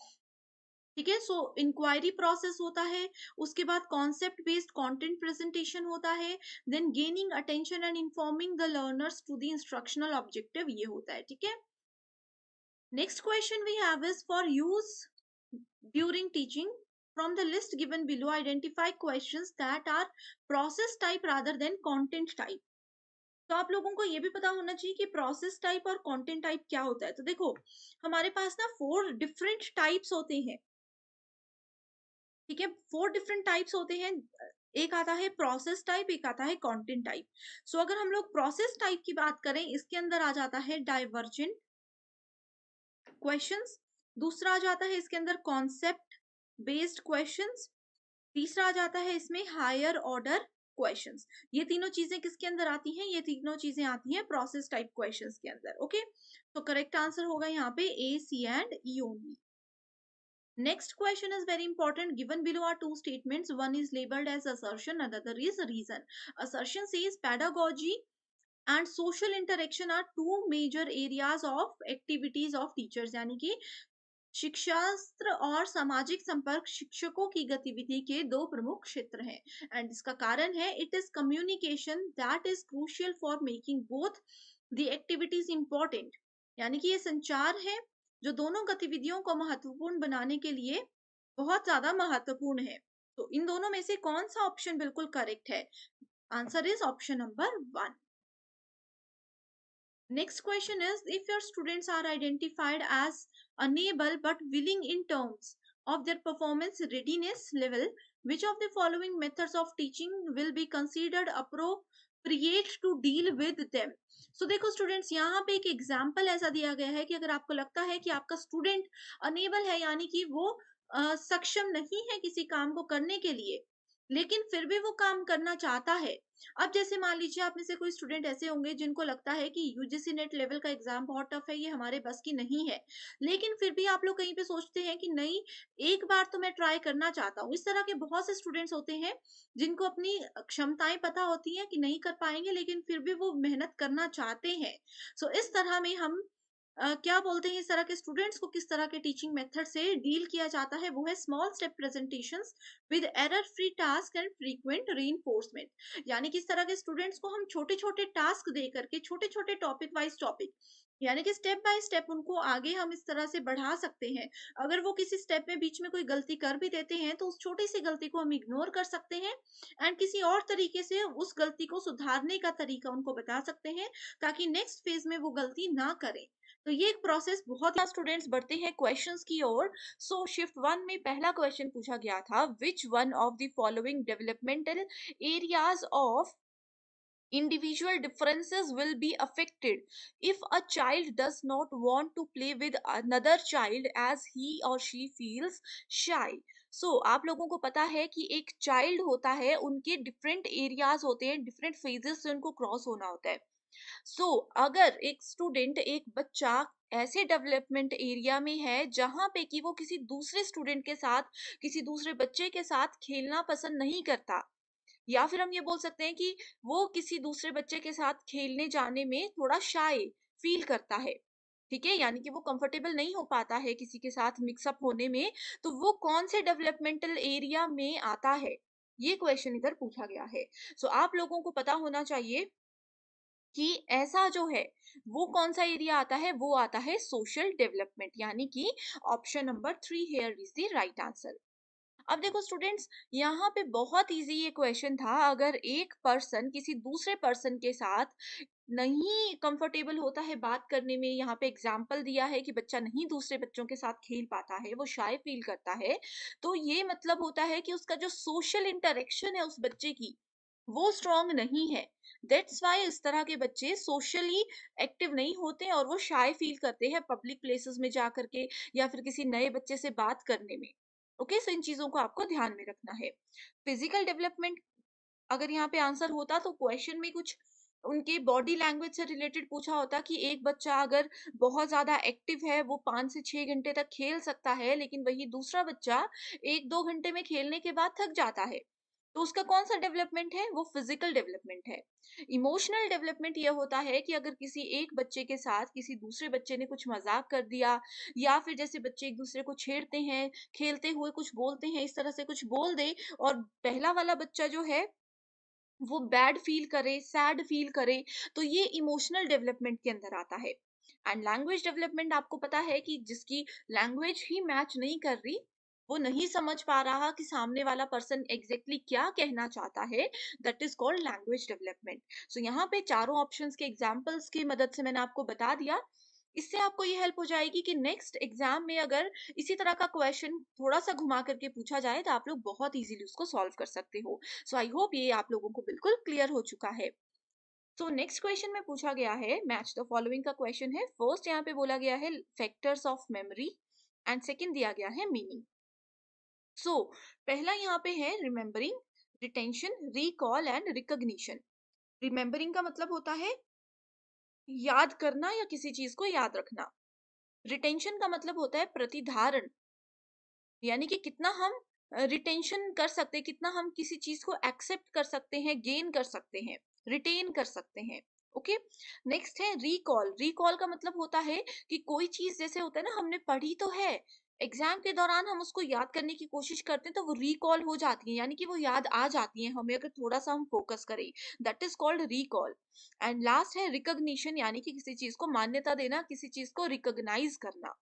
ठीक है, सो इंक्वायरी प्रोसेस होता है, उसके बाद कॉन्सेप्ट बेस्ड कंटेंट प्रेजेंटेशन होता है, then gaining attention and informing the learners to the instructional objective, ये होता है. ठीक है, next question we have is, for use during teaching, from the list given below identify questions that are process type rather than content type. तो आप लोगों को ये भी पता होना चाहिए कि प्रोसेस टाइप और कंटेंट टाइप क्या होता है. तो देखो हमारे पास ना 4 डिफरेंट टाइप्स होते हैं. ठीक है, 4 डिफरेंट टाइप्स होते हैं. एक आता है प्रोसेस टाइप, एक आता है कंटेंट टाइप. सो अगर हम लोग प्रोसेस टाइप की बात करें, इसके अंदर आ जाता है डाइवर्जेंट, क्वेश्चंस, दूसरा आ जाता है इसके अंदर कॉन्सेप्ट बेस्ड क्वेश्चंस, तीसरा आ जाता है इसमें हायर ऑर्डर क्वेश्चंस। ये तीनों चीजें किसके अंदर आती हैं? ये तीनों चीजें आती हैं प्रोसेस टाइप क्वेश्चंस के अंदर। ओके, तो करेक्ट आंसर होगा यहाँ पे A, C and E only. Next question is very important. Given below are two statements. One is labeled as assertion, another is reason. Assertion says pedagogy and social interaction are two major areas of activities of teachers. यानी कि शिक्षास्त्र और सामाजिक संपर्क शिक्षकों की गतिविधि के दो प्रमुख क्षेत्र हैं। एंड इसका कारण है it is communication that is crucial for making both the activities important. यानी कि ये संचार है जो दोनों गतिविधियों को महत्वपूर्ण बनाने के लिए बहुत ज्यादा महत्वपूर्ण है। तो इन दोनों में से कौन सा ऑप्शन बिल्कुल करेक्ट है? Answer is option number 1। Next question is, if your students are identified as unable but willing in terms of their performance readiness level, which of the following methods of teaching will be considered appropriate to deal with them? So देखो students, यहाँ पे एक example ऐसा दिया गया है कि अगर आपको लगता है कि आपका स्टूडेंट अनेबल है, यानी कि वो सक्षम नहीं है किसी काम को करने के लिए, लेकिन फिर भी वो काम करना चाहता है। अब जैसे मान लीजिए आप में से कोई स्टूडेंट ऐसे होंगे जिनको लगता है कि यूजीसी नेट लेवल का एग्जाम बहुत टफ है, ये हमारे बस की नहीं है, लेकिन फिर भी आप लोग कहीं पे सोचते हैं कि नहीं, एक बार तो मैं ट्राई करना चाहता हूँ। इस तरह के बहुत से स्टूडेंट्स होते हैं जिनको अपनी क्षमताएं पता होती हैं कि नहीं कर पाएंगे, लेकिन फिर भी वो मेहनत करना चाहते हैं। सो इस तरह में हम क्या बोलते हैं, इस तरह के स्टूडेंट्स को किस तरह के टीचिंग मेथड से डील किया जाता है? वो है small step presentations with error free task and frequent reinforcement. यानी कि इस तरह के स्टूडेंट्स को हम छोटे छोटे टास्क दे करके, छोटे छोटे टॉपिक वाइज टॉपिक, यानी कि स्टेप बाय स्टेप उनको आगे हम इस तरह से बढ़ा सकते हैं। अगर वो किसी स्टेप में बीच में कोई गलती कर भी देते हैं तो उस छोटी सी गलती को हम इग्नोर कर सकते हैं एंड किसी और तरीके से उस गलती को सुधारने का तरीका उनको बता सकते हैं, ताकि नेक्स्ट फेज में वो गलती ना करें। तो ये एक प्रोसेस बहुत स्टूडेंट्स बढ़ते हैं क्वेश्चंस की ओर। सो शिफ्ट 1 में पहला क्वेश्चन पूछा गया था, which one of the following developmental areas of individual differences will be affected if a child does not want to play with another child as he or she feels shy? So आप लोगों को पता है कि एक child होता है, उनके डिफरेंट एरियाज होते हैं, डिफरेंट फेजेस से उनको क्रॉस होना होता है। अगर एक स्टूडेंट, एक बच्चा ऐसे डेवलपमेंट एरिया में है जहां पे कि वो किसी दूसरे स्टूडेंट के साथ, किसी दूसरे बच्चे के साथ खेलना पसंद नहीं करता, या फिर हम ये बोल सकते हैं कि वो किसी दूसरे बच्चे के साथ खेलने जाने में थोड़ा शाय फील करता है, ठीक है, यानी कि वो कंफर्टेबल नहीं हो पाता है किसी के साथ मिक्सअप होने में, तो वो कौन से डेवलपमेंटल एरिया में आता है? ये क्वेश्चन इधर पूछा गया है। आप लोगों को पता होना चाहिए कि ऐसा जो है वो कौन सा एरिया आता है? वो आता है सोशल डेवलपमेंट, यानी कि option number 3 here is the right answer. अब देखो स्टूडेंट्स, यहाँ पे बहुत इजी ये क्वेश्चन था। अगर एक पर्सन किसी दूसरे पर्सन के साथ नहीं कंफर्टेबल होता है बात करने में, यहाँ पे एग्जाम्पल दिया है कि बच्चा नहीं दूसरे बच्चों के साथ खेल पाता है, वो शाय फील करता है, तो ये मतलब होता है कि उसका जो सोशल इंटरेक्शन है उस बच्चे की, वो स्ट्रांग नहीं है। दैट्स वाई इस तरह के बच्चे सोशली एक्टिव नहीं होते और वो शाय फील करते हैं पब्लिक प्लेसेस में जा करके या फिर किसी नए बच्चे से बात करने में। ओके, सो इन चीजों को आपको ध्यान में रखना है। फिजिकल डेवलपमेंट अगर यहाँ पे आंसर होता तो क्वेश्चन में कुछ उनके बॉडी लैंग्वेज से रिलेटेड पूछा होता कि एक बच्चा अगर बहुत ज्यादा एक्टिव है, वो 5 से 6 घंटे तक खेल सकता है, लेकिन वही दूसरा बच्चा 1-2 घंटे में खेलने के बाद थक जाता है, तो उसका कौन सा डेवलपमेंट है? वो फिजिकल डेवलपमेंट है। इमोशनल डेवलपमेंट ये होता है कि अगर किसी एक बच्चे के साथ किसी दूसरे बच्चे ने कुछ मजाक कर दिया, या फिर जैसे बच्चे एक दूसरे को छेड़ते हैं, खेलते हुए कुछ बोलते हैं, इस तरह से कुछ बोल दे और पहला वाला बच्चा जो है वो बैड फील करे, सैड फील करे, तो ये इमोशनल डेवलपमेंट के अंदर आता है। एंड लैंग्वेज डेवलपमेंट आपको पता है कि जिसकी लैंग्वेज ही मैच नहीं कर रही, वो नहीं समझ पा रहा कि सामने वाला पर्सन एग्जैक्टली क्या कहना चाहता है, that is called language development. यहाँ पे चारों ऑप्शंस के एग्जांपल्स की मदद से मैंने आपको बता दिया। इससे आपको ये हेल्प हो जाएगी कि नेक्स्ट एग्जाम में अगर इसी तरह का क्वेश्चन थोड़ा सा घुमा करके पूछा जाए तो आप लोग बहुत इजीली उसको सॉल्व कर सकते हो। आई होप ये आप लोगों को बिल्कुल क्लियर हो चुका है। सो नेक्स्ट क्वेश्चन में पूछा गया है, मैच द फॉलोइंग का क्वेश्चन है। फर्स्ट यहाँ पे बोला गया है factors of memory and second दिया गया है मीनिंग। सो पहला यहाँ पे है remembering, retention, recall and recognition. Remembering का मतलब होता है याद करना या किसी चीज को याद रखना। रिटेंशन का मतलब होता है प्रतिधारण, यानी कि कितना हम रिटेंशन कर सकते हैं, कितना हम किसी चीज को एक्सेप्ट कर सकते हैं, गेन कर सकते हैं, रिटेन कर सकते हैं। ओके। नेक्स्ट है रिकॉल। रिकॉल का मतलब होता है कि कोई चीज जैसे होता है ना, हमने पढ़ी तो है, एग्जाम के दौरान हम उसको याद करने की कोशिश करते हैं तो वो रिकॉल हो जाती है, यानी कि वो याद आ जाती है हमें अगर थोड़ा सा हम फोकस करें। That is called recall. And last है रिकॉग्निशन, यानी कि किसी चीज को मान्यता देना, किसी चीज को रिकॉग्नाइज करना,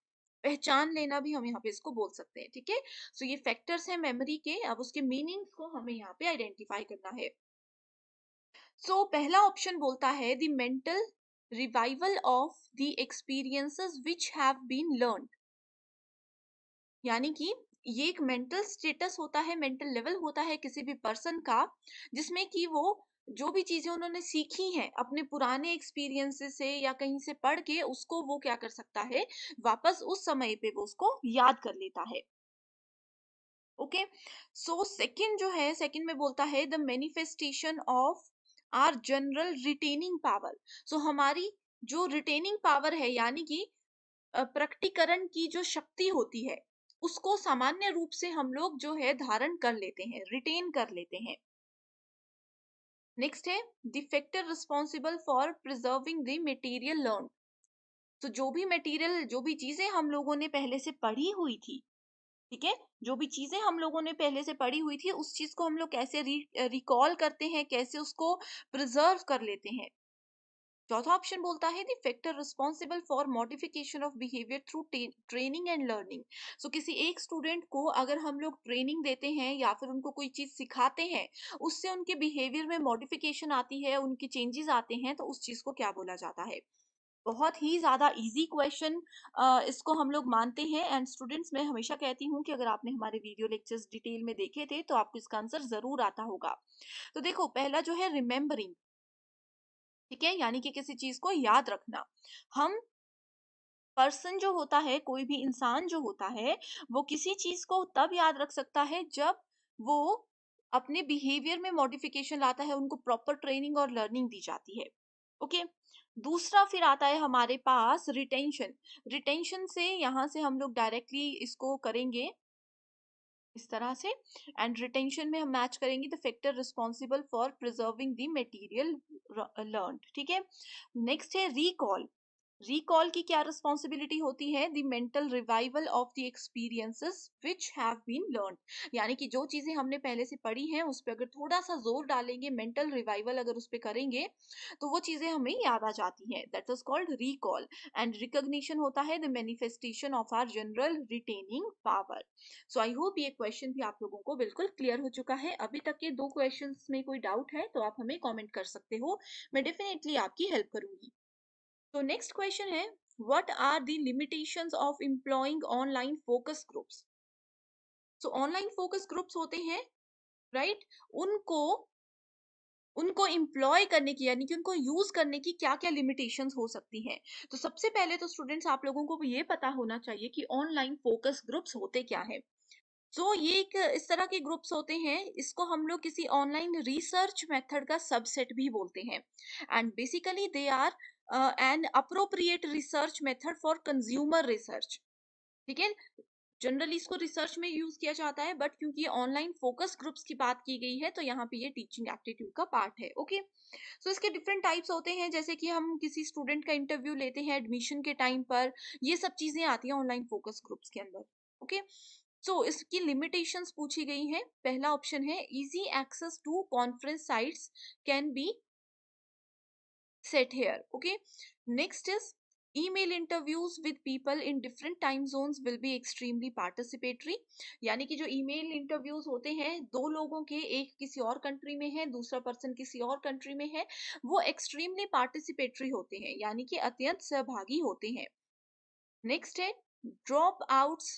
पहचान लेना भी हम यहाँ पे इसको बोल सकते हैं। ठीक है। सो ये फैक्टर्स हैं मेमोरी के। अब उसके मीनिंग्स को हमें यहाँ पे आइडेंटिफाई करना है। सो पहला ऑप्शन बोलता है the mental revival of the experiences which have been learned, यानी कि ये एक मेंटल स्टेटस होता है, मेंटल लेवल होता है किसी भी पर्सन का, जिसमें कि वो जो भी चीजें उन्होंने सीखी हैं अपने पुराने एक्सपीरियंसेस से या कहीं से पढ़ के, उसको वो क्या कर सकता है, वापस उस समय पे वो उसको याद कर लेता है। ओके। सो सेकंड जो है, सेकंड में बोलता है the manifestation of our general retaining power. So हमारी जो रिटेनिंग पावर है, यानी कि प्रकटीकरण की जो शक्ति होती है, उसको सामान्य रूप से हम लोग जो है धारण कर लेते हैं, रिटेन कर लेते हैं। नेक्स्ट है the factor responsible for preserving the material learn. तो जो भी मटेरियल, जो भी चीजें हम लोगों ने पहले से पढ़ी हुई थी, ठीक है, जो भी चीजें हम लोगों ने पहले से पढ़ी हुई थी, उस चीज को हम लोग कैसे रिकॉल करते हैं, कैसे उसको प्रिजर्व कर लेते हैं। चौथा ऑप्शन बोलता है the factor responsible for modification of behaviour through training and learning. So किसी एक स्टूडेंट को अगर हम लोग ट्रेनिंग देते हैं या फिर उनको कोई चीज सिखाते हैं, उससे उनके बिहेवियर में मॉडिफिकेशन आती है, उनके चेंजेस आते हैं, तो उस चीज को क्या बोला जाता है। बहुत ही ज्यादा इजी क्वेश्चन इसको हम लोग मानते हैं। एंड स्टूडेंट्स, मैं हमेशा कहती हूँ कि अगर आपने हमारे वीडियो लेक्चर्स डिटेल में देखे थे तो आपको इसका आंसर जरूर आता होगा। तो देखो, पहला जो है रिमेम्बरिंग, ठीक है, यानी कि किसी चीज को याद रखना। हम पर्सन जो होता है, कोई भी इंसान जो होता है, वो किसी चीज को तब याद रख सकता है जब वो अपने बिहेवियर में मॉडिफिकेशन लाता है, उनको प्रॉपर ट्रेनिंग और लर्निंग दी जाती है। ओके। दूसरा फिर आता है हमारे पास रिटेंशन। रिटेंशन से यहाँ से हम लोग डायरेक्टली इसको करेंगे इस तरह से, एंड रिटेंशन में हम मैच करेंगे the factor responsible for preserving the material learn. ठीक है। नेक्स्ट है रिकॉल। रिकॉल की क्या रिस्पॉन्सिबिलिटी होती है, the mental revival of the experiences which have been learn, यानी कि जो चीजें हमने पहले से पढ़ी हैं उस पर अगर थोड़ा सा जोर डालेंगे, मेंटल रिवाइवल अगर उस पर करेंगे, तो वो चीजें हमें याद आ जाती हैं। That is called recall. And recognition होता है the manifestation of our general retaining power. So I hope ये क्वेश्चन भी आप लोगों को बिल्कुल क्लियर हो चुका है। अभी तक के दो क्वेश्चंस में कोई डाउट है तो आप हमें कमेंट कर सकते हो, मैं डेफिनेटली आपकी हेल्प करूंगी। तो नेक्स्ट क्वेश्चन है, what are the limitations of employing online focus groups. So online focus groups होते हैं, राइट, उनको उनको एम्प्लॉय करने की, यानी कि उनको यूज करने की क्या क्या लिमिटेशंस हो सकती हैं। तो सबसे पहले तो स्टूडेंट्स, आप लोगों को ये पता होना चाहिए कि ऑनलाइन फोकस ग्रुप्स होते क्या है। तो ये एक इस तरह के ग्रुप्स होते हैं, इसको हम लोग किसी ऑनलाइन रिसर्च मेथड का सबसेट भी बोलते हैं। And basically they are an appropriate research method for consumer research. ठीक है। जनरली इसको रिसर्च में यूज किया जाता है, बट क्योंकि ऑनलाइन फोकस ग्रुप्स की बात की गई है तो यहाँ पे ये टीचिंग एप्टीट्यूड का पार्ट है। ओके। सो इसके डिफरेंट टाइप्स होते हैं, जैसे कि हम किसी स्टूडेंट का इंटरव्यू लेते हैं एडमिशन के टाइम पर, ये सब चीजें आती हैं ऑनलाइन फोकस ग्रुप्स के अंदर। ओके। सो इसकी लिमिटेशंस पूछी गई हैं। पहला ऑप्शन है easy access to conference sites can be set here. Okay. Next is email interviews with people in different time zones will be extremely participatory, यानी कि जो ईमेल इंटरव्यूज होते हैं, दो लोगों के, एक किसी और कंट्री में है, दूसरा पर्सन किसी और कंट्री में है, वो एक्सट्रीमली पार्टिसिपेटरी होते हैं, यानी कि अत्यंत सहभागी होते हैं। नेक्स्ट है ड्रॉप आउट्स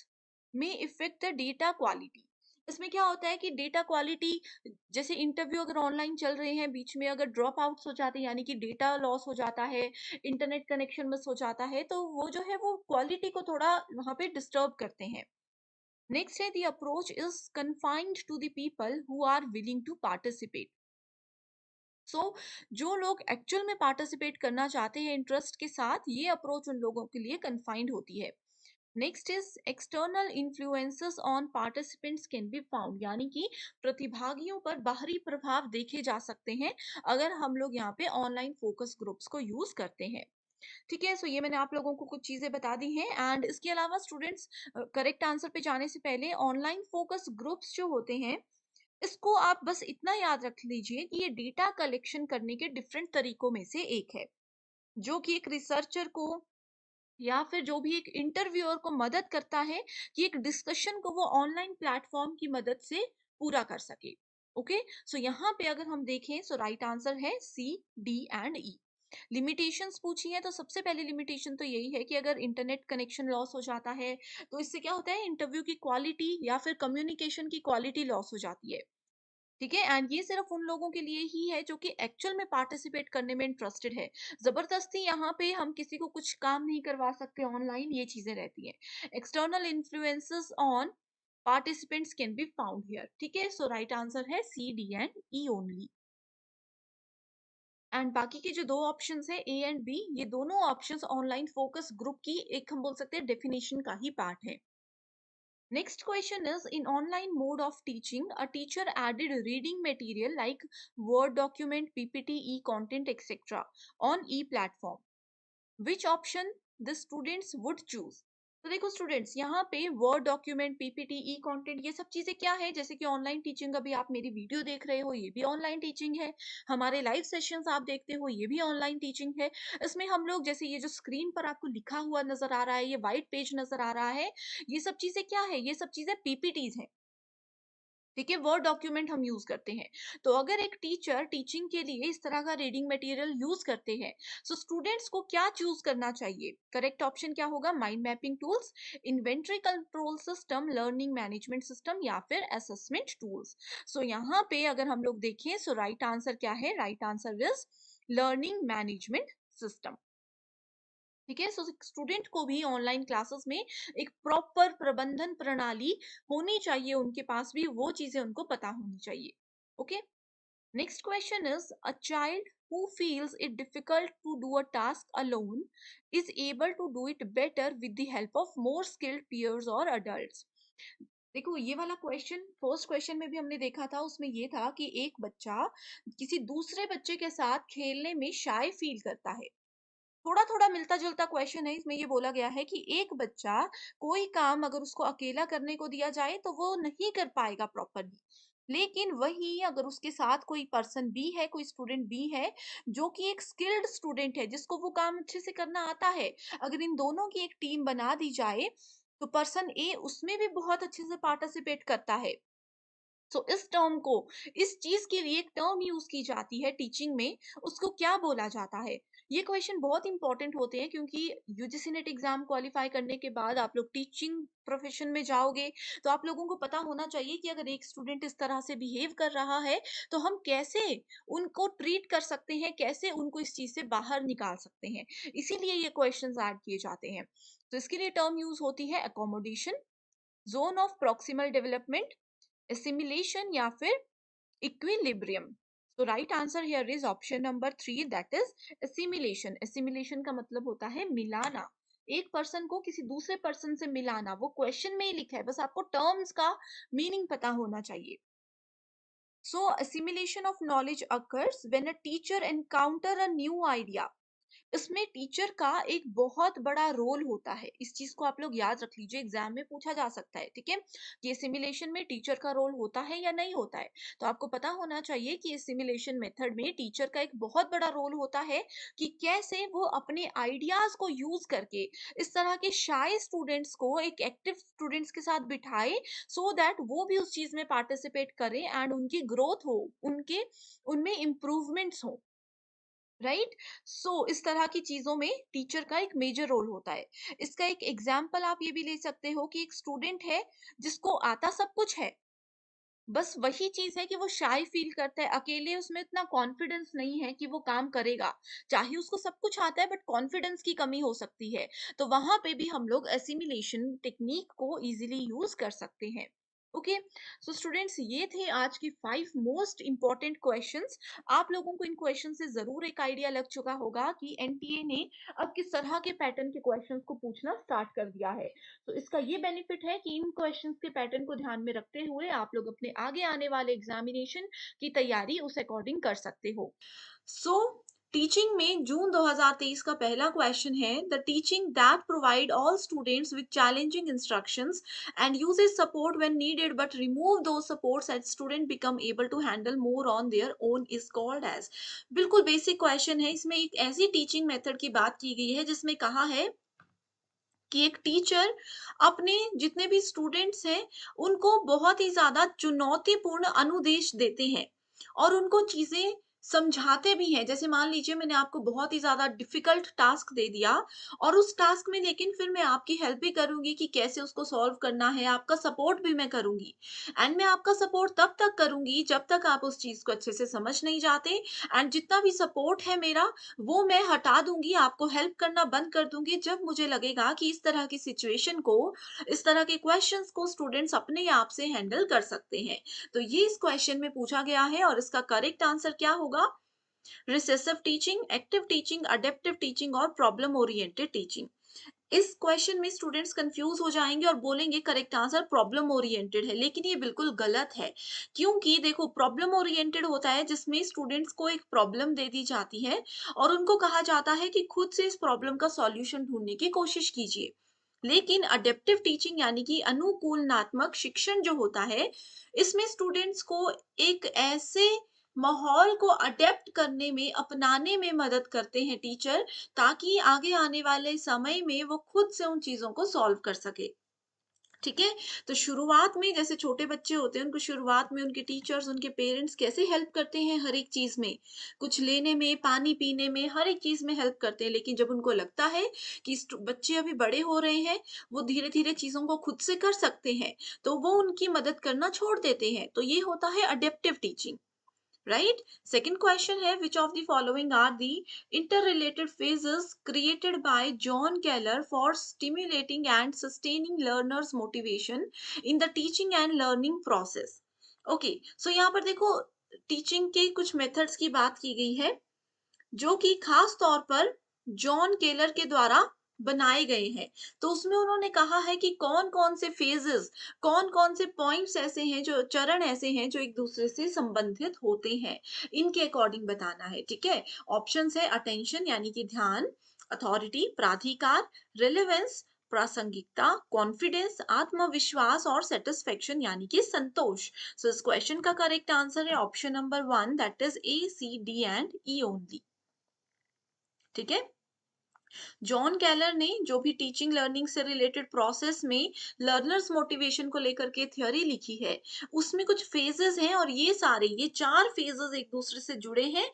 में इफेक्ट द डेटा क्वालिटी। इसमें क्या होता है कि डेटा क्वालिटी, जैसे इंटरव्यू अगर ऑनलाइन चल रहे हैं, बीच में अगर ड्रॉप आउट्स हो जाते हैं, यानी कि डेटा लॉस हो जाता है, इंटरनेट कनेक्शन मिस हो जाता है, तो वो जो है वो क्वालिटी को थोड़ा वहाँ पे डिस्टर्ब करते हैं। नेक्स्ट है, the approach is confined to the people who are willing to participate. So जो लोग एक्चुअल में पार्टिसिपेट करना चाहते हैं इंटरेस्ट के साथ, ये अप्रोच उन लोगों के लिए कन्फाइंड होती है। Next is external influences on participants can be found, यानी कि प्रतिभागियों पर बाहरी प्रभाव देखे जा सकते हैं अगर हम लोग यहाँ पे ऑनलाइन फोकस ग्रुप्स को यूज करते हैं। ठीक है, सो ये मैंने आप लोगों को कुछ चीजें बता दी हैं। एंड इसके अलावा स्टूडेंट्स, करेक्ट आंसर पे जाने से पहले, ऑनलाइन फोकस ग्रुप्स जो होते हैं, इसको आप बस इतना याद रख लीजिए कि ये डेटा कलेक्शन करने के डिफरेंट तरीकों में से एक है, जो कि एक रिसर्चर को या फिर जो भी एक इंटरव्यूअर को मदद करता है कि एक डिस्कशन को वो ऑनलाइन प्लेटफॉर्म की मदद से पूरा कर सके। ओके, सो यहाँ पे अगर हम देखें, सो राइट आंसर है C, D and E. Limitations पूछी है, तो सबसे पहली लिमिटेशन तो यही है कि अगर इंटरनेट कनेक्शन लॉस हो जाता है, तो इससे क्या होता है, इंटरव्यू की क्वालिटी या फिर कम्युनिकेशन की क्वालिटी लॉस हो जाती है। ठीक है, एंड ये सिर्फ उन लोगों के लिए ही है जो कि एक्चुअल में पार्टिसिपेट करने में इंटरेस्टेड है। जबरदस्ती यहाँ पे हम किसी को कुछ काम नहीं करवा सकते ऑनलाइन, ये चीजें रहती हैं। External influences on participants can be found here. ठीक है, सो राइट आंसर है C, D and E only. And बाकी के जो दो ऑप्शंस है, ए एंड बी, ये दोनों ऑप्शंस ऑनलाइन फोकस ग्रुप की एक, हम बोल सकते हैं, डेफिनेशन का ही पार्ट है। Next question is, in online mode of teaching, a teacher added reading material like Word document, PPT, e-content, etc. on e-platform. Which option the students would choose? तो देखो स्टूडेंट्स, यहाँ पे वर्ड डॉक्यूमेंट, पीपीटी, ई content, ये सब चीजें क्या है, जैसे कि ऑनलाइन टीचिंग, अभी आप मेरी वीडियो देख रहे हो, ये भी ऑनलाइन टीचिंग है। हमारे लाइव सेशंस आप देखते हो, ये भी ऑनलाइन टीचिंग है। इसमें हम लोग, जैसे ये जो स्क्रीन पर आपको लिखा हुआ नजर आ रहा है, ये व्हाइट पेज नजर आ रहा है, ये सब चीजें क्या है, ये सब चीजें पीपीटीज हैं। ठीक है, वर्ड डॉक्यूमेंट हम यूज करते हैं। तो अगर एक टीचर टीचिंग के लिए इस तरह का रीडिंग मटेरियल यूज करते हैं, सो स्टूडेंट्स को क्या चूज करना चाहिए? करेक्ट ऑप्शन क्या होगा? Mind mapping tools, inventory control system, learning management system, या फिर असेसमेंट टूल्स। सो यहाँ पे अगर हम लोग देखें, सो राइट आंसर क्या है? Right answer is learning management system. ठीक है, सो स्टूडेंट को भी ऑनलाइन क्लासेस में एक प्रॉपर प्रबंधन प्रणाली होनी चाहिए, उनके पास भी वो चीजें उनको पता होनी चाहिए। Okay, next question is, a child who feels it difficult to do a task alone is able to do it better with the help of more skilled peers or adults. देखो, ये वाला क्वेश्चन फर्स्ट क्वेश्चन में भी हमने देखा था, उसमें ये था कि एक बच्चा किसी दूसरे बच्चे के साथ खेलने में शाय फील करता है। थोड़ा थोड़ा मिलता जुलता क्वेश्चन है, इसमें ये बोला गया है कि एक बच्चा कोई काम अगर उसको अकेला करने को दिया जाए तो वो नहीं कर पाएगा प्रॉपरली, लेकिन वही अगर उसके साथ कोई पर्सन भी है, कोई स्टूडेंट भी है जो कि एक स्किल्ड स्टूडेंट है, जिसको वो काम अच्छे से करना आता है, अगर इन दोनों की एक टीम बना दी जाए, तो पर्सन ए उसमें भी बहुत अच्छे से पार्टिसिपेट करता है। सो इस टर्म को, इस चीज के लिए एक टर्म यूज की जाती है टीचिंग में, उसको क्या बोला जाता है? ये क्वेश्चन बहुत इंपॉर्टेंट होते हैं, क्योंकि यूजीसी नेट एग्जाम क्वालिफाई करने के बाद आप लोग टीचिंग प्रोफेशन में जाओगे, तो आप लोगों को पता होना चाहिए कि अगर एक स्टूडेंट इस तरह से बिहेव कर रहा है, तो हम कैसे उनको ट्रीट कर सकते हैं, कैसे उनको इस चीज से बाहर निकाल सकते हैं। इसीलिए ये क्वेश्चंस ऐड किए जाते हैं। तो इसके लिए टर्म यूज होती है accommodation, zone of proximal development, assimilation, या फिर equilibrium. So right answer here is option number 3, that is assimilation. assimilation का मतलब होता है मिलाना, एक पर्सन को किसी दूसरे पर्सन से मिलाना। वो क्वेश्चन में ही लिखा है, बस आपको टर्म्स का मीनिंग पता होना चाहिए। So assimilation of knowledge occurs when a teacher encounter a new idea. इसमें टीचर का एक बहुत बड़ा रोल होता है, इस चीज को आप लोग याद रख लीजिए, एग्जाम में पूछा जा सकता है। ठीक है, कि सिमुलेशन में टीचर का रोल होता है या नहीं होता है, तो आपको पता होना चाहिए कि इस सिमुलेशन मेथड में टीचर का एक बहुत बड़ा रोल होता है कि कैसे वो अपने आइडियाज को यूज करके इस तरह के शाय स्टूडेंट्स को एक एक्टिव स्टूडेंट्स के साथ बिठाए, सो दैट वो भी उस चीज में पार्टिसिपेट करें एंड उनकी ग्रोथ हो, उनके उनमें इम्प्रूवमेंट्स हो। राइट, सो इस तरह की चीजों में टीचर का एक मेजर रोल होता है। इसका एक एग्जाम्पल आप ये भी ले सकते हो कि एक स्टूडेंट है जिसको आता सब कुछ है, बस वही चीज़ है कि वो शाय फ़ील करता है, अकेले उसमें इतना कॉन्फिडेंस नहीं है कि वो काम करेगा। चाहे उसको सब कुछ आता है बट कॉन्फिडेंस की कमी हो सकती है। तो वहाँ पे भी हम लोग एसिमिलेशन टेक्नीक को ईज़िली यूज़ कर सकते हैं। ओके, सो स्टूडेंट्स ये थे आज के 5 मोस्ट इम्पोर्टेंट क्वेश्चंस। आप लोगों को इन क्वेश्चन से ज़रूर एक आइडिया लग चुका होगा कि एनटीए ने अब किस तरह के पैटर्न के क्वेश्चंस को पूछना स्टार्ट कर दिया है। तो इसका ये बेनिफिट है कि इन क्वेश्चंस के पैटर्न को ध्यान में रखते हुए आप लोग अपने आगे आने वाले एग्जामिनेशन की तैयारी उस अकॉर्डिंग कर सकते हो। सो टीचिंग में जून 2023 का पहला क्वेश्चन है, the teaching that provide all students with challenging instructions and uses support when needed but remove those supports at student become able to handle more on their own is called as. बिल्कुल basic question है। इसमें एक ऐसी teaching method की बात की गई है जिसमें कहा है कि एक टीचर अपने जितने भी स्टूडेंट्स हैं उनको बहुत ही ज्यादा चुनौतीपूर्ण अनुदेश देते हैं और उनको चीजें समझाते भी हैं। जैसे मान लीजिए मैंने आपको बहुत ही ज्यादा डिफिकल्ट टास्क दे दिया और उस टास्क में लेकिन फिर मैं आपकी हेल्प भी करूंगी कि कैसे उसको सॉल्व करना है, आपका सपोर्ट भी मैं करूंगी। एंड मैं आपका सपोर्ट तब तक करूंगी जब तक आप उस चीज को अच्छे से समझ नहीं जाते। एंड जितना भी सपोर्ट है मेरा वो मैं हटा दूँगी, आपको हेल्प करना बंद कर दूँगी जब मुझे लगेगा कि इस तरह की सिचुएशन को, इस तरह के क्वेश्चंस को स्टूडेंट्स अपने आप से हैंडल कर सकते हैं। तो ये इस क्वेश्चन में पूछा गया है और इसका करेक्ट आंसर क्या होगा? Recessive teaching, active teaching, adaptive teaching और प्रॉब्लम ओरिएंटेड टीचिंग। इस क्वेश्चन में स्टूडेंट्स कंफ्यूज हो जाएंगे और बोलेंगे करेक्ट आंसर प्रॉब्लम ओरिएंटेड है, लेकिन ये बिल्कुल गलत है। क्योंकि देखो प्रॉब्लम ओरिएंटेड होता है जिसमें स्टूडेंट्स को एक प्रॉब्लम दे दी जाती है और उनको कहा जाता है कि खुद से इस प्रॉब्लम का सॉल्यूशन ढूंढने की कोशिश कीजिए। लेकिन अडेप्टिव टीचिंग यानी कि अनुकूलनात्मक शिक्षण जो होता है, इसमें स्टूडेंट्स को एक ऐसे माहौल को अडेप्ट करने में, अपनाने में मदद करते हैं टीचर, ताकि आगे आने वाले समय में वो खुद से उन चीज़ों को सॉल्व कर सके। ठीक है? तो शुरुआत में जैसे छोटे बच्चे होते हैं, उनको शुरुआत में उनके टीचर्स, उनके पेरेंट्स कैसे हेल्प करते हैं हर एक चीज़ में, कुछ लेने में, पानी पीने में, हर एक चीज़ में हेल्प करते हैं। लेकिन जब उनको लगता है कि बच्चे अभी बड़े हो रहे हैं, वो धीरे-धीरे चीज़ों को खुद से कर सकते हैं, तो वो उनकी मदद करना छोड़ देते हैं। तो ये होता है adaptive teaching. Right? Second question है, which of the following are the interrelated phases created by John Keller for stimulating and sustaining learners' motivation in the teaching and learning process? Okay, so यहाँ पर देखो teaching के कुछ methods की बात की गई है जो कि खास तौर पर जॉन केलर के द्वारा बनाए गए हैं। तो उसमें उन्होंने कहा है कि कौन-कौन से फेजेस, कौन-कौन से पॉइंट्स ऐसे हैं, जो चरण ऐसे हैं जो एक दूसरे से संबंधित होते हैं। इनके अकॉर्डिंग बताना है, ठीक है? ऑप्शंस है अटेंशन यानी कि ध्यान, अथॉरिटी प्राधिकार, रिलेवेंस प्रासंगिकता, कॉन्फिडेंस आत्मविश्वास और सैटिस्फैक्शन यानी कि संतोष। सो इस क्वेश्चन का करेक्ट आंसर है option number 1, that is A, C, D and E only. ठीक है? जॉन कैलर ने जो भी टीचिंग लर्निंग से रिलेटेड प्रोसेस में लर्नर्स मोटिवेशन को लेकर के थ्योरी लिखी है, उसमें कुछ फेजेस हैं और ये चार फेजेस एक दूसरे से जुड़े हैं।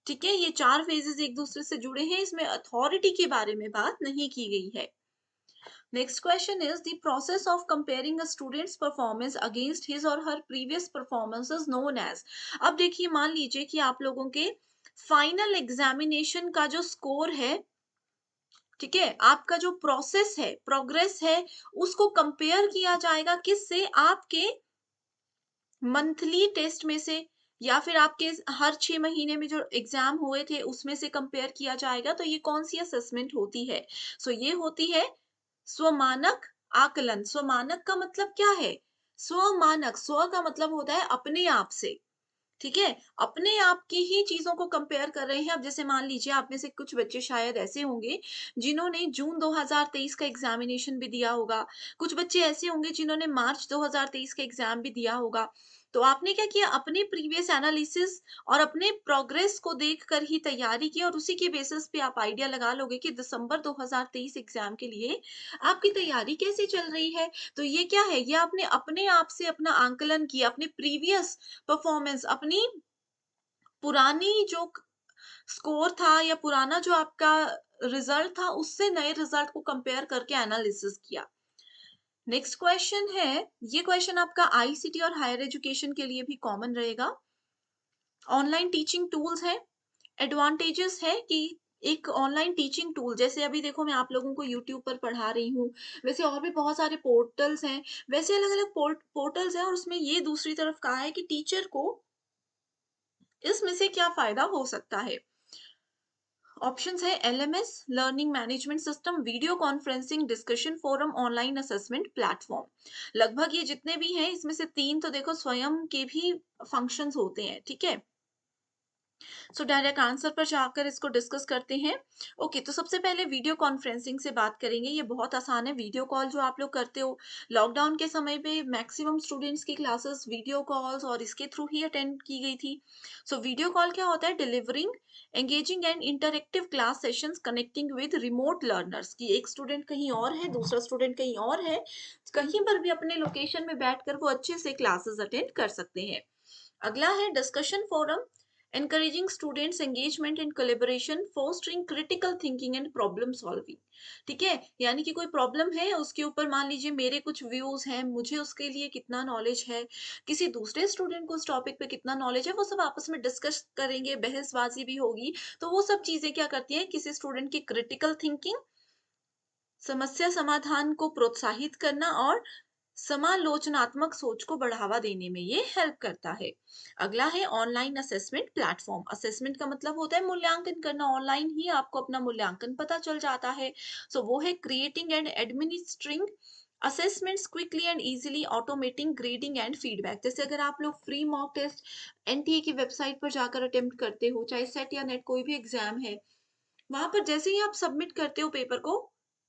ठीक है, ये चार फेजेस एक दूसरे से जुड़े हैं, इसमें अथॉरिटी के बारे में बात नहीं की गई है। Next question is the process of comparing a students performance against his और हर प्रीवियस परफॉर्मेंसेस नोन एज। अब देखिए मान लीजिए कि आप लोगों के फाइनल एग्जामिनेशन का जो स्कोर है, ठीक है, आपका जो प्रोसेस है, प्रोग्रेस है, उसको कंपेयर किया जाएगा किससे? आपके मंथली टेस्ट में से या फिर आपके हर 6 महीने में जो एग्जाम हुए थे उसमें से कंपेयर किया जाएगा। तो ये कौन सी असेसमेंट होती है? सो ये होती है स्वमानक आकलन। स्वमानक का मतलब क्या है? स्वमानक, स्व का मतलब होता है अपने आप से। ठीक है? अपने आप की ही चीज़ों को कंपेयर कर रहे हैं। अब जैसे मान लीजिए आप में से कुछ बच्चे शायद ऐसे होंगे जिन्होंने जून 2023 का एग्ज़ामिनेशन भी दिया होगा। कुछ बच्चे ऐसे होंगे जिन्होंने मार्च 2023 का एग्ज़ाम भी दिया होगा। तो आपने क्या किया? अपने प्रीवियस एनालिसिस और अपने प्रोग्रेस को देखकर ही तैयारी की और उसी के बेसिस पे आप आइडिया लगा लोगे कि दिसंबर 2023 एग्ज़ाम के लिए आपकी तैयारी कैसे चल रही है। तो ये क्या है? ये आपने अपने आप से अपना आंकलन किया, अपने प्रीवियस परफॉर्मेंस, अपनी पुरानी जो स्कोर था या पुराना जो आपका रिजल्ट था उससे नए रिजल्ट को कंपेयर करके एनालिसिस किया। नेक्स्ट क्वेश्चन है, ये क्वेश्चन आपका आईसीटी और हायर एजुकेशन के लिए भी कॉमन रहेगा। ऑनलाइन टीचिंग टूल्स है, एडवांटेजेस है कि एक ऑनलाइन टीचिंग टूल, जैसे अभी देखो मैं आप लोगों को यूट्यूब पर पढ़ा रही हूँ, वैसे और भी बहुत सारे पोर्टल्स हैं, वैसे अलग अलग पोर्टल्स हैं, और उसमें ये दूसरी तरफ कहा है कि टीचर को इसमें से क्या फायदा हो सकता है। ऑप्शंस है LMS, learning management system, video conferencing, discussion forum, online assessment platform. लगभग ये जितने भी हैं इसमें से तीन तो देखो स्वयं के भी फंक्शंस होते हैं, ठीक है। सो डायरेक्ट आंसर पर जाकर इसको डिस्कस करते हैं। ओके, तो सबसे पहले वीडियो कॉन्फ्रेंसिंग से बात करेंगे। ये बहुत आसान है, वीडियो कॉल जो आप लोग करते हो, लॉकडाउन के समय पे मैक्सिमम स्टूडेंट्स की क्लासेस वीडियो कॉल्स और इसके थ्रू ही अटेंड की गई थी। सो वीडियो कॉल क्या होता है? Delivering engaging and interactive class sessions connecting with remote learners, की एक स्टूडेंट कहीं और है, दूसरा स्टूडेंट कहीं और है, कहीं पर भी अपने लोकेशन में बैठकर वो अच्छे से क्लासेस अटेंड कर सकते हैं। अगला है discussion forum, encouraging students engagement and collaboration, fostering critical thinking and problem solving। ठीक है, यानी कि कोई प्रॉब्लम है उसके ऊपर मान लीजिए मेरे कुछ व्यूज हैं, मुझे उसके लिए कितना नॉलेज है, किसी दूसरे स्टूडेंट को उस टॉपिक पे कितना नॉलेज है, वो सब आपस में डिस्कस करेंगे, बहसबाजी भी होगी। तो वो सब चीजें क्या करती हैं, किसी स्टूडेंट की क्रिटिकल थिंकिंग, समस्या समाधान को प्रोत्साहित करना और समालोचनात्मक सोच को बढ़ावा देने में ये हेल्प करता है। अगला है ऑनलाइन असेसमेंट प्लेटफॉर्म। असेसमेंट का मतलब होता है मूल्यांकन करना, ऑनलाइन ही आपको अपना मूल्यांकन पता चल जाता है। सो वो है creating and administering assessments quickly and easily, automating grading and feedback. जैसे अगर आप लोग फ्री मॉक टेस्ट एनटीए की वेबसाइट पर जाकर अटेम्प्ट करते हो, चाहे सेट या नेट कोई भी एग्जाम है, वहां पर जैसे ही आप सबमिट करते हो पेपर को,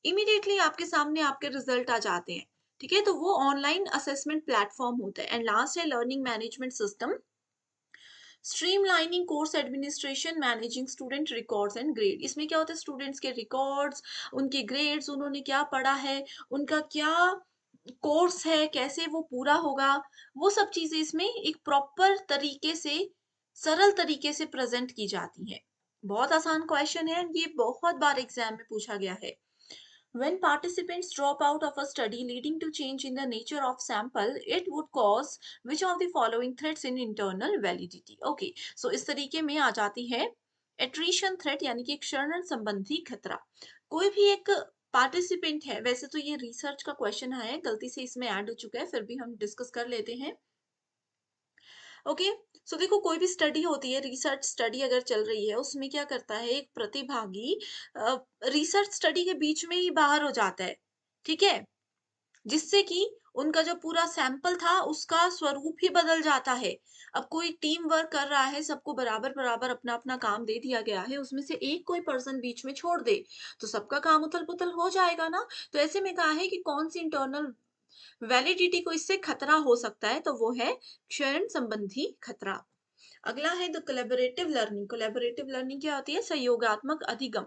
इमीडिएटली आपके सामने आपके रिजल्ट आ जाते हैं। ठीक है, तो वो ऑनलाइन असेसमेंट प्लेटफॉर्म होता है। एंड लास्ट है learning management system, streamlining course administration, managing student records and grade. इसमें क्या होता है, स्टूडेंट्स के रिकॉर्ड्स, उनके ग्रेड्स, उन्होंने क्या पढ़ा है, उनका क्या कोर्स है, कैसे वो पूरा होगा, वो सब चीजें इसमें एक प्रॉपर तरीके से, सरल तरीके से प्रेजेंट की जाती हैं। बहुत आसान क्वेश्चन है, ये बहुत बार एग्जाम में पूछा गया है। When participants drop out of a study leading to change in the nature of sample, it would cause which of the following threats in internal validity? Okay, so इस तरीके में आ जाती है attrition threat, यानी कि क्षरण संबंधी खतरा। कोई भी एक पार्टिसिपेंट है, वैसे तो ये रिसर्च का क्वेश्चन है, गलती से इसमें ऐड हो चुका है, फिर भी हम डिस्कस कर लेते हैं। ओके, सो देखो कोई भी स्टडी होती है, रिसर्च स्टडी अगर चल रही है, उसमें क्या करता है एक प्रतिभागी, रिसर्च स्टडी के बीच में ही बाहर हो जाता है, ठीक है, जिससे कि उनका जो पूरा सैंपल था उसका स्वरूप ही बदल जाता है। अब कोई टीम वर्क कर रहा है, सबको बराबर बराबर अपना अपना काम दे दिया गया है, उसमें से एक कोई पर्सन बीच में छोड़ दे तो सबका काम उथल पुथल हो जाएगा ना। तो ऐसे में कहा है कि कौन सी इंटरनल वैलिडिटी को इससे खतरा हो सकता है, तो वो है क्षरण संबंधी खतरा। अगला है the collaborative learning. Collaborative learning क्या होती है? सहयोगात्मक अधिगम।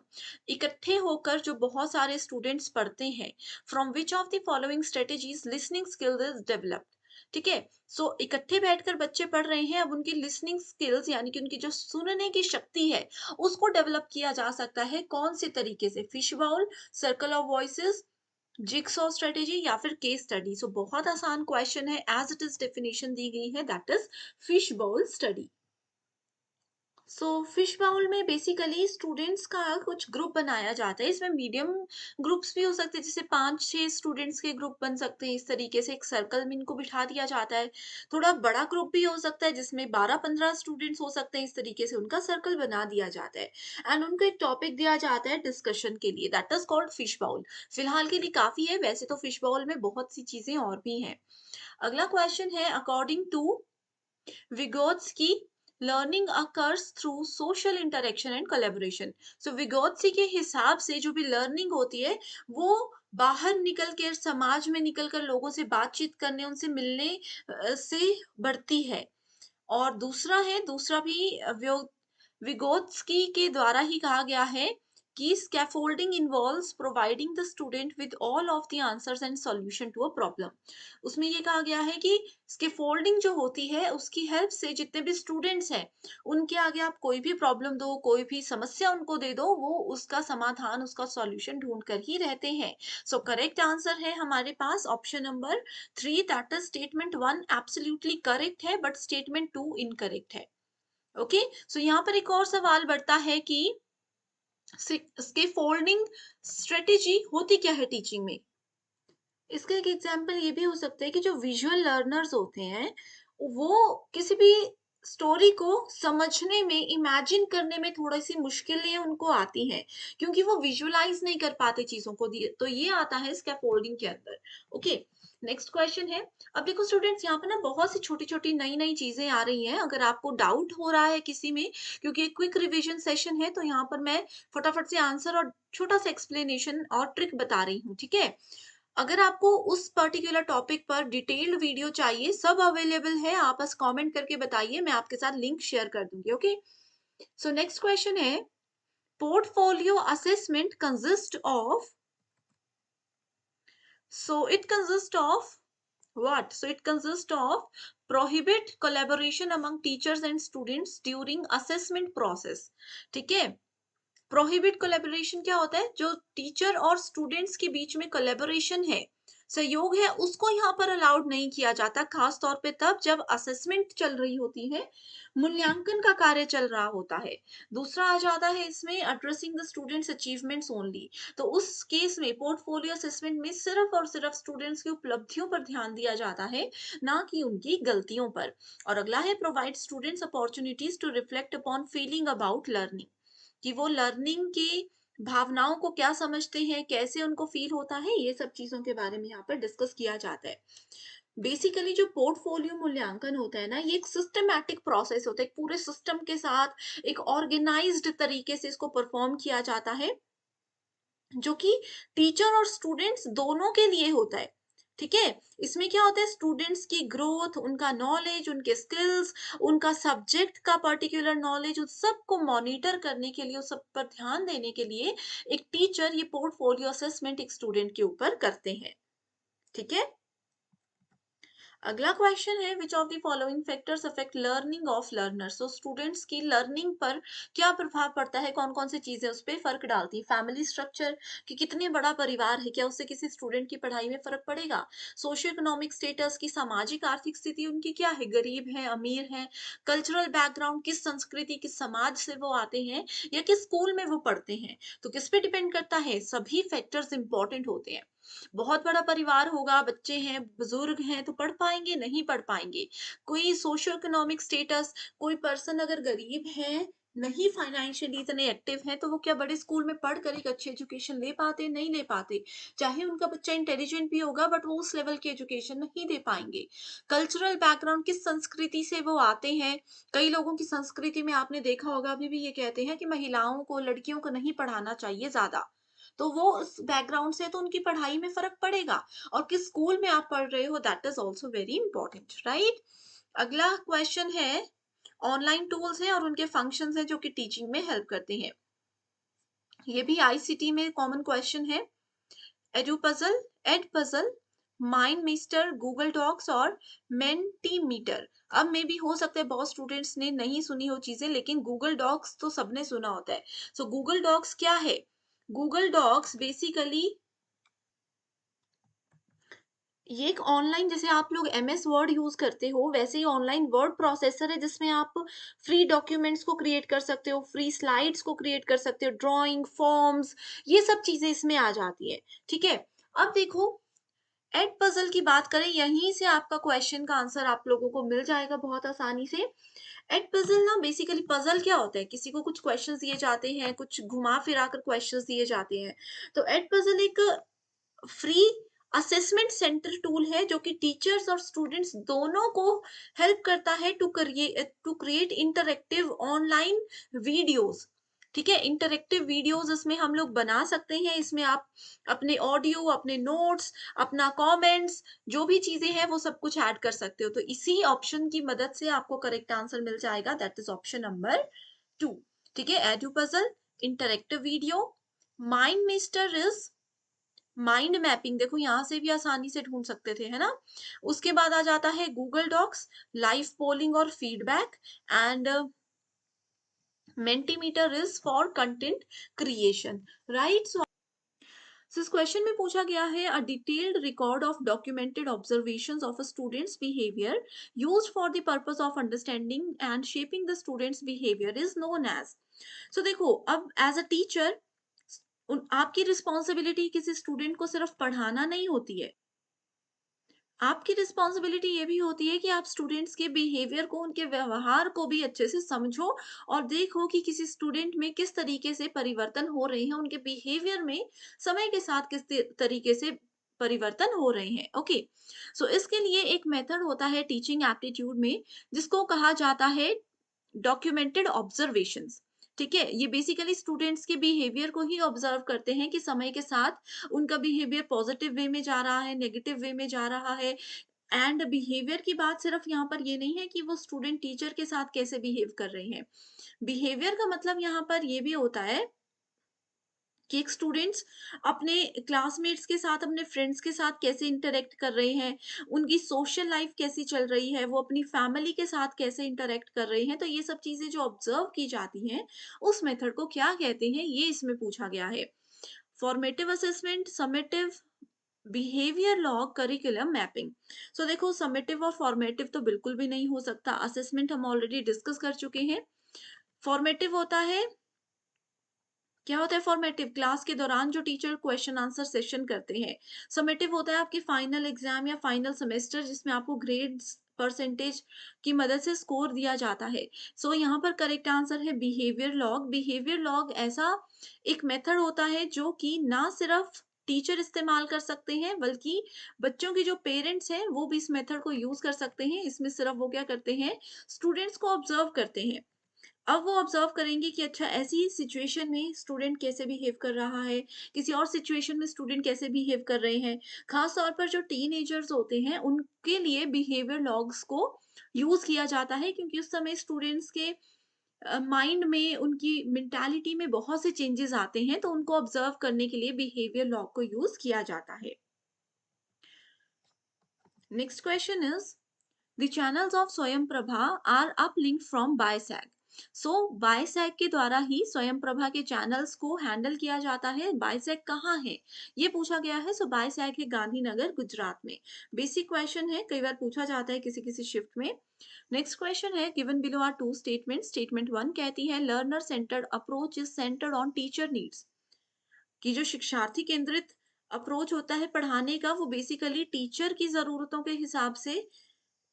इकट्ठे होकर जो बहुत सारे स्टूडेंट्स पढ़ते हैं, from which of the following strategies listening skill is developed. ठीक है, सो इकट्ठे बैठकर बच्चे पढ़ रहे हैं, अब उनकी लिसनिंग स्किल्स यानी कि उनकी जो सुनने की शक्ति है उसको डेवलप किया जा सकता है। कौन से तरीके से? Fish bowl, circle of voices, jigsaw strategy या फिर केस स्टडी। सो बहुत आसान क्वेश्चन है, एज इट इज डेफिनेशन दी गई है, that is fish bowl study. So fish bowl में बेसिकली स्टूडेंट्स का कुछ ग्रुप बनाया जाता है। इसमें मीडियम ग्रुप्स भी हो सकते हैं, जैसे 5-6 स्टूडेंट्स के ग्रुप बन सकते हैं, इस तरीके से एक सर्कल में इनको बिठा दिया जाता है। थोड़ा बड़ा ग्रुप भी हो सकता है जिसमें 12-15 स्टूडेंट्स हो सकते हैं, इस तरीके से उनका सर्कल बना दिया जाता है। एंड उनको एक टॉपिक दिया जाता है डिस्कशन के लिए, that is called fish bowl. फिलहाल के लिए काफी है, वैसे तो फिश बाउल में बहुत सी चीजें और भी हैं। अगला क्वेश्चन है, according to Vygotsky, learning occurs through social interaction and collaboration. So Vygotsky के हिसाब से जो भी लर्निंग होती है वो बाहर निकल कर, समाज में निकल कर लोगों से बातचीत करने, उनसे मिलने से बढ़ती है। और दूसरा है, दूसरा भी विगोत्स्की के द्वारा ही कहा गया है कि scaffolding involves providing the student with all of the answers and solution to a problem. उसमें ये कहा गया है कि स्कैफोल्डिंग जो होती है उसकी हेल्प से जितने भी स्टूडेंट्स हैं उनके आगे आप कोई भी प्रॉब्लम दो, कोई भी समस्या उनको दे दो, वो उसका समाधान, उसका सॉल्यूशन ढूंढ कर ही रहते हैं। सो करेक्ट आंसर है हमारे पास option number 3, that is statement 1 absolutely correct है बट स्टेटमेंट 2 इनकरेक्ट है। ओके, सो यहाँ पर एक और सवाल बढ़ता है कि स्कैफोल्डिंग स्ट्रेटेजी होती क्या है टीचिंग में। इसका एक एग्जांपल ये भी हो सकता है कि जो विजुअल लर्नर्स होते हैं वो किसी भी स्टोरी को समझने में, इमेजिन करने में थोड़ी सी मुश्किलें उनको आती हैं क्योंकि वो विजुअलाइज नहीं कर पाते चीजों को, तो ये आता है स्कैफोल्डिंग के अंदर। ओके, नेक्स्ट क्वेश्चन है। अब देखो स्टूडेंट्स, यहाँ पे ना बहुत सी छोटी छोटी नई नई चीजें आ रही हैं। अगर आपको डाउट हो रहा है किसी में, क्योंकि क्विक रिवीजन सेशन है, तो यहाँ पर मैं फटाफट से आंसर और छोटा सा एक्सप्लेनेशन और ट्रिक बता रही हूँ, ठीक है। अगर आपको उस पर्टिकुलर टॉपिक पर डिटेल्ड वीडियो चाहिए, सब अवेलेबल है, आप बस कमेंट करके बताइए, मैं आपके साथ लिंक शेयर कर दूंगी। ओके, सो नेक्स्ट क्वेश्चन है, portfolio assessment consist of, so it consists of what? So it consists of prohibit collaboration among teachers and students during assessment process। ठीक है, प्रोहिबिट कोलैबोरेशन क्या होता है? जो टीचर और स्टूडेंट्स के बीच में कोलैबोरेशन है, सहयोग है, उसको यहाँ पर अलाउड नहीं किया जाता, खास तौर पे तब जब असेसमेंट चल रही होती है, मूल्यांकन का कार्य चल रहा होता है। दूसरा आ जाता है इसमें addressing the students achievements only. तो उस केस में पोर्टफोलियो असेसमेंट में सिर्फ और सिर्फ स्टूडेंट्स की उपलब्धियों पर ध्यान दिया जाता है, ना कि उनकी गलतियों पर। और अगला है, provide students opportunities to reflect upon feeling about learning, कि वो लर्निंग की भावनाओं को क्या समझते हैं, कैसे उनको फील होता है, ये सब चीजों के बारे में यहाँ पर डिस्कस किया जाता है। बेसिकली जो पोर्टफोलियो मूल्यांकन होता है ना, ये एक सिस्टमैटिक प्रोसेस होता है, एक पूरे सिस्टम के साथ एक ऑर्गेनाइज्ड तरीके से इसको परफॉर्म किया जाता है, जो कि टीचर और स्टूडेंट्स दोनों के लिए होता है। ठीक है, इसमें क्या होता है, स्टूडेंट्स की ग्रोथ, उनका नॉलेज, उनके स्किल्स, उनका सब्जेक्ट का पर्टिकुलर नॉलेज, उस सब को मॉनिटर करने के लिए, उस सब पर ध्यान देने के लिए एक टीचर ये पोर्टफोलियो असेसमेंट एक स्टूडेंट के ऊपर करते हैं। ठीक है, अगला क्वेश्चन है, which of the following factors affect learning of learners. तो स्टूडेंट्स की लर्निंग पर क्या प्रभाव पड़ता है, कौन कौन सी चीजें उस पर फर्क डालती है। फैमिली स्ट्रक्चर, कि कितने बड़ा परिवार है, क्या उससे किसी स्टूडेंट की पढ़ाई में फर्क पड़ेगा। सोशियो इकोनॉमिक स्टेटस, की सामाजिक आर्थिक स्थिति उनकी क्या है, गरीब है, अमीर है। कल्चरल बैकग्राउंड, किस संस्कृति, किस समाज से वो आते हैं या किस स्कूल में वो पढ़ते हैं, तो किस पे डिपेंड करता है, सभी फैक्टर्स इंपॉर्टेंट होते हैं। बहुत बड़ा परिवार होगा, बच्चे हैं, बुजुर्ग हैं, तो पढ़ पाएंगे, नहीं पढ़ पाएंगे। कोई सोशियो इकोनॉमिक स्टेटस, कोई पर्सन अगर गरीब है, नहीं फाइनेंशियली इतने एक्टिव हैं, तो वो क्या बड़े स्कूल में पढ़ कर एक अच्छी एजुकेशन ले पाते, नहीं ले पाते। चाहे उनका बच्चा इंटेलिजेंट भी होगा, बट वो उस लेवल की एजुकेशन नहीं दे पाएंगे। कल्चरल बैकग्राउंड, किस संस्कृति से वो आते हैं। कई लोगों की संस्कृति में आपने देखा होगा, अभी भी ये कहते हैं कि महिलाओं को, लड़कियों को नहीं पढ़ाना चाहिए ज्यादा, तो वो उस बैकग्राउंड से, तो उनकी पढ़ाई में फर्क पड़ेगा। और किस स्कूल में आप पढ़ रहे हो, that is also very important, right. अगला क्वेश्चन है, ऑनलाइन टूल्स हैं और उनके फंक्शंस हैं जो कि टीचिंग में हेल्प करते हैं। ये भी आईसीटी में कॉमन क्वेश्चन है। एडुपजल, एडपजल, माइंड मिस्टर, गूगल डॉक्स और मेंटीमीटर। अब में भी हो सकता है बहुत स्टूडेंट्स ने नहीं सुनी हो चीजें, लेकिन गूगल डॉक्स तो सबने सुना होता है। सो गूगल डॉक्स क्या है? गूगल डॉक्स बेसिकली ये एक ऑनलाइन, जैसे आप लोग एमएस वर्ड यूज करते हो, वैसे ही ऑनलाइन वर्ड प्रोसेसर है, जिसमें आप फ्री डॉक्यूमेंट्स को क्रिएट कर सकते हो, फ्री स्लाइड्स को क्रिएट कर सकते हो, ड्राइंग, फॉर्म्स, ये सब चीजें इसमें आ जाती है। ठीक है, अब देखो, एड पजल की बात करें, यहीं से आपका क्वेश्चन का आंसर आप लोगों को मिल जाएगा बहुत आसानी से। एड पजल ना, बेसिकली पजल क्या होता है, किसी को कुछ क्वेश्चंस दिए जाते हैं, कुछ घुमा फिरा कर क्वेश्चंस दिए जाते हैं। तो एड पजल एक फ्री असेसमेंट सेंटर टूल है, जो कि टीचर्स और स्टूडेंट्स दोनों को हेल्प करता है to create interactive online videos. ठीक है, इंटरेक्टिव वीडियोस इसमें हम लोग बना सकते हैं। इसमें आप अपने ऑडियो, अपने नोट्स, अपना कमेंट्स, जो भी चीजें हैं वो सब कुछ ऐड कर सकते हो। तो इसी ऑप्शन की मदद से आपको करेक्ट आंसर मिल जाएगा, दैट इज ऑप्शन नंबर 2। ठीक है, edu puzzle, interactive video, mind mister is mind mapping, देखो यहाँ से भी आसानी से ढूंढ सकते थे, है ना। उसके बाद आ जाता है गूगल डॉक्स, लाइव पोलिंग और feedback, and Mentimeter is for content creation, right. So इस क्वेश्चन में पूछा गया है a detailed record of documented observations of a students behaviour used for the purpose of understanding and shaping the students behaviour is known as. So देखो, अब as a teacher आपकी responsibility किसी student को सिर्फ पढ़ाना नहीं होती है, आपकी रिस्पॉन्सिबिलिटी ये भी होती है कि आप स्टूडेंट्स के बिहेवियर को, उनके व्यवहार को भी अच्छे से समझो और देखो कि किसी स्टूडेंट में किस तरीके से परिवर्तन हो रहे हैं, उनके बिहेवियर में समय के साथ किस तरीके से परिवर्तन हो रहे हैं। ओके, सो इसके लिए एक मेथड होता है टीचिंग एप्टीट्यूड में, जिसको कहा जाता है डॉक्यूमेंटेड ऑब्जर्वेशंस। ठीक है, ये बेसिकली स्टूडेंट्स के बिहेवियर को ही ऑब्जर्व करते हैं कि समय के साथ उनका बिहेवियर पॉजिटिव वे में जा रहा है, नेगेटिव वे में जा रहा है। एंड बिहेवियर की बात सिर्फ यहाँ पर ये नहीं है कि वो स्टूडेंट टीचर के साथ कैसे बिहेव कर रहे हैं। बिहेवियर का मतलब यहाँ पर ये भी होता है कि एक स्टूडेंट्स अपने क्लासमेट्स के साथ, अपने फ्रेंड्स के साथ कैसे इंटरेक्ट कर रहे हैं, उनकी सोशल लाइफ कैसी चल रही है, वो अपनी फैमिली के साथ कैसे इंटरेक्ट कर रहे हैं। तो ये सब चीजें जो ऑब्जर्व की जाती हैं, उस मेथड को क्या कहते हैं, ये इसमें पूछा गया है। Formative assessment, summative, behaviour log, curriculum mapping. So देखो, समेटिव और फॉर्मेटिव तो बिल्कुल भी नहीं हो सकता, असेसमेंट हम ऑलरेडी डिस्कस कर चुके हैं। फॉर्मेटिव होता है, क्या होता है फॉर्मेटिव, क्लास के दौरान जो टीचर क्वेश्चन आंसर सेशन करते हैं। समेटिव होता है आपकी फाइनल एग्जाम या फाइनल सेमेस्टर, जिसमें आपको ग्रेड्स परसेंटेज की मदद से स्कोर दिया जाता है। सो यहाँ पर करेक्ट आंसर है बिहेवियर लॉग। बिहेवियर लॉग ऐसा एक मेथड होता है जो कि ना सिर्फ टीचर इस्तेमाल कर सकते हैं, बल्कि बच्चों के जो पेरेंट्स हैं वो भी इस मेथड को यूज कर सकते हैं। इसमें सिर्फ वो क्या करते हैं, स्टूडेंट्स को ऑब्जर्व करते हैं। अब वो ऑब्जर्व करेंगे कि अच्छा, ऐसी सिचुएशन में स्टूडेंट कैसे बिहेव कर रहा है, किसी और सिचुएशन में स्टूडेंट कैसे बिहेव कर रहे हैं। खास तौर पर जो टीनेजर्स होते हैं, उनके लिए बिहेवियर लॉग्स को यूज किया जाता है, क्योंकि उस समय स्टूडेंट्स के माइंड में, उनकी मेंटालिटी में बहुत से चेंजेस आते हैं, तो उनको ऑब्जर्व करने के लिए बिहेवियर लॉग को यूज किया जाता है। Next question is The channels of स्वयं Prabha are uplinked from BISAC. सो बायसैक के द्वारा ही स्वयं प्रभा के चैनल्स को हैंडल किया जाता है। बायसैक कहाँ है, ये पूछा गया है। सो बायसैक है गांधीनगर, गुजरात में। बेसिक क्वेश्चन है, कई बार पूछा जाता है किसी किसी शिफ्ट में। नेक्स्ट क्वेश्चन है, given below are two statement. Statement one कहती है learner centred approach is centred on teacher needs, कि जो शिक्षार्थी केंद्रित अप्रोच होता है पढ़ाने का, वो बेसिकली टीचर की जरूरतों के हिसाब से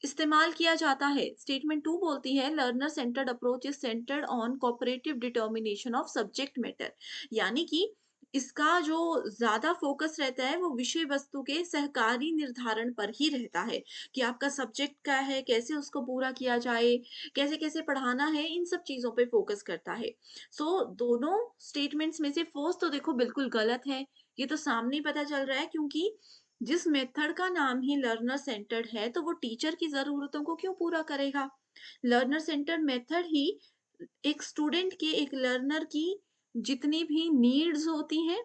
इस्तेमाल किया जाता है। स्टेटमेंट टू बोलती है learner centred approach is centred on cooperative determination of subject matter, यानी कि इसका जो ज्यादा फोकस रहता है वो विषय वस्तु के सहकारी निर्धारण पर ही रहता है, कि आपका सब्जेक्ट क्या है, कैसे उसको पूरा किया जाए, कैसे कैसे पढ़ाना है, इन सब चीजों पे फोकस करता है। सो दोनों स्टेटमेंट्स में से फर्स्ट तो देखो बिल्कुल गलत है, ये तो सामने ही पता चल रहा है, क्योंकि जिस मेथड का नाम ही लर्नर सेंटर्ड है, तो वो टीचर की जरूरतों को क्यों पूरा करेगा। लर्नर सेंटर्ड मेथड ही एक स्टूडेंट की, एक लर्नर की जितनी भी नीड्स होती हैं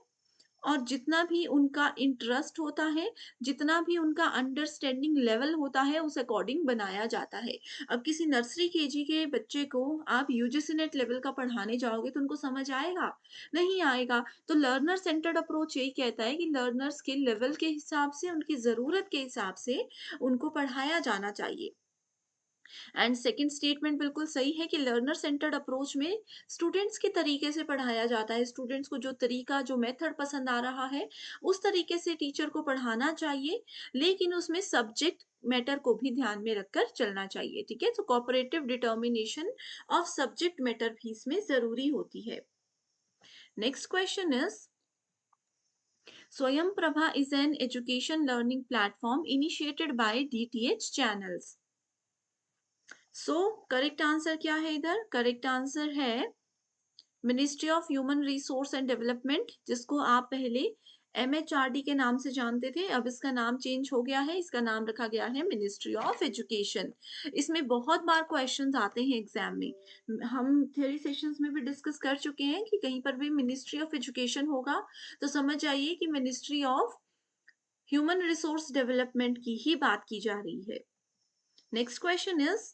और जितना भी उनका इंटरेस्ट होता है, जितना भी उनका अंडरस्टैंडिंग लेवल होता है, उस अकॉर्डिंग बनाया जाता है। अब किसी नर्सरी केजी के बच्चे को आप यूजीसी नेट लेवल का पढ़ाने जाओगे तो उनको समझ आएगा, नहीं आएगा। तो लर्नर सेंटर्ड अप्रोच यही कहता है कि लर्नर्स के लेवल के हिसाब से, उनकी जरूरत के हिसाब से उनको पढ़ाया जाना चाहिए। एंड सेकंड स्टेटमेंट बिल्कुल सही है कि लर्नर सेंटर्ड अप्रोच में स्टूडेंट्स के तरीके से पढ़ाया जाता है। स्टूडेंट्स को जो तरीका, जो मेथड पसंद आ रहा है, उस तरीके से टीचर को पढ़ाना चाहिए, लेकिन उसमें सब्जेक्ट मैटर को भी ध्यान में रखकर चलना चाहिए। ठीक है, तो cooperative determination of subject matter भी इसमें जरूरी होती है। नेक्स्ट क्वेश्चन इज स्वयं Prabha is an education learning platform initiated by DTH channels. So correct answer क्या है इधर, करेक्ट आंसर है ministry of human resource and development, जिसको आप पहले एमएचआरडी के नाम से जानते थे, अब इसका नाम चेंज हो गया है, इसका नाम रखा गया है मिनिस्ट्री ऑफ एजुकेशन। इसमें बहुत बार क्वेश्चंस आते हैं एग्जाम में। हम थ्योरी सेशंस में भी डिस्कस कर चुके हैं कि कहीं पर भी मिनिस्ट्री ऑफ एजुकेशन होगा तो समझ जाइए कि ministry of human resource development की ही बात की जा रही है। Next question is,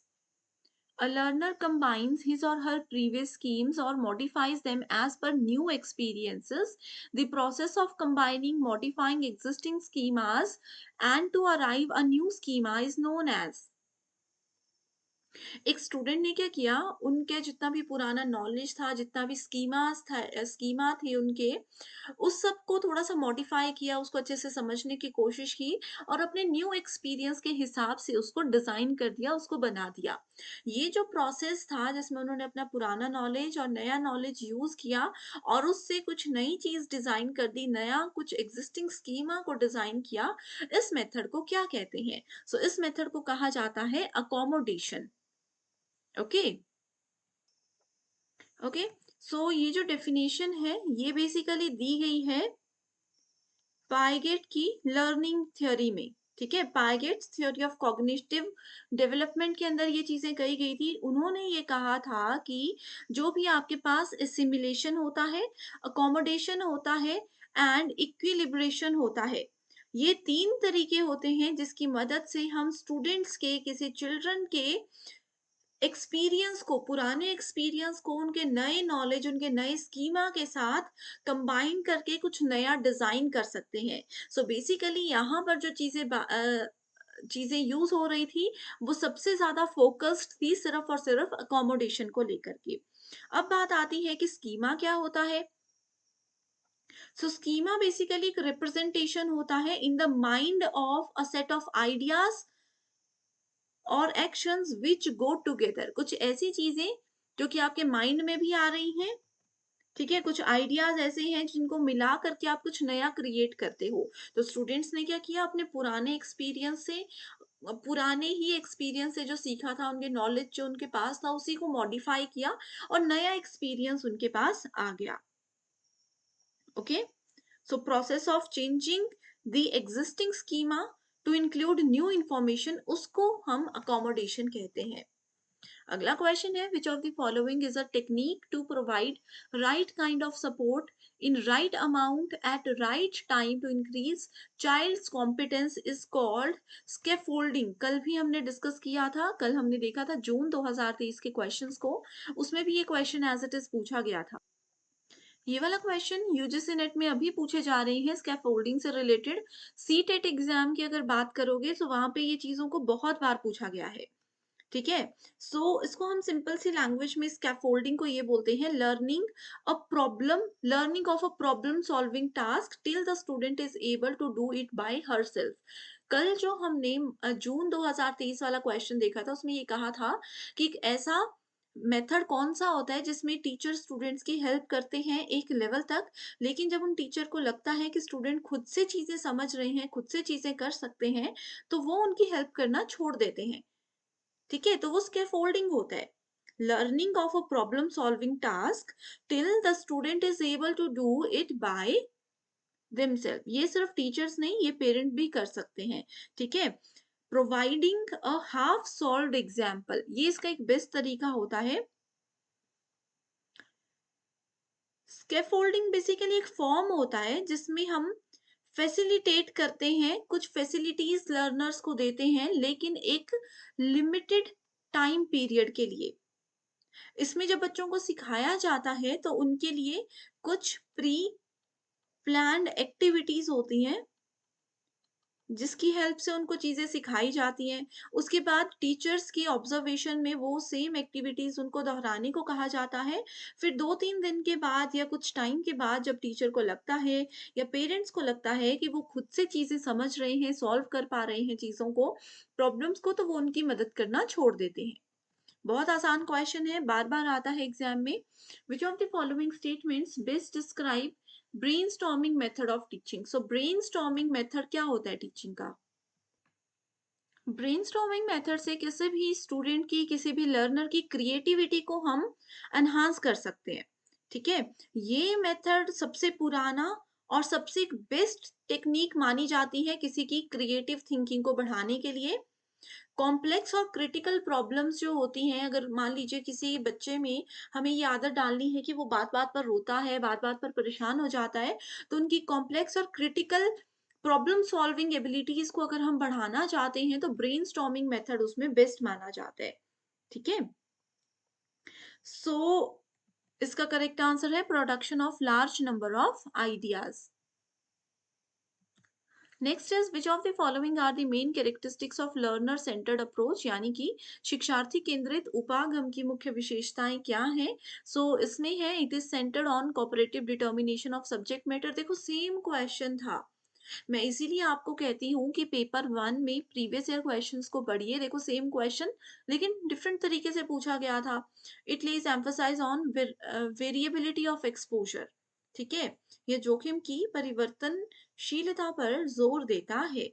a learner combines his or her previous schemes or modifies them as per new experiences. The process of combining, modifying existing schemas and to arrive a new schema is known as। एक student ने क्या किया, उनके जितना भी पुराना knowledge था, जितना भी स्कीमा थे उनके, उस सब को थोड़ा-सा मॉडिफाई किया, उसको अच्छे से समझने की कोशिश की और अपने न्यू एक्सपीरियंस के हिसाब से उसको डिज़ाइन कर दिया, उसको बना दिया। ये जो प्रोसेस था जिसमें उन्होंने अपना पुराना नॉलेज और नया नॉलेज यूज़ किया और उससे कुछ नई चीज़ डिज़ाइन कर दी, नया कुछ एक्जिस्टिंग स्कीमा को डिज़ाइन किया, इस मेथड को क्या कहते हैं? सो इस मेथड को कहा जाता है अकोमोडेशन। Okay, okay. सो ये जो डेफिनेशन है ये बेसिकली दी गई है पाइगेट की लर्निंग थ्योरी में। ठीक है, पाइगेट्स थ्योरी ऑफ कॉग्निटिव डेवलपमेंट के अंदर ये चीजें कही गई थी। उन्होंने ये कहा था कि जो भी आपके पास एसिमिलेशन होता है, अकोमोडेशन होता है एंड इक्विलिब्रेशन होता है, ये तीन तरीके होते हैं जिसकी मदद से हम स्टूडेंट्स के, किसी चिल्ड्रन के एक्सपीरियंस को, पुराने एक्सपीरियंस को उनके नए नॉलेज, उनके नए स्कीमा के साथ कंबाइन करके कुछ नया डिजाइन कर सकते हैं। सो बेसिकली यहाँ पर जो चीजें यूज हो रही थी वो सबसे ज्यादा फोकस्ड थी सिर्फ और सिर्फ अकोमोडेशन को लेकर के। अब बात आती है कि स्कीमा क्या होता है। सो स्कीमा बेसिकली एक रिप्रेजेंटेशन होता है in the mind of a set of ideas और एक्शंस विच गो टुगेदर। कुछ ऐसी चीजें जो कि आपके माइंड में भी आ रही हैं, ठीक है, कुछ आइडियाज ऐसे हैं जिनको मिला करके आप कुछ नया क्रिएट करते हो। तो स्टूडेंट्स ने क्या किया, अपने पुराने एक्सपीरियंस से, पुराने ही एक्सपीरियंस से जो सीखा था, उनके नॉलेज जो उनके पास था उसी को मॉडिफाई किया और नया एक्सपीरियंस उनके पास आ गया। Okay, so process of changing the existing schema to include new information, उसको हम अकोमोडेशन कहते हैं। अगला क्वेश्चन है, which of the following is a technique to provide right kind of support in right amount at right time to increase child's competence is called scaffolding. कल भी हमने discuss किया था, कल हमने देखा था जून 2023 के क्वेश्चंस को, उसमें भी ये क्वेश्चन एज इट इज पूछा गया था। ये वाला क्वेश्चन यूजीसी नेट में अभी पूछे जा रहे हैं स्कैफोल्डिंग से रिलेटेड। सीटेट एग्जाम की अगर बात करोगे तो वहां पे ये चीजों को बहुत बार पूछा गया है। ठीक है, सो इसको हम सिंपल सी लैंग्वेज में स्कैफोल्डिंग को ये बोलते हैं learning of a problem solving task till the student is able to do it by herself. कल जो हमने जून 2023 वाला क्वेश्चन देखा था उसमें ये कहा था कि एक ऐसा मेथड कौन सा होता है जिसमें टीचर स्टूडेंट्स की हेल्प करते हैं एक लेवल तक, लेकिन जब उन टीचर को लगता है कि स्टूडेंट खुद से चीजें समझ रहे हैं, खुद से चीजें कर सकते हैं, तो वो उनकी हेल्प करना छोड़ देते हैं। ठीक है, तो वो स्कैफोल्डिंग होता है। Learning of a problem solving task till the student is able to do it by themself. ये सिर्फ टीचर्स नहीं, ये पेरेंट भी कर सकते हैं। ठीक है, providing a half solved example, ये इसका एक बेस्ट तरीका होता है। स्कैफोल्डिंग बेसिकली एक फॉर्म होता है जिसमें हम फैसिलिटेट करते हैं, कुछ फैसिलिटीज लर्नर्स को देते हैं, लेकिन एक लिमिटेड टाइम पीरियड के लिए। इसमें जब बच्चों को सिखाया जाता है तो उनके लिए कुछ प्री प्लान्ड एक्टिविटीज होती हैं जिसकी हेल्प से उनको चीजें सिखाई जाती हैं। उसके बाद टीचर्स की ऑब्जर्वेशन में वो सेम एक्टिविटीज उनको दोहराने को कहा जाता है। फिर 2-3 दिन के बाद या कुछ टाइम के बाद जब टीचर को लगता है या पेरेंट्स को लगता है कि वो खुद से चीजें समझ रहे हैं, सॉल्व कर पा रहे हैं चीजों को, प्रॉब्लम्स को, तो वो उनकी मदद करना छोड़ देते हैं। बहुत आसान क्वेश्चन है, बार-बार आता है एग्जाम में। विच of the following statements best describe brainstorming method of teaching. So brainstorming method क्या होता है टीचिंग का? ब्रेनस्टॉर्मिंग मेथड से किसी भी स्टूडेंट की, किसी भी लर्नर की क्रिएटिविटी को हम एनहांस कर सकते हैं। ठीक है, ये मेथड सबसे पुराना और सबसे बेस्ट टेक्नीक मानी जाती है किसी की क्रिएटिव थिंकिंग को बढ़ाने के लिए। कॉम्प्लेक्स और क्रिटिकल प्रॉब्लम्स जो होती हैं, अगर मान लीजिए किसी बच्चे में हमें ये आदत डालनी है कि वो बात-बात पर रोता है, बात-बात पर परेशान हो जाता है, तो उनकी कॉम्प्लेक्स और क्रिटिकल प्रॉब्लम सॉल्विंग एबिलिटीज़ को अगर हम बढ़ाना चाहते हैं, तो ब्रेनस्टॉर्मिंग मेथड उसमें बेस्ट माना जाता है। ठीक है? सो इसका करेक्ट आंसर है production of large number of ideas. Next is which of the following are the main characteristics of learner centred approach, यानी कि शिक्षार्थी केंद्रित उपागम की मुख्य विशेषताएं क्या हैं। इसमें है it is centred on cooperative determination of subject matter. देखो सेम क्वेश्चन था, मैं इसीलिए आपको कहती हूँ कि पेपर वन में प्रीवियस ईयर क्वेश्चंस को पढ़िए। देखो सेम क्वेश्चन लेकिन डिफरेंट तरीके से पूछा गया था। It lays emphasise on variability of exposure. ठीक है, ये जोखिम की परिवर्तनशीलता पर जोर देता है।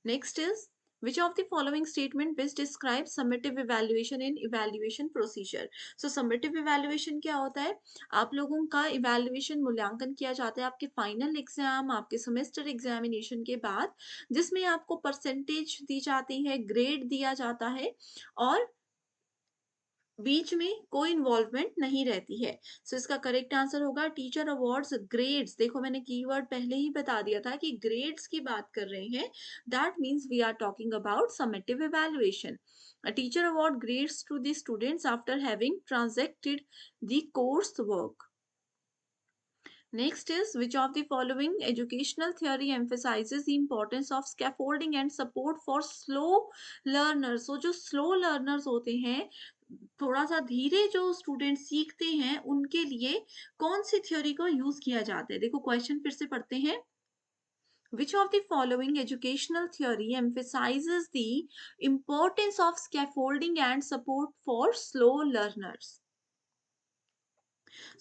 Next is which of the following statement best describes summative evaluation in evaluation procedure। summative evaluation क्या होता है? आप लोगों का evaluation मूल्यांकन किया जाता है आपके फाइनल एग्जाम, आपके सेमेस्टर एग्जामिनेशन के बाद, जिसमें आपको परसेंटेज दी जाती है, ग्रेड दिया जाता है और बीच में कोई इन्वॉल्वमेंट नहीं रहती है। इसका करेक्ट आंसर होगा टीचर अवार्ड्स ग्रेड्स। देखो मैंने कीवर्ड पहले ही बता दिया था कि ग्रेड्स की बात कर रहे हैं। That means we are talking about summative evaluation. A teacher award grades to the students after having transacted the course work। Next is which of the following educational theory emphasizes the importance of scaffolding and support for slow learners। जो slow learners होते हैं, थोड़ा सा धीरे जो student सीखते हैं, उनके लिए कौन सी थ्योरी को यूज किया जाता है। देखो क्वेश्चन फिर से पढ़ते हैं। Which of the following educational theory emphasizes the importance of scaffolding and support for slow learners।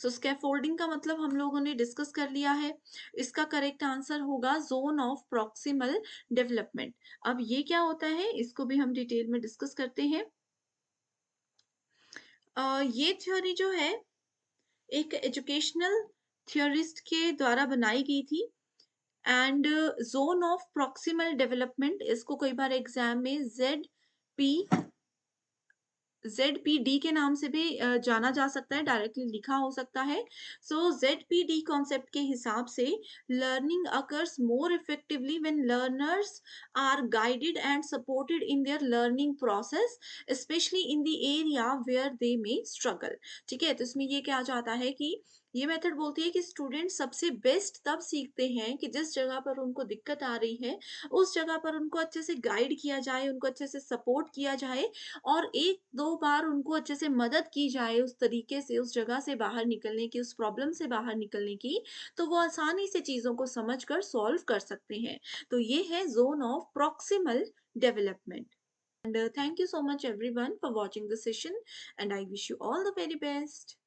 Scaffolding का मतलब हम लोगों ने डिस्कस कर लिया है। इसका करेक्ट आंसर होगा जोन ऑफ प्रॉक्सिमल डेवलपमेंट। अब ये क्या होता है, इसको भी हम डिटेल में डिस्कस करते हैं। ये थ्योरी जो है एक एजुकेशनल थियोरिस्ट के द्वारा बनाई गई थी। And zone of proximal development, इसको कई बार एग्जाम में पी ZPD के नाम से भी जाना जा सकता है, डायरेक्टली लिखा हो सकता है। ZPD कॉन्सेप्ट के हिसाब से learning occurs more effectively when learners are guided and supported in their learning process, specially in the area where they may struggle. ठीक है, तो इसमें ये क्या जाता है कि ये मेथड बोलती है कि स्टूडेंट सबसे बेस्ट तब सीखते हैं कि जिस जगह पर उनको दिक्कत आ रही है, उस जगह पर उनको अच्छे से गाइड किया जाए, उनको अच्छे से सपोर्ट किया जाए और 1-2 बार उनको अच्छे से मदद की जाए उस तरीके से, उस जगह से बाहर निकलने की, उस प्रॉब्लम से बाहर निकलने की, तो वो आसानी से चीज़ों को समझकर सॉल्व कर सकते हैं। तो ये है zone of proximal development. And thank you so much everyone for watching the session and I wish you all the very best.